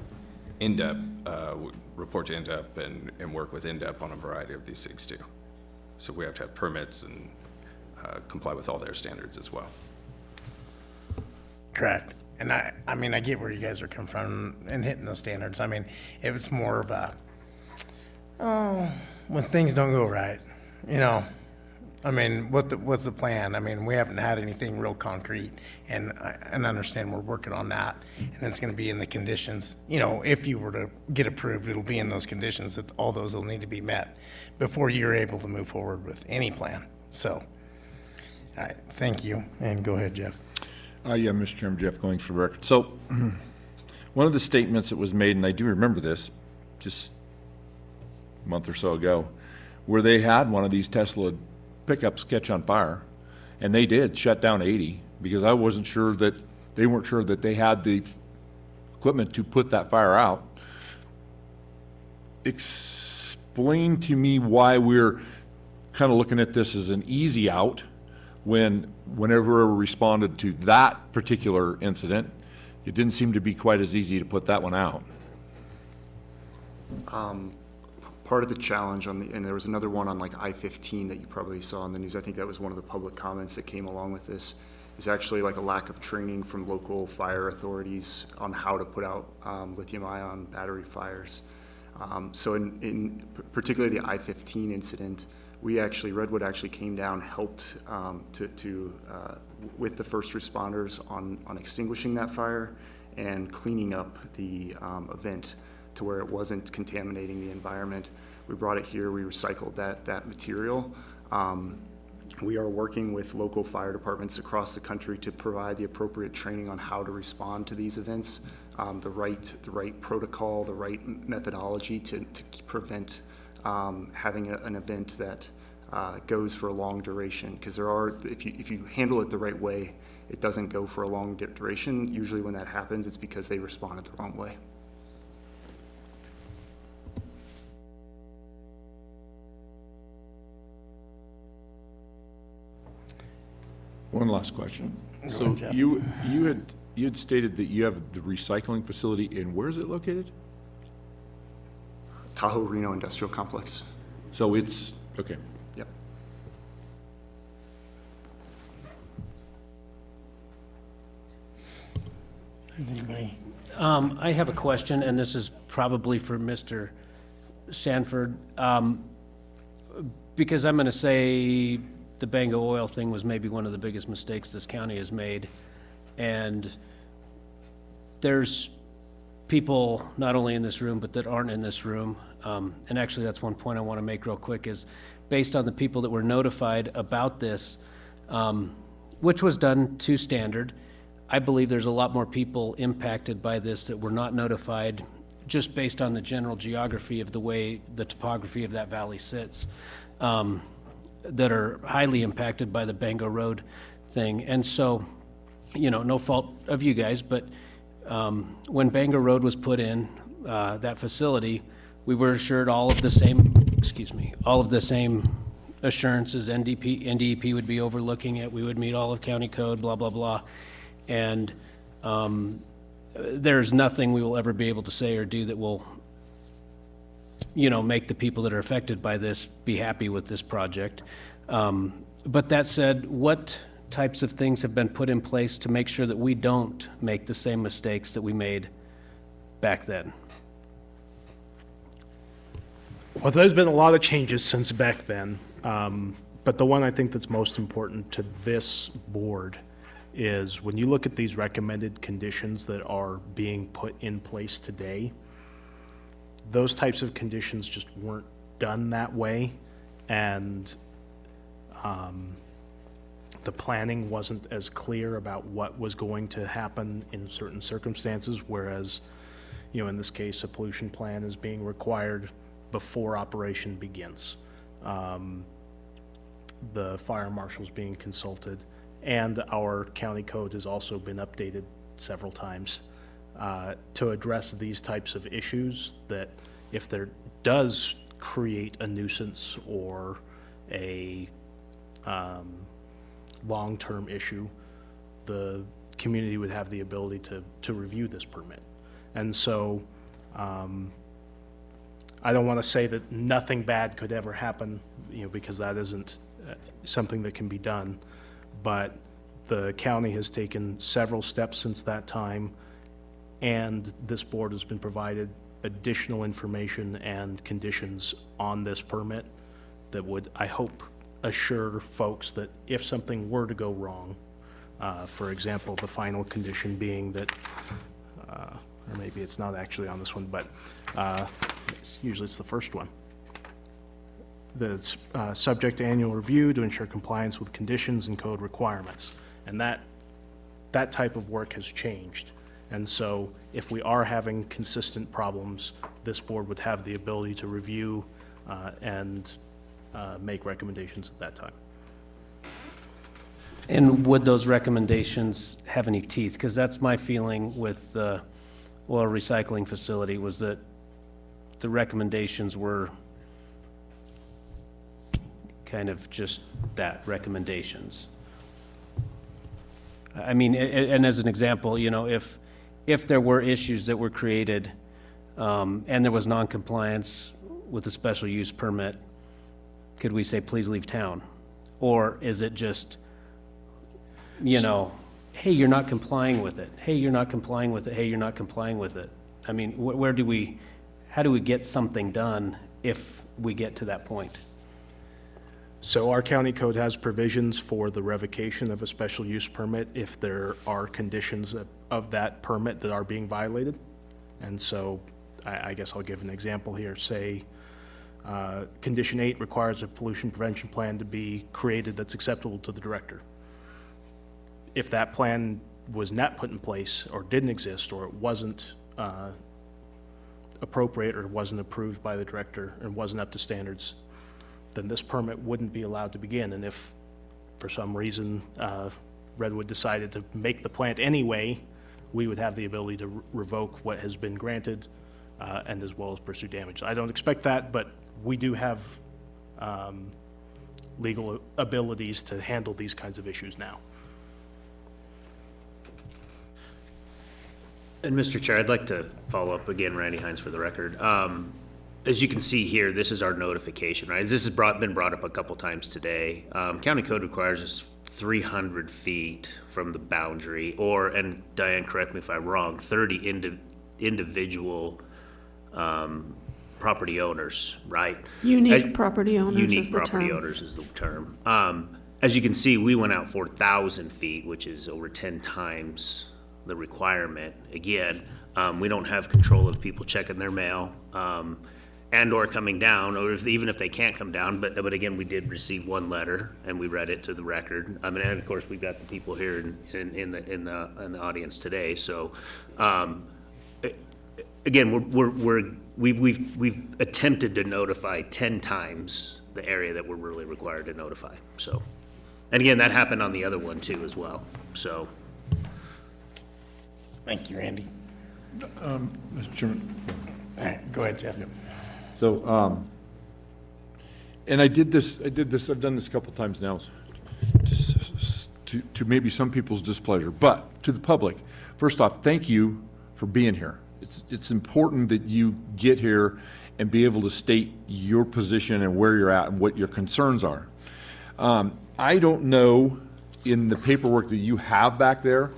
INDEP, report to INDEP and work with INDEP on a variety of these things too. So we have to have permits and comply with all their standards as well. Correct. And I mean, I get where you guys are coming from and hitting those standards. I mean, it was more of a, when things don't go right, you know, I mean, what's the plan? I mean, we haven't had anything real concrete, and understand we're working on that, and it's gonna be in the conditions. You know, if you were to get approved, it'll be in those conditions that all those will need to be met before you're able to move forward with any plan. So, all right, thank you, and go ahead, Jeff. Yeah, Mr. Chairman, Jeff Goings for the record. So, one of the statements that was made, and I do remember this, just a month or so ago, where they had one of these Tesla pickups catch on fire, and they did shut down 80, because I wasn't sure that, they weren't sure that they had the equipment to put that fire out. Explain to me why we're kind of looking at this as an easy out, whenever we responded to that particular incident, it didn't seem to be quite as easy to put that one out. Part of the challenge and there was another one on like I-15 that you probably saw in the news. I think that was one of the public comments that came along with this, is actually like a lack of training from local fire authorities on how to put out lithium-ion battery fires. So in particularly the I-15 incident, Redwood actually came down, helped with the first responders on extinguishing that fire and cleaning up the event to where it wasn't contaminating the environment. We brought it here, we recycled that material. We are working with local fire departments across the country to provide the appropriate training on how to respond to these events, the right protocol, the right methodology to prevent having an event that goes for a long duration. Because if you handle it the right way, it doesn't go for a long duration. Usually when that happens, it's because they responded the wrong way. One last question. Go So ahead, Jeff. you had stated that you have the recycling facility, and where is it located? Tahoe Reno Industrial Complex. So it's, okay. Yep. Is anybody? I have a question, and this is probably for Mr. Sanford, because I'm going to say the Bango Oil thing was maybe one of the biggest mistakes this county has made. And there's people, not only in this room, but that aren't in this room. And actually, that's one point I want to make real quick, is based on the people that were notified about this, which was done to standard, I believe there's a lot more people impacted by this that were not notified just based on the general geography of the way the topography of that valley sits, that are highly impacted by the Bango Road thing. And so, you know, no fault of you guys, but when Bango Road was put in, that facility, we were assured all of the same, all of the same assurances. NDEP would be overlooking it, we would meet all of county code, blah, blah, blah. And there's nothing we will ever be able to say or do that will, you know, make the people that are affected by this be happy with this project. But that said, what types of things have been put in place to make sure that we don't make the same mistakes that we made back then? Well, there's been a lot of changes since back then, but the one I think that's most important to this board is when you look at these recommended conditions that are being put in place today, those types of conditions just weren't done that way, and the planning wasn't as clear about what was going to happen in certain circumstances, whereas, you know, in this case, a pollution plan is being required before operation begins. The fire marshal's being consulted, and our county code has also been updated several times to address these types of issues, that if there does create a nuisance or a long-term issue, the community would have the ability to review this permit. And so I don't want to say that nothing bad could ever happen, you know, because that isn't something that can be done. But the county has taken several steps since that time, and this board has been provided additional information and conditions on this permit that would, I hope, assure folks that if something were to go wrong, for example, the final condition being that, or maybe it's not actually on this one, but usually it's the first one, that's subject to annual review to ensure compliance with conditions and code requirements. And that type of work has changed. And so if we are having consistent problems, this board would have the ability to review and make recommendations at that time. And would those recommendations have any teeth? Because that's my feeling with the oil recycling facility, was that the recommendations were kind of just that, recommendations. I mean, and as an example, you know, if there were issues that were created and there was non-compliance with the special use permit, could we say, please leave town? Or is it just, you know, hey, you're not complying with it. Hey, you're not complying with it. Hey, you're not complying with it. I mean, how do we get something done if we get to that point? So our county code has provisions for the revocation of a special use permit if there are conditions of that permit that are being violated. And so I guess I'll give an example here. Say condition 8 requires a pollution prevention plan to be created that's acceptable to the director. If that plan was not put in place or didn't exist, or it wasn't appropriate, or wasn't approved by the director and wasn't up to standards, then this permit wouldn't be allowed to begin. And if for some reason Redwood decided to make the plant anyway, we would have the ability to revoke what has been granted and as well as pursue damage. I don't expect that, but we do have legal abilities to handle these kinds of issues now. And Mr. Chair, I'd like to follow up again, Randy Hines for the record. As you can see here, this is our notification, right? This has been brought up a couple times today. County code requires us 300 feet from the boundary, or, and Diane, correct me if I'm wrong, 30 individual property owners, right? Unique property owners is Unique the property term. owners is the term. As you can see, we went out 4,000 feet, which is over 10 times the requirement. Again, we don't have control of people checking their mail and or coming down, or even if they can't come down. But again, we did receive one letter and we read it to the record. I mean, and of course, we've got the people here in the audience today. So again, we've attempted to notify 10 times the area that we're really required to notify, so. And again, that happened on the other one too as well, so. Thank you, Randy. Mr. Chairman. All right, go ahead, Jeff. So, and I've done this a couple times now, to maybe some people's displeasure, but to the public, first off, thank you for being here. It's important that you get here and be able to state your position and where you're at and what your concerns are. I don't know, in the paperwork that you have back there,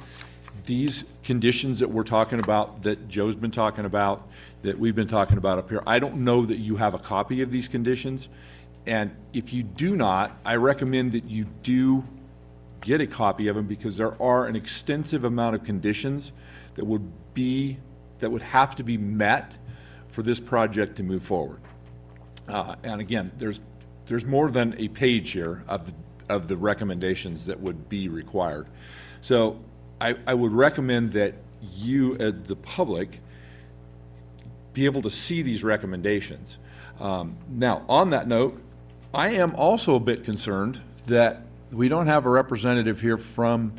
these conditions that we're talking about, that Joe's been talking about, that we've been talking about up here, I don't know that you have a copy of these conditions. And if you do not, I recommend that you do get a copy of them, because there are an extensive amount of conditions that would have to be met for this project to move forward. And again, there's more than a page here of the recommendations that would be required. So I would recommend that you, the public, be able to see these recommendations. Now, on that note, I am also a bit concerned that we don't have a representative here from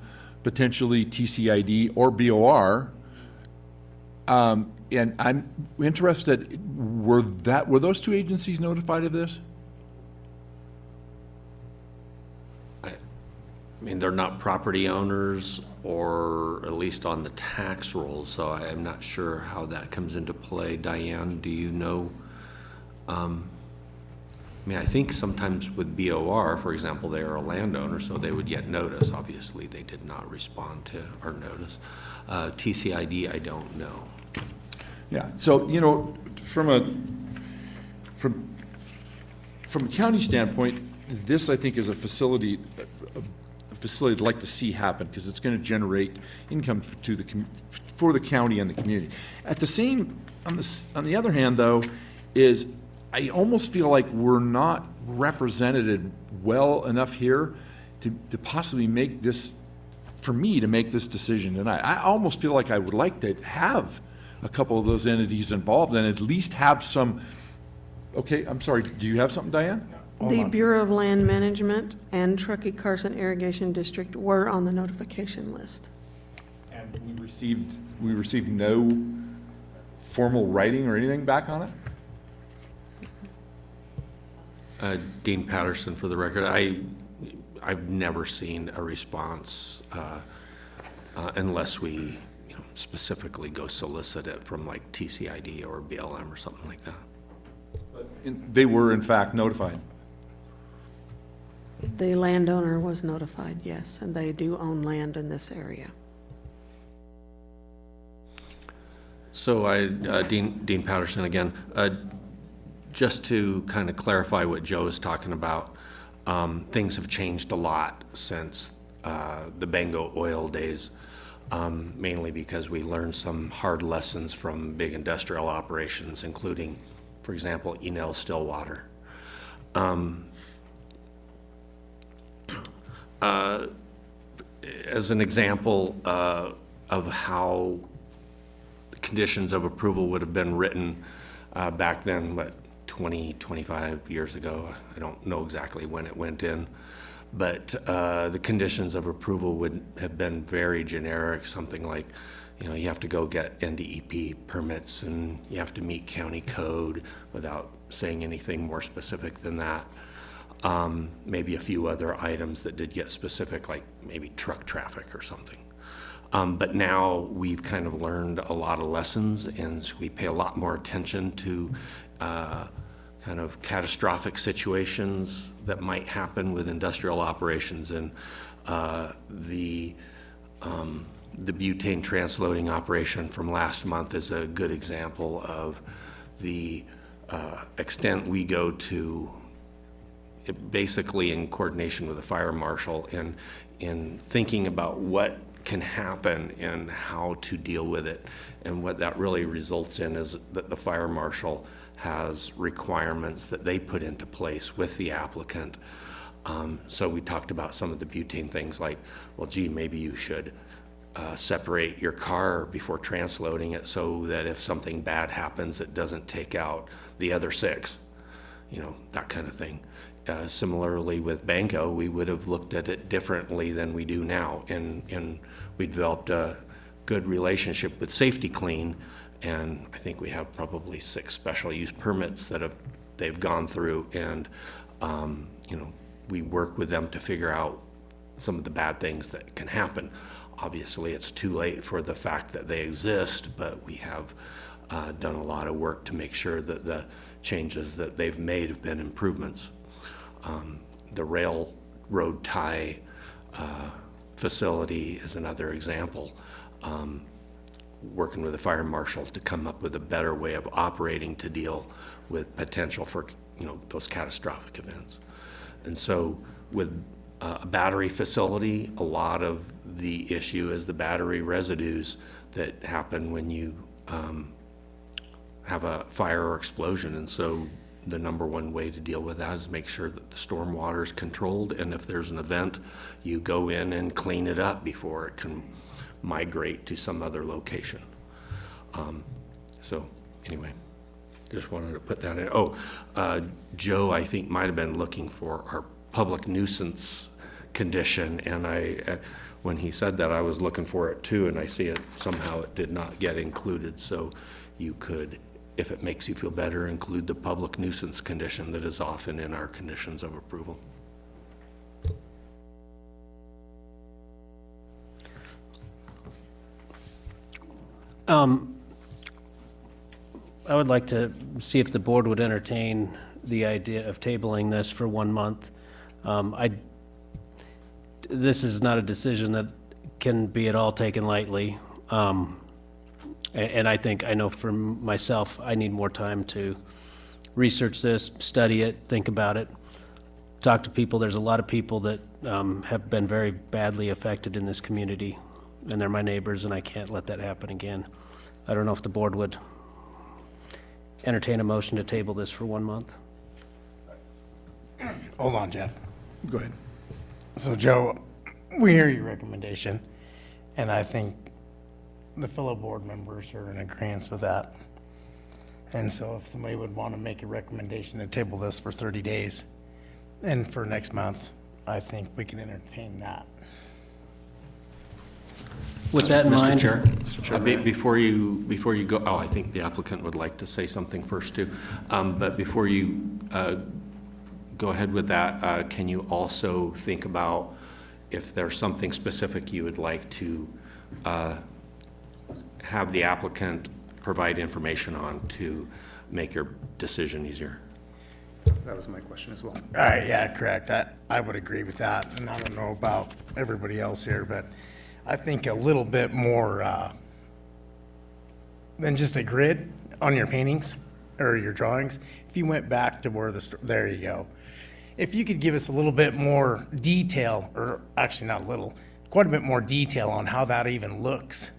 potentially TCID or BOR. And I'm interested, were those two agencies notified of this? I mean, they're not property owners, or at least on the tax rolls, so I'm not sure how that comes into play. Diane, do you know? I mean, I think sometimes with BOR, for example, they are a landowner, so they would get notice. Obviously, they did not respond to our notice. TCID, I don't know. Yeah, so, you know, from a county standpoint, this, I think, is a facility I'd like to see happen, because it's going to generate income for the county and the community. At the same, on the other hand, though, is I almost feel like we're not represented well enough here to possibly make this, for me to make this decision tonight. I almost feel like I would like to have a couple of those entities involved and at least have some, okay, I'm sorry, do you have something, Diane? The Bureau of Land Management and Truckee Carson Irrigation District were on the notification list. And we received no formal writing or anything back on it? Dean Patterson, for the record, I've never seen a response unless we specifically go solicit it from like TCID or BLM or something like that. But they were in fact notified. The landowner was notified, yes, and they do own land in this area. So Dean Patterson again, just to kind of clarify what Joe is talking about, things have changed a lot since the Bango oil days, mainly because we learned some hard lessons from big industrial operations, including, for example, Enel Stillwater. As an example of how the conditions of approval would have been written back then, 20, 25 years ago. I don't know exactly when it went in, but the conditions of approval would have been very generic, something like, you have to go get NDEP permits and you have to meet county code, without saying anything more specific than that. Maybe a few other items that did get specific, like maybe truck traffic or something. But now we've kind of learned a lot of lessons, and we pay a lot more attention to kind of catastrophic situations that might happen with industrial operations. And the butane transloading operation from last month is a good example of the extent we go to, basically in coordination with the fire marshal, in thinking about what can happen and how to deal with it. And what that really results in is that the fire marshal has requirements that they put into place with the applicant. So we talked about some of the butane things like, well, gee, maybe you should separate your car before transloading it so that if something bad happens, it doesn't take out the other 6, that kind of thing. Similarly with Banco, we would have looked at it differently than we do now, and we developed a good relationship with Safety Clean, and I think we have probably 6 special use permits that they've gone through, and we work with them to figure out some of the bad things that can happen. Obviously, it's too late for the fact that they exist, but we have done a lot of work to make sure that the changes that they've made have been improvements. The railroad tie facility is another example. Working with the fire marshal to come up with a better way of operating to deal with potential for those catastrophic events. And so with a battery facility, a lot of the issue is the battery residues that happen when you have a fire or explosion. And so the number one way to deal with that is make sure that the storm water is controlled, and if there's an event, you go in and clean it up before it can migrate to some other location. So anyway, just wanted to put that in. Joe, I think, might have been looking for our public nuisance condition, and when he said that, I was looking for it too, and I see it somehow it did not get included. So you could, if it makes you feel better, include the public nuisance condition that is often in our conditions of approval. I would like to see if the board would entertain the idea of tabling this for 1 month. This is not a decision that can be at all taken lightly. And I know for myself, I need more time to research this, study it, think about it, talk to people. There's a lot of people that have been very badly affected in this community, and they're my neighbors, and I can't let that happen again. I don't know if the board would entertain a motion to table this for 1 month. Hold on, Jeff. Go ahead. So, Joe, we hear your recommendation, and I think the fellow board members are in agreement with that. And so if somebody would want to make a recommendation to table this for 30 days and for next month, I think we can entertain that. With that in mind, Mr. Chair, before you go, I think the applicant would like to say something first too. But before you go ahead with that, can you also think about if there's something specific you would like to have the applicant provide information on to make your decision easier? That was my question as well. All right, yeah, correct. I would agree with that, and I don't know about everybody else here, but I think a little bit more than just a grid on your paintings or your drawings. If you went back to where there you go. If you could give us a little bit more detail, or actually not a little, quite a bit more detail on how that even looks.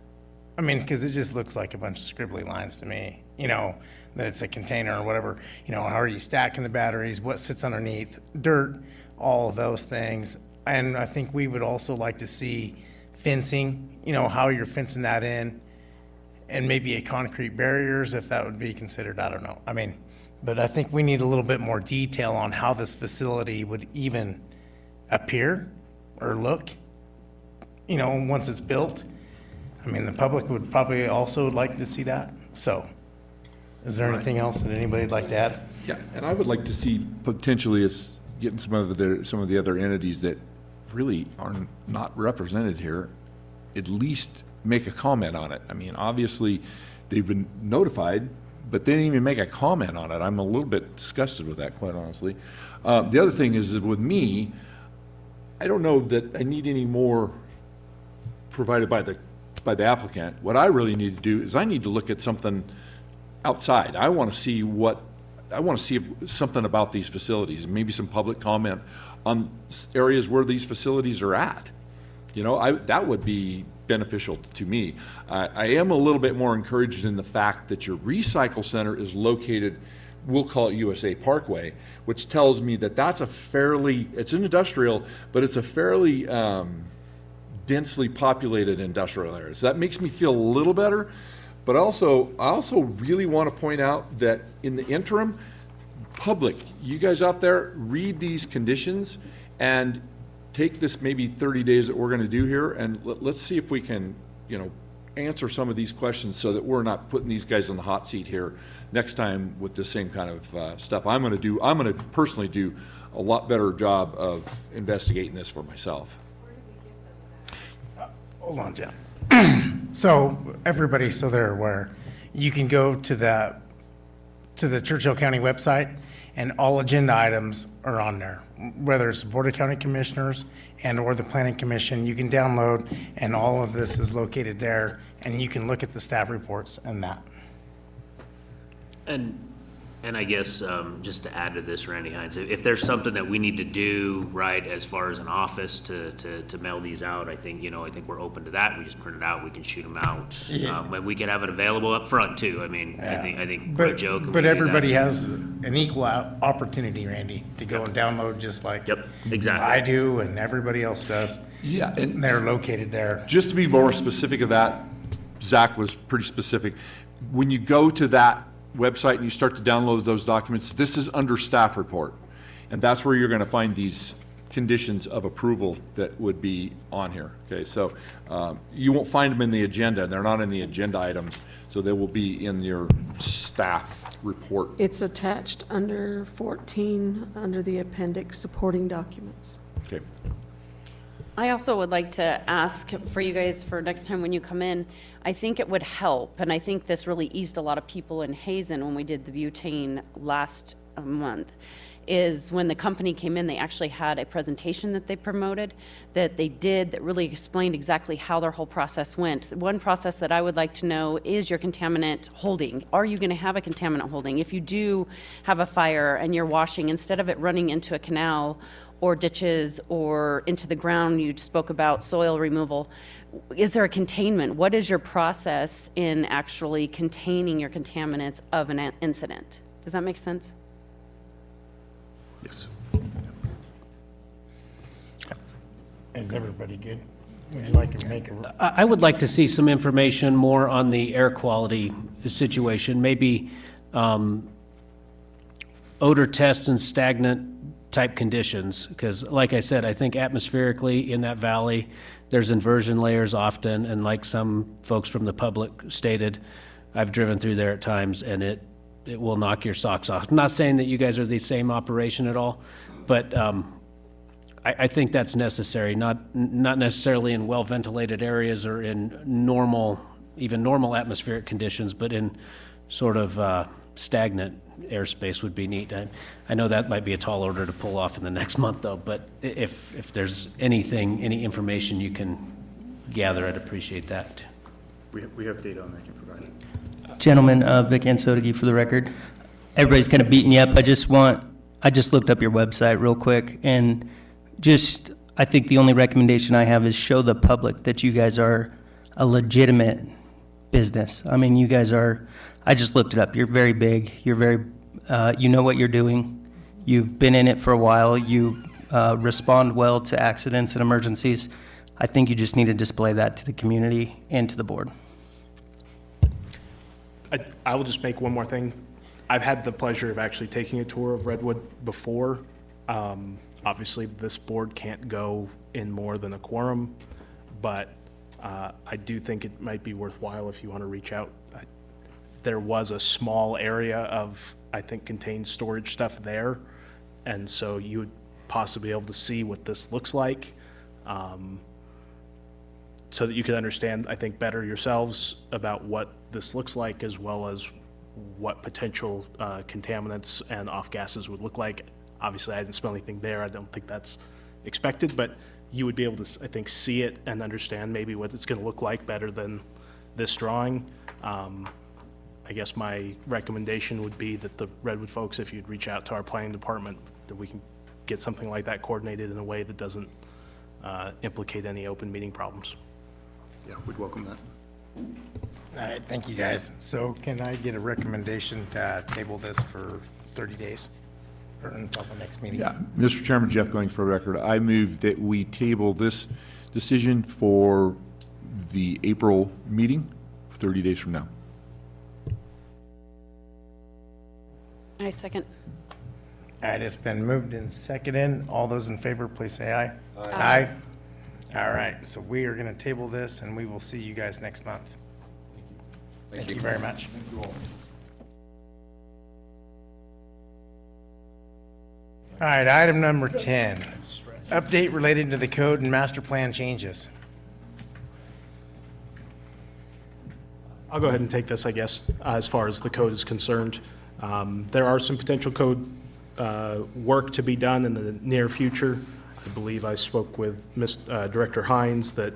I mean, because it just looks like a bunch of scribbly lines to me, that it's a container or whatever. How are you stacking the batteries? What sits underneath? Dirt, all of those things. And I think we would also like to see fencing, how you're fencing that in, and maybe a concrete barriers, if that would be considered, I don't know. But I think we need a little bit more detail on how this facility would even appear or look, once it's built. The public would probably also like to see that. So is there anything else that anybody'd like to add? Yeah, and I would like to see potentially us getting some of the other entities that really are not represented here, at least make a comment on it. Obviously, they've been notified, but they didn't even make a comment on it. I'm a little bit disgusted with that, quite honestly. The other thing is that with me, I don't know that I need any more provided by the applicant. What I really need to do is I need to look at something outside. I want to see something about these facilities, maybe some public comment on areas where these facilities are at. That would be beneficial to me. I am a little bit more encouraged in the fact that your recycle center is located, we'll call it USA Parkway, which tells me that it's an industrial, but it's a fairly densely populated industrial areas. That makes me feel a little better, but I also really want to point out that in the interim, public, you guys out there, read these conditions and take this maybe 30 days that we're going to do here, and let's see if we can, answer some of these questions so that we're not putting these guys on the hot seat here next time with the same kind of stuff. I'm going to personally do a lot better job of investigating this for myself. Hold on, Jeff. So everybody, so they're aware, you can go to the Churchill County website, and all agenda items are on there, whether it's the Board of County Commissioners or the Planning Commission. You can download, and all of this is located there, and you can look at the staff reports and that. And I guess, just to add to this, Randy Hines, if there's something that we need to do, right, as far as an office to mail these out, I think we're open to that. We just print it out, we can shoot them out. Yeah. But we can have it available up front too. I mean, I think we're a joke. and we But do that. everybody has an equal opportunity, Randy, to go and download just like exactly. I do and everybody else does. Yeah, And they're located there. Just to be more specific of that, Zach was pretty specific. When you go to that website and you start to download those documents, this is under staff report. And that's where you're going to find these conditions of approval that would be on here. Okay, so you won't find them in the agenda. They're not in the agenda items, so they will be in your staff report. It's attached under 14, under the appendix supporting documents. Okay. I also would like to ask for you guys for next time when you come in, I think it would help, and I think this really eased a lot of people in Hazen when we did the butane last month, is when the company came in, they actually had a presentation that they promoted, that they did, that really explained exactly how their whole process went. One process that I would like to know is your contaminant holding. Are you gonna have a contaminant holding? If you do have a fire and you're washing, instead of it running into a canal or ditches or into the ground, you spoke about soil removal, is there a containment? What is your process in actually containing your contaminants of an incident? Does that make sense? Yes. Is everybody good? Would you like to make a? I would like to see some information more on the air quality situation, maybe odor tests and stagnant type conditions, because like I said, I think atmospherically in that valley, there's inversion layers often, and like some folks from the public stated, I've driven through there at times, and it will knock your socks off. I'm not saying that you guys are the same operation at all, but I think that's necessary, not necessarily in well-ventilated areas or in even normal atmospheric conditions, but in sort of stagnant airspace would be neat. I know that might be a tall order to pull off in the next month, though, but if there's any information you can gather, I'd appreciate that. We have data on that, I can provide it. Gentlemen, Vic Ansotigi for the record. Everybody's kind of beating you up. I just looked up your website real quick, and I think the only recommendation I have is show the public that you guys are a legitimate business. I mean, you guys are, I just looked it up. You're very big. You're very, you know what you're doing. You've been in it for a while. You respond well to accidents and emergencies. I think you just need to display that to the community and to the board. I will just make one more thing. I've had the pleasure of actually taking a tour of Redwood before. Obviously, this board can't go in more than a quorum, but I do think it might be worthwhile if you want to reach out. There was a small area of, I think, contained storage stuff there, and so you would possibly be able to see what this looks like, so that you can understand, I think, better yourselves about what this looks like, as well as what potential contaminants and off gases would look like. Obviously, I didn't smell anything there. I don't think that's expected, but you would be able to, I think, see it and understand maybe what it's going to look like better than this drawing. I guess my recommendation would be that the Redwood folks, if you'd reach out to our planning department, that we can get something like that coordinated in a way that doesn't implicate any open meeting problems. Yeah, we'd welcome that. All right, thank you, guys. So can I get a recommendation to table this for 30 days or until the next meeting? Yeah, Mr. Chairman, Jeff Goings for the record. I move that we table this decision for the April meeting, 30 days from now. I second. All right, it's been moved and seconded. All those in favor, please say aye. Aye. All right, so we are going to table this, and we will see you guys next month. Thank you very much. Thank you all. All right, item number 10, update related to the code and master plan changes. I'll go ahead and take this, I guess, as far as the code is concerned. There are some potential code work to be done in the near future. I believe I spoke with Director Hines that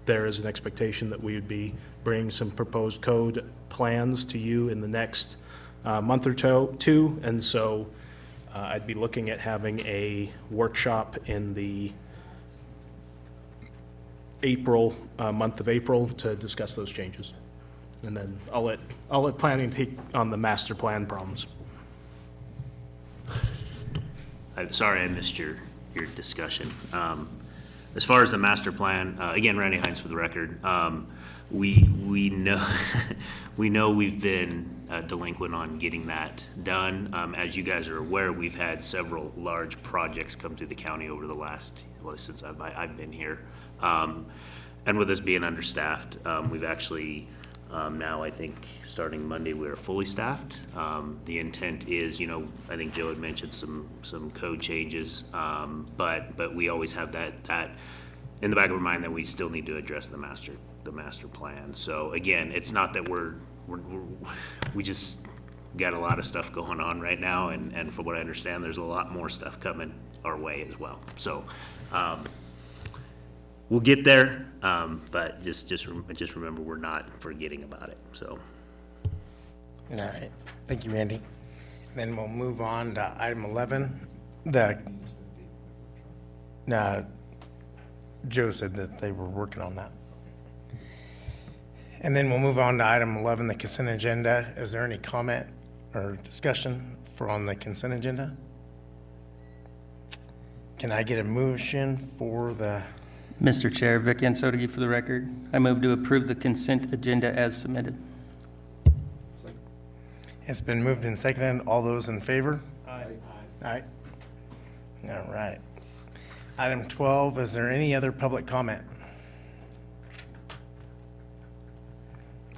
there is an expectation that we would be bringing some proposed code plans to you in the next month or two. And so I'd be looking at having a workshop in the month of April to discuss those changes. And then I'll let planning take on the master plan problems. I'm sorry I missed your discussion. As far as the master plan, again, Randy Hines for the record, we know we know we've been delinquent on getting that done. As you guys are aware, we've had several large projects come through the county over the last, well, since I've been here. And with us being understaffed, we've actually now, I think, starting Monday, we're fully staffed. The intent is, I think Joe had mentioned some code changes, but we always have that in the back of our mind that we still need to address the master plan. So again, it's not that we just got a lot of stuff going on right now, and from what I understand, there's a lot more stuff coming our way as well. So we'll get there, but just remember, we're not forgetting about it, so. All right, thank you, Randy. Then we'll move on to item 11. Joe said that they were working on that. And then we'll move on to item 11, the consent agenda. Is there any comment or discussion on the consent agenda? Can I get a motion for the... Mr. Chair, Vic Ansotigi for the record. I move to approve the consent agenda as submitted. It's been moved and seconded. All those in favor? Aye. Aye. All right. Item 12, is there any other public comment?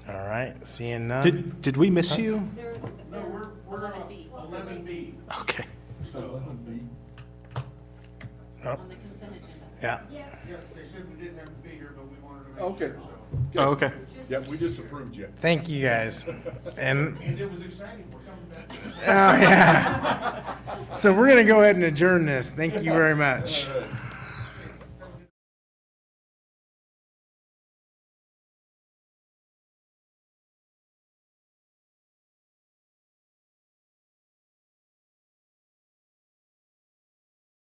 All right, seeing none. Did we miss you? No, we're 11B. 11B. Okay. On the consent agenda. Yeah. Yeah, they said we didn't have to be here, but we wanted to Okay. Oh, okay. Yeah, we just approved you. Thank you, guys. And it was exciting, we're coming back. oh, yeah. So we're going to go ahead and adjourn this. Thank you very much.